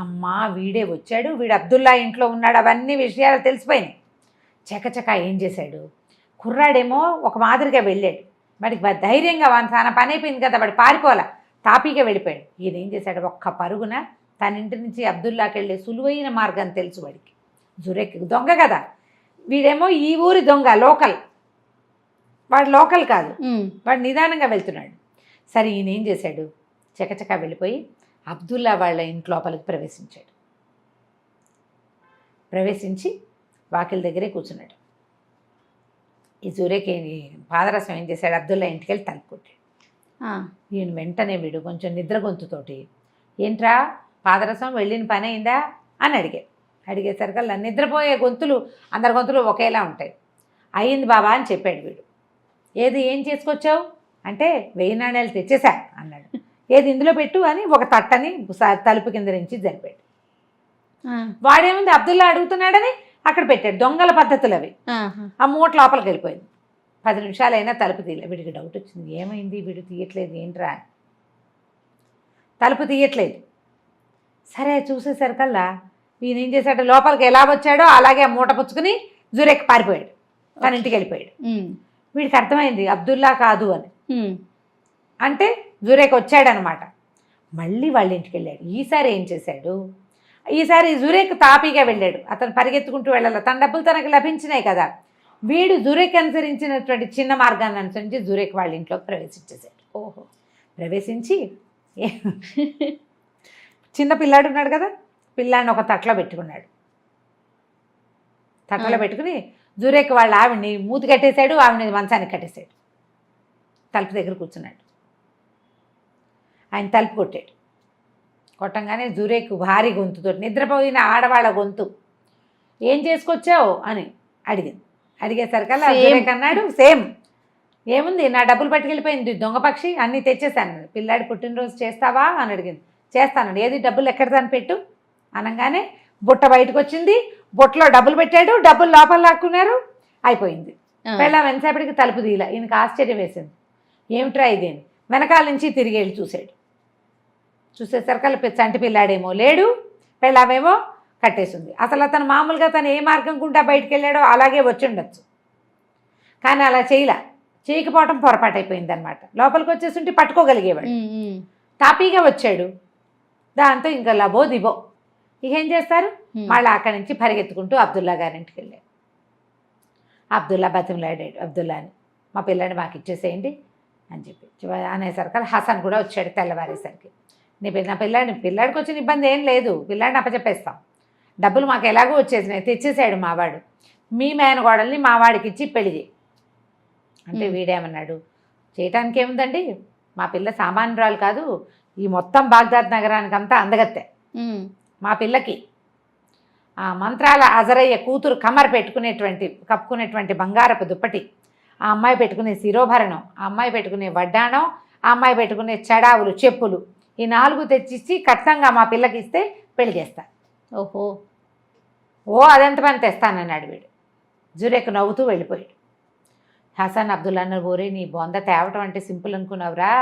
అమ్మా వీడే వచ్చాడు, వీడు అబ్దుల్లా ఇంట్లో ఉన్నాడు, అవన్నీ విషయాలు తెలిసిపోయినాయి. చకచక ఏం చేశాడు, కుర్రాడేమో ఒక మాదిరిగా వెళ్ళాడు. వాడికి ధైర్యంగా తన పని అయిపోయింది కదా, వాడు పారిపోవాలా, తాపీగా వెళ్ళిపోయాడు. ఈయన ఏం చేశాడు, ఒక్క పరుగున తన ఇంటి నుంచి అబ్దుల్లాకి వెళ్ళే సులువైన మార్గం తెలుసు వాడికి. జురేక్ దొంగ కదా, వీడేమో ఈ ఊరి దొంగ, లోకల్. వాడు లోకల్ కాదు, వాడు నిదానంగా వెళ్తున్నాడు. సరే ఈయన ఏం చేశాడు, చకచక వెళ్ళిపోయి అబ్దుల్లా వాళ్ళ ఇంటి లోపలికి ప్రవేశించి వాకిల దగ్గరే కూర్చున్నాడు. ఈ జురేక్ పాదరసం ఏం చేశాడు, అబ్దుల్లా ఇంటికి వెళ్ళి తలుపు కొట్టాడు. ఈయన వెంటనే వీడు కొంచెం నిద్ర గొంతుతోటి, ఏంట్రా పాదరసం వెళ్ళిన పని అయిందా అని అడిగేసరికల్లా నిద్రపోయే గొంతులు అందరి గొంతులు ఒకేలా ఉంటాయి. అయ్యింది బాబా అని చెప్పాడు వీడు. ఏం చేసుకొచ్చావు అంటే 1000 నాణ్యాలు తెచ్చేసా అన్నాడు. ఏది ఇందులో పెట్టు అని ఒక తట్టని తలుపు కింద నుంచి జరిపాడు. వాడేముంది, అబ్దుల్లా అడుగుతున్నాడని అక్కడ పెట్టాడు. దొంగల పద్ధతులు అవి. ఆ మూట లోపలికి వెళ్ళిపోయింది. 10 నిమిషాలైనా తలుపు తీయలేదు. వీడికి డౌట్ వచ్చింది, ఏమైంది వీడు తీయట్లేదు ఏంట్రా, తలుపు తీయట్లేదు. సరే చూసేసరికల్లా ఈయన ఏం చేశాడు, లోపలికి ఎలా వచ్చాడో అలాగే ఆ మూట పుచ్చుకుని జురేక్ పారిపోయాడు, తన ఇంటికి వెళ్ళిపోయాడు. వీడికి అర్థమైంది అబ్దుల్లా కాదు అని. అంటే జురేక్ వచ్చాడనమాట. మళ్ళీ వాళ్ళ ఇంటికి వెళ్ళాడు. ఈసారి ఏం చేశాడు, ఈసారి జురేక్ తాపీగా వెళ్ళాడు. అతను పరిగెత్తుకుంటూ వెళ్ళాలి, తన డబ్బులు తనకు లభించినాయి కదా. వీడు జురేక్ అనుసరించినటువంటి చిన్న మార్గాన్ని అనుసరించి జురేక్ వాళ్ళ ఇంట్లోకి ప్రవేశించేశాడు. ప్రవేశించి చిన్న పిల్లాడు ఉన్నాడు కదా, పిల్లాడిని ఒక తట్లో పెట్టుకున్నాడు. తట్లో పెట్టుకుని జురేక్ వాళ్ళ ఆవిడ్ని మూతి కట్టేశాడు, ఆవిడ్ని మంచానికి కట్టేశాడు. తలుపు దగ్గర కూర్చున్నాడు. ఆయన తలుపు కొట్టాడు. కొట్టంగానే జురేక్ భారీ గొంతుతో, నిద్రపోయిన ఆడవాళ్ళ గొంతు, ఏం చేసుకొచ్చావు అని అడిగింది. అడిగేసరికల్లా జురేక్ అన్నాడు, సేమ్ ఏముంది నా డబ్బులు పట్టుకెళ్ళిపోయింది దొంగ పక్షి అన్నీ తెచ్చేసాను, పిల్లాడి పుట్టినరోజు చేస్తావా అని అడిగింది. చేస్తానండి, ఏది డబ్బులు ఎక్కడ దాన్ని పెట్టు అనగానే బుట్ట బయటకు వచ్చింది, బుట్టలో డబ్బులు పెట్టాడు, డబ్బులు లోపల లాక్కున్నారు, అయిపోయింది. పెళ్ళాం ఎంతసేపటికి తలుపు తీయలే. ఈయనకి ఆశ్చర్యం వేసింది, ఏమిట్రా ఇది అని. వెనకాల నుంచి తిరిగి వెళ్ళి చూశాడు. చూసేసరికి చంటి పిల్లాడేమో లేడు, పెళ్ళామేమో కట్టేసింది. అసలు అతను మామూలుగా తను ఏ మార్గం గుండా బయటికి వెళ్ళాడో అలాగే వచ్చి ఉండొచ్చు, కానీ అలా చేయకపోవటం పొరపాటు అయిపోయింది అనమాట. లోపలికి వచ్చేస్తుంటే పట్టుకోగలిగేవాడు, తాపీగా వచ్చాడు. దాంతో ఇంకా లబో దిబో. ఇక ఏం చేస్తారు, మళ్ళీ అక్కడి నుంచి పరిగెత్తుకుంటూ అబ్దుల్లా గారింటికి వెళ్ళాడు. అబ్దుల్లా బతిమలాడాడు అబ్దుల్లాని, మా పిల్లాడిని మాకు ఇచ్చేసేయండి అని చెప్పి అనేసరికి హసన్ కూడా వచ్చాడు తెల్లవారేసరికి. నా పిల్లాడికి వచ్చిన ఇబ్బంది ఏం లేదు, పిల్లాడిని అప్పచెప్పేస్తాం, డబ్బులు మాకు ఎలాగో వచ్చేసినాయి, తెచ్చేసాడు మావాడు, మీ మేనగోడల్ని మావాడికి ఇచ్చి పెళ్లి చేయి అంటే వీడేమన్నాడు, చేయటానికి ఏముందండి, మా పిల్ల సామాన్యురాలు కాదు, ఈ మొత్తం బాగ్దాద్ నగరానికి అంతా అందగత్తే, మా పిల్లకి ఆ మంత్రాల అజరయ్య కూతురు కమర్ కప్పుకునేటువంటి బంగారపు దుప్పటి, ఆ అమ్మాయి పెట్టుకునే శిరోభరణం, ఆ అమ్మాయి పెట్టుకునే వడ్డాణం, ఆ అమ్మాయి పెట్టుకునే చెడావులు చెప్పులు, ఈ 4 తెచ్చిచ్చి కట్నంగా మా పిల్లకి ఇస్తే పెళ్లి చేస్తా. అదెంత పని తెస్తానన్నాడు వీడు. జురేక్ నవ్వుతూ వెళ్ళిపోయాడు. హసన్ అబ్దుల్లా అన్నారు, ఓరే నీ బొంద తేవటం అంటే సింపుల్ అనుకున్నావురా,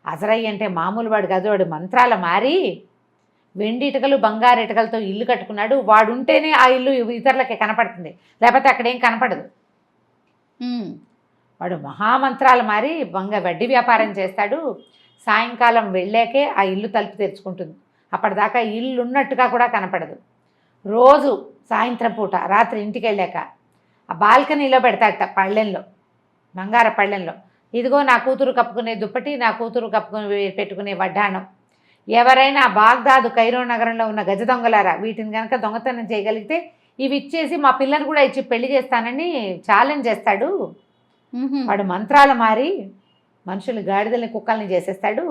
అజరయ్య అంటే మామూలు వాడు కాదు, వాడు మంత్రాల మారి వెండి ఇటుకలు బంగారు ఇటుకలతో ఇల్లు కట్టుకున్నాడు, వాడు ఉంటేనే ఆ ఇల్లు ఇతరులకి కనపడుతుంది, లేకపోతే అక్కడేం కనపడదు. వాడు మహామంత్రాలు మారి వడ్డీ వ్యాపారం చేస్తాడు, సాయంకాలం వెళ్ళాకే ఆ ఇల్లు తలుపు తెరుచుకుంటుంది, అప్పటిదాకా ఇల్లు ఉన్నట్టుగా కూడా కనపడదు. రోజు సాయంత్రం పూట రాత్రి ఇంటికి వెళ్ళాక ఆ బాల్కనీలో పెడతాడట, పళ్ళెంలో, బంగార పళ్ళెంలో, ఇదిగో నా కూతురు కప్పుకునే దుప్పటి, నా కూతురు పెట్టుకునే వడ్డాణం, ఎవరైనా బాగ్దాదు కైరో నగరంలో ఉన్న గజ దొంగలారా, వీటిని కనుక దొంగతనం చేయగలిగితే ఇవి ఇచ్చేసి మా పిల్లని కూడా ఇచ్చి పెళ్లి చేస్తానని ఛాలెంజ్ చేస్తాడు. వాడు మంత్రాలు మారి మనుషులు గాడిదల్ని కుక్కల్ని చేసేస్తాడు,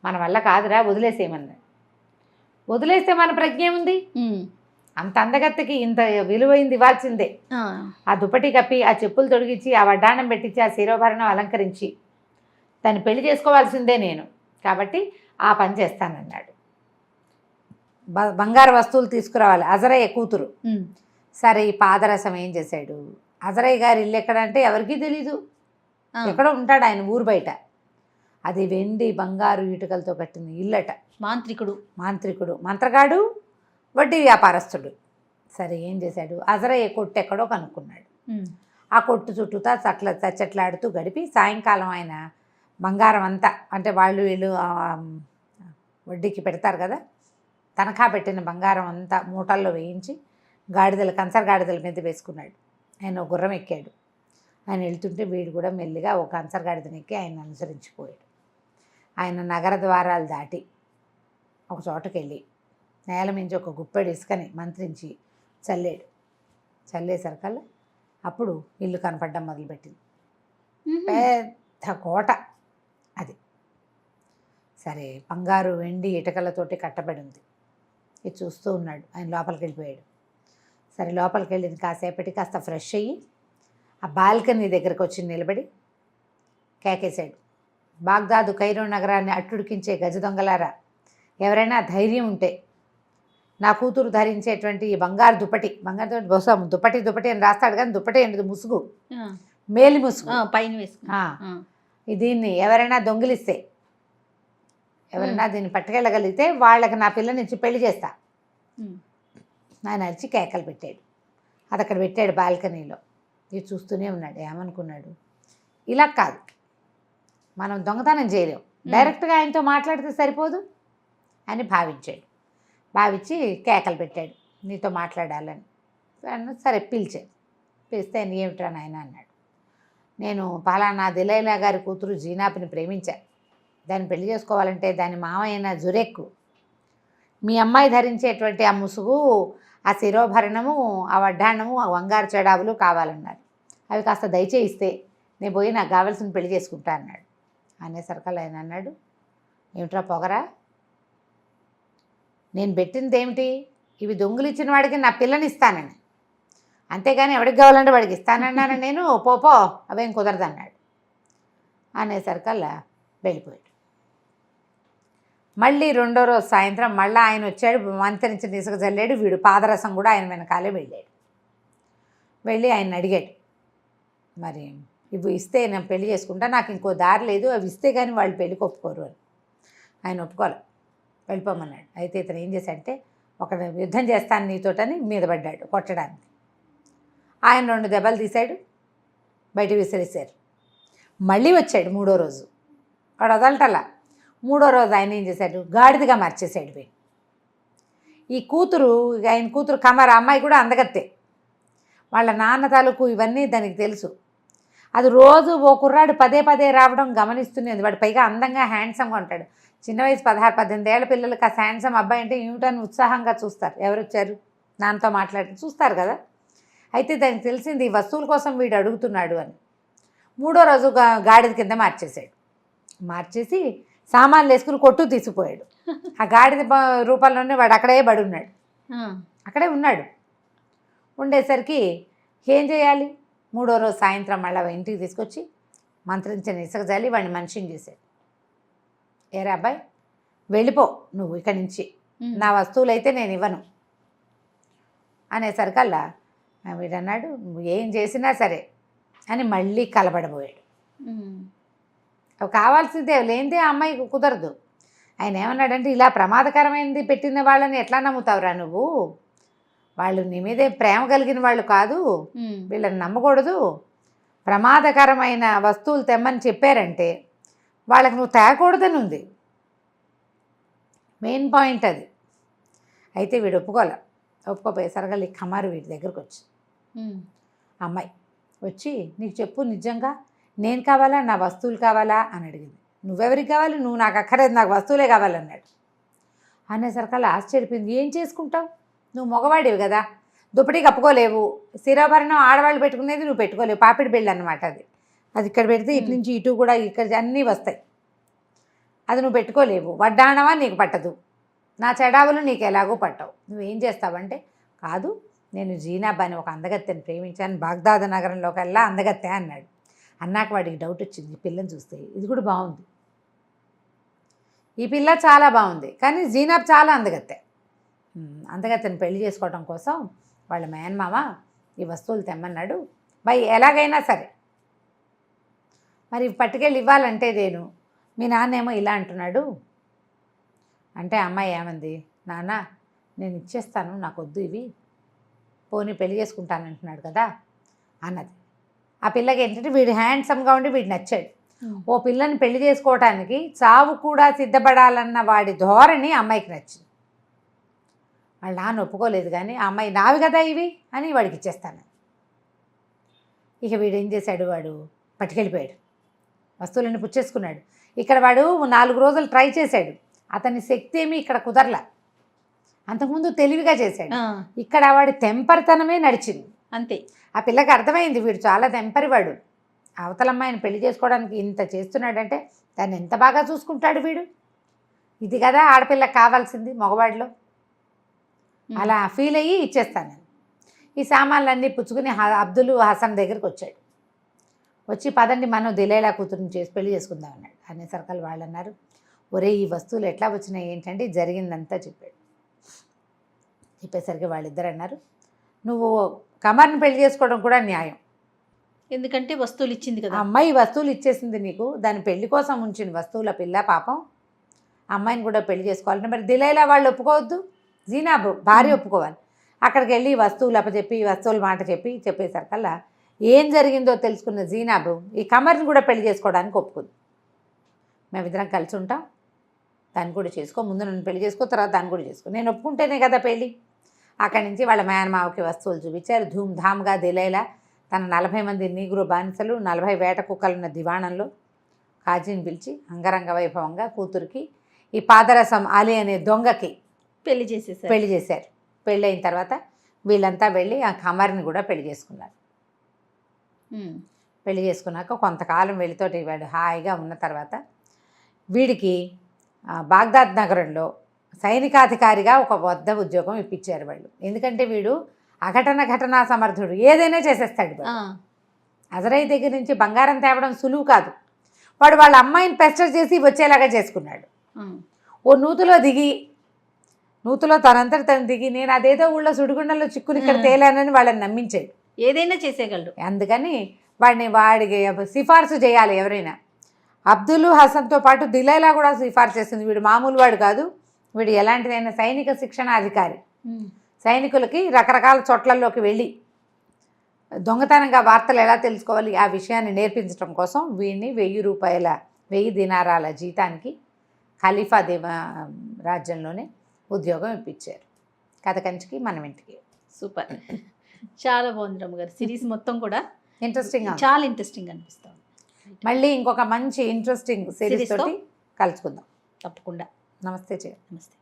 మన వల్ల కాదురా, వదిలేసేయమన్నాడు. వదిలేస్తే మన ప్రజ్ఞ ఉంది, అంత అందగత్తెకి ఇంత విలువైంది ఇవ్వాల్సిందే. ఆ దుప్పటి కప్పి, ఆ చెప్పులు తొడిగించి, ఆ వడ్డాణం పెట్టించి, ఆ శిరోభరణం అలంకరించి దాన్ని పెళ్లి చేసుకోవాల్సిందే నేను, కాబట్టి ఆ పని చేస్తానన్నాడు. బంగారు వస్తువులు తీసుకురావాలి అజరయ్య కూతురు. సరే, ఈ పాదరసం ఏం చేశాడు, అజరయ్య గారి ఇల్లు ఎక్కడంటే ఎవరికీ తెలీదు, ఎక్కడో ఉంటాడు ఆయన ఊరు బయట. అది వెండి బంగారు ఇటుకలతో కట్టిన ఇల్లట. మాంత్రికుడు మంత్రగాడు, వడ్డీ వ్యాపారస్తుడు. సరే, ఏం చేశాడు, అజరయ్య కొట్టు ఎక్కడో కనుక్కున్నాడు. ఆ కొట్టు చుట్టూతా చచ్చట్లాడుతూ గడిపి సాయంకాలం ఆయన బంగారం అంతా, అంటే వీళ్ళు వడ్డీకి పెడతారు కదా, తనఖా పెట్టిన బంగారం అంతా మూటల్లో వేయించి కంచర గాడిదల మీద వేసుకున్నాడు. ఆయన గుర్రం ఎక్కాడు. ఆయన వెళ్తుంటే వీడు కూడా మెల్లిగా ఒక కంచర గాడిదని ఎక్కి ఆయన అనుసరించిపోయాడు. ఆయన నగర ద్వారాలు దాటి ఒక చోటకి వెళ్ళి నేల మించి ఒక గుప్పెడు ఇసుకని మంత్రించి చల్లాడు. చల్లేసరికల్లా అప్పుడు ఇల్లు కనపడడం మొదలుపెట్టింది. పెద్ద కోట అది. సరే, బంగారు వెండి ఇటుకలతోటి కట్టబడి ఉంది. ఇది చూస్తూ ఉన్నాడు. ఆయన లోపలికి వెళ్ళిపోయాడు. సరే, లోపలికి వెళ్ళింది కాసేపటి కాస్త ఫ్రెష్ అయ్యి ఆ బాల్కనీ దగ్గరకు వచ్చి నిలబడి కేకేశాడు, బాగ్దాదు కైరో నగరాన్ని అట్టుడికించే గజ దొంగలారా, ఎవరైనా ధైర్యం ఉంటే నా కూతురు ధరించేటువంటి ఈ బంగారు దుప్పటి బహుశా దుప్పటి అని రాస్తాడు కానీ దుప్పటి అనేది ముసుగు, మేలి ముసుగు పైన వేసుకున్నా, దీన్ని ఎవరైనా దొంగిలిస్తే, ఎవరైనా దీన్ని పట్టుకెళ్ళగలిగితే వాళ్ళకి నా పిల్లనిచ్చి పెళ్లి చేస్తా ఆయన అరిచి కేకలు పెట్టాడు. అది అక్కడ పెట్టాడు బాల్కనీలో. ఇది చూస్తూనే ఉన్నాడు. ఏమనుకున్నాడు, ఇలా కాదు, మనం దొంగతనం చేయలేం, డైరెక్ట్గా ఆయనతో మాట్లాడితే సరిపోదు అని భావించాడు. భావించి కేకలు పెట్టాడు, నీతో మాట్లాడాలని. సరే, పిలిస్తే ఏమిట్రా నాయన అన్నాడు. నేను పలానా దిలైలా గారి కూతురు జీనాపిని ప్రేమించాను, దాన్ని పెళ్లి చేసుకోవాలంటే దాని మామయ్య జురేక్ మీ అమ్మాయి ధరించేటువంటి ఆ ముసుగు, ఆ శిరోభరణము, ఆ వడ్డాణము, ఆ బంగారు చెడావులు కావాలన్నారు. అవి కాస్త దయచేయిస్తే నేను పోయి నాకు కావాల్సిన పెళ్లి చేసుకుంటా అన్నాడు. అనేసరికల్లా ఆయన అన్నాడు, ఏమిట్రా పొగరా, నేను పెట్టింది ఏమిటి, ఇవి దొంగిలిచ్చిన వాడికి నా పిల్లని ఇస్తానని, అంతేగాని ఎవడికి కావాలంటే వాడికి ఇస్తానన్నాను నేను, పో అవేం కుదరదన్నాడు. అనేసరికల్లా వెళ్ళిపోయాడు. మళ్ళీ రెండో రోజు సాయంత్రం మళ్ళీ ఆయన వచ్చాడు, మంత్రించిన ఇసుక చల్లాడు. వీడు పాదరసం కూడా ఆయన వెనకాలే వెళ్ళాడు. వెళ్ళి ఆయన అడిగాడు, మరి ఇవి ఇస్తే నేను పెళ్లి చేసుకుంటా, నాకు ఇంకో దారి లేదు, అవి ఇస్తే కానీ వాళ్ళు పెళ్ళికి ఒప్పుకోరు అని. ఆయన ఒప్పుకోలే, వెళ్ళిపోమన్నాడు. అయితే ఇతను ఏం చేశాడంటే, ఒక యుద్ధం చేస్తాను నీతోటని మీద పడ్డాడు కొట్టడానికి. ఆయన 2 దెబ్బలు తీశాడు, బయట విసిరేశారు. మళ్ళీ వచ్చాడు మూడో రోజు, వాడు వదలటలా. మూడో రోజు ఆయన ఏం చేశాడు, గాడిదగా మార్చేశాడు వీడు. ఈ కూతురు, ఆయన కూతురు కమర అమ్మాయి కూడా అందగత్తే. వాళ్ళ నాన్న తాలూకు ఇవన్నీ దానికి తెలుసు. అది రోజు ఓ కుర్రాడు పదే పదే రావడం గమనిస్తున్నది. వాడు పైగా అందంగా హ్యాండ్సమ్గా ఉంటాడు. చిన్న వయసు 16-18 ఏళ్ల పిల్లలకి ఆ హ్యాండ్సమ్ అబ్బాయి అంటే ఏమిటని ఉత్సాహంగా చూస్తారు. ఎవరు వచ్చారు నాన్నతో మాట్లాడి చూస్తారు కదా. అయితే దానికి తెలిసింది ఈ వస్తువుల కోసం వీడు అడుగుతున్నాడు అని. మూడో రోజు గాడిద కింద మార్చేశాడు. మార్చేసి సామాన్లు వేసుకుని కొట్టు తీసుకుపోయాడు. ఆ గాడిద రూపంలోనే వాడు అక్కడే పడి ఉన్నాడు. అక్కడే ఉన్నాడు. ఉండేసరికి ఏం చేయాలి, మూడో రోజు సాయంత్రం మళ్ళీ ఇంటికి తీసుకొచ్చి మంత్రించిన ఇసుక జాలి వాడిని మనిషిని చేశాడు. ఏరా అబ్బాయి, వెళ్ళిపో నువ్వు ఇక్కడి నుంచి, నా వస్తువులు అయితే నేను ఇవ్వను అనేసరికల్లా వీడన్నాడు, నువ్వు ఏం చేసినా సరే అని మళ్ళీ కలబడబోయాడు. అవి కావాల్సిందే, లేనిదే ఆ అమ్మాయికి కుదరదు. ఆయన ఏమన్నాడంటే, ఇలా ప్రమాదకరమైనది పెట్టిన వాళ్ళని ఎట్లా నమ్ముతావురా నువ్వు, వాళ్ళు నీ మీదే ప్రేమ కలిగిన వాళ్ళు కాదు, వీళ్ళని నమ్మకూడదు. ప్రమాదకరమైన వస్తువులు తెమ్మని చెప్పారంటే వాళ్ళకి నువ్వు తేకూడదని ఉంది. మెయిన్ పాయింట్ అది. అయితే వీడు ఒప్పుకోపోయేసరిగా ఈ కమారు వీడి దగ్గరకు వచ్చి, అమ్మాయి వచ్చి, నీకు చెప్పు నిజంగా నేను కావాలా నా వస్తువులు కావాలా అని అడిగింది. నువ్వెవరికి కావాలి, నువ్వు నాకు అక్కర్లేదు, నాకు వస్తువులే కావాలన్నాడు. అనేసరికల్లా ఆశ్చర్యపోయింది. ఏం చేసుకుంటావు, నువ్వు మగవాడివి కదా, దుప్పటి కప్పుకోలేవు, శిరోభరణం ఆడవాళ్ళు పెట్టుకునేది నువ్వు పెట్టుకోలేవు, పాపిడి పెళ్ళి అన్నమాట అది. అది ఇక్కడ పెడితే ఇటు నుంచి ఇటు కూడా ఇక్కడ అన్నీ వస్తాయి, అది నువ్వు పెట్టుకోలేవు, వడ్డాణమా నీకు పట్టదు, నా చెడావులు నీకు ఎలాగో పట్టవు, నువ్వేం చేస్తావంటే, కాదు నేను జీనాబ్ అని ఒక అందగత్తెని ప్రేమించాను, బాగ్దాద్ నగరంలోకి వెళ్ళా అందగత్తె అన్నాడు. అన్నాక వాడికి డౌట్ వచ్చింది, ఈ పిల్లని చూస్తే ఇది కూడా బాగుంది, ఈ పిల్ల చాలా బాగుంది, కానీ జీనాబ్ చాలా అందగత్తె. అందగత్తెని పెళ్లి చేసుకోవడం కోసం వాళ్ళ మేనమామ ఈ వస్తువులు తెమ్మన్నాడు, బై ఎలాగైనా సరే మరి పట్టుకెళ్ళి ఇవ్వాలంటే నేను, మీ నాన్నేమో ఇలా అంటున్నాడు అంటే అమ్మాయి ఏమంది, నాన్న నేను ఇచ్చేస్తాను, నాకు వద్దు ఇవి, పోనీ పెళ్లి చేసుకుంటానంటున్నాడు కదా అన్నది. ఆ పిల్లకి ఏంటంటే వీడు హ్యాండ్సమ్గా ఉండి వీడు నచ్చాడు. ఓ పిల్లని పెళ్లి చేసుకోవటానికి చావు కూడా సిద్ధపడాలన్న వాడి ధోరణి అమ్మాయికి నచ్చింది. వాళ్ళ నాన్న ఒప్పుకోలేదు, కానీ ఆ అమ్మాయి నావి కదా ఇవి అని వాడికి ఇచ్చేస్తాను. ఇక వీడు ఏం చేశాడు, వాడు పట్టుకెళ్ళిపోయాడు, వస్తువులన్నీ పుచ్చేసుకున్నాడు. ఇక్కడ వాడు 4 రోజులు ట్రై చేశాడు, అతని శక్తి ఏమీ ఇక్కడ కుదరలా. అంతకుముందు తెలివిగా చేశాడు, ఇక్కడ వాడి తెంపరితనమే నడిచింది అంతే. ఆ పిల్లకి అర్థమైంది వీడు చాలా తెంపరివాడు, అవతలమ్మాయిని పెళ్లి చేసుకోవడానికి ఇంత చేస్తున్నాడంటే దాన్ని ఎంత బాగా చూసుకుంటాడు వీడు, ఇది కదా ఆడపిల్లకి కావాల్సింది మగవాడిలో. అలా ఫీల్ అయ్యి ఇచ్చేస్తాను నేను. ఈ సామాన్లన్నీ పుచ్చుకుని అబ్దుల్ హసన్ దగ్గరికి వచ్చాడు. వచ్చి పదండి మనం దిలేలా కూతురుని చేసి పెళ్లి చేసుకుందాం అన్నాడు. అనేసరికల్ వాళ్ళు అన్నారు, ఒరే ఈ వస్తువులు ఎట్లా వచ్చినాయి ఏంటంటే జరిగిందంతా చెప్పాడు. చెప్పేసరికి వాళ్ళిద్దరు అన్నారు, నువ్వు కమర్ని పెళ్లి చేసుకోవడం కూడా న్యాయం, ఎందుకంటే వస్తువులు ఇచ్చింది కదా, అమ్మాయి వస్తువులు ఇచ్చేసింది నీకు, దాని పెళ్లి కోసం ఉంచిన వస్తువుల పిల్ల పాపం, అమ్మాయిని కూడా పెళ్లి చేసుకోవాలంటే మరి దిలైలా వాళ్ళు ఒప్పుకోవద్దు, జీనాబ్ భార్య ఒప్పుకోవాలి. అక్కడికి వెళ్ళి వస్తువులు అప్పచెప్పి వస్తువుల మాట చెప్పేసరికల్లా ఏం జరిగిందో తెలుసుకున్న జీనాబ్ ఈ కమర్ని కూడా పెళ్లి చేసుకోవడానికి ఒప్పుకుంది. మేమిద్దరం కలిసి ఉంటాం, దాన్ని కూడా చేసుకో, ముందు నన్ను పెళ్లి చేసుకో, తర్వాత దాన్ని కూడా చేసుకో, నేను ఒప్పుకుంటేనే కదా పెళ్ళి. అక్కడి నుంచి వాళ్ళ మేనమావకి వస్తువులు చూపించారు. ధూమ్ధామ్గా దిలైలా తన 40 మంది నీగ్రో బానిసలు 40 వేట కుక్కలున్న దివాణంలో కాజీని పిలిచి అంగరంగ వైభవంగా కూతురికి ఈ పాదరసం అలీ అనే దొంగకి పెళ్లి చేశారు. పెళ్ళి అయిన తర్వాత వీళ్ళంతా వెళ్ళి ఆ కమర్ని కూడా పెళ్లి చేసుకున్నారు. పెళ్లి చేసుకున్నాక కొంతకాలం వెళ్ళితోటి వాడు హాయిగా ఉన్న తర్వాత వీడికి బాగ్దాద్ నగరంలో సైనికాధికారిగా ఒక వద్ద ఉద్యోగం ఇప్పించారు వాళ్ళు. ఎందుకంటే వీడు ఘటనా సమర్థుడు, ఏదైనా చేసేస్తాడు. అజరై దగ్గర నుంచి బంగారం తేవడం సులువు కాదు. వాడు వాళ్ళ అమ్మాయిని పెస్టర్ చేసి వచ్చేలాగా చేసుకున్నాడు. ఓ నూతులో దిగి నూతులో తనంతట తను దిగి నేను అదేదో ఊళ్ళో సుడిగుండంలో చిక్కుని ఇక్కడ తేలానని వాళ్ళని నమ్మించాడు. ఏదైనా చేసేయగలడు. అందుకని వాడికి సిఫార్సు చేయాలి ఎవరైనా. అబ్దుల్ హసన్తో పాటు దిలైలా కూడా సిఫార్సు చేస్తుంది. వీడు మామూలు వాడు కాదు, వీడు ఎలాంటిదైనా సైనిక శిక్షణ అధికారి. సైనికులకి రకరకాల చోట్లలోకి వెళ్ళి దొంగతనంగా వార్తలు ఎలా తెలుసుకోవాలి ఆ విషయాన్ని నేర్పించడం కోసం వీడిని 1000 దినారాల జీతానికి ఖలీఫా రాజ్యంలోనే ఉద్యోగం ఇప్పించారు. కథ కంచికి మనం ఇంటికి. సూపర్, చాలా బాగుంది రమ్మగారు. సిరీస్ మొత్తం కూడా ఇంట్రెస్టింగ్, చాలా ఇంట్రెస్టింగ్ అనిపిస్తుంది. మళ్ళీ ఇంకొక మంచి ఇంట్రెస్టింగ్ సిరీస్ తోటి కలుసుకుందాం తప్పకుండా. నమస్తే. నమస్తే.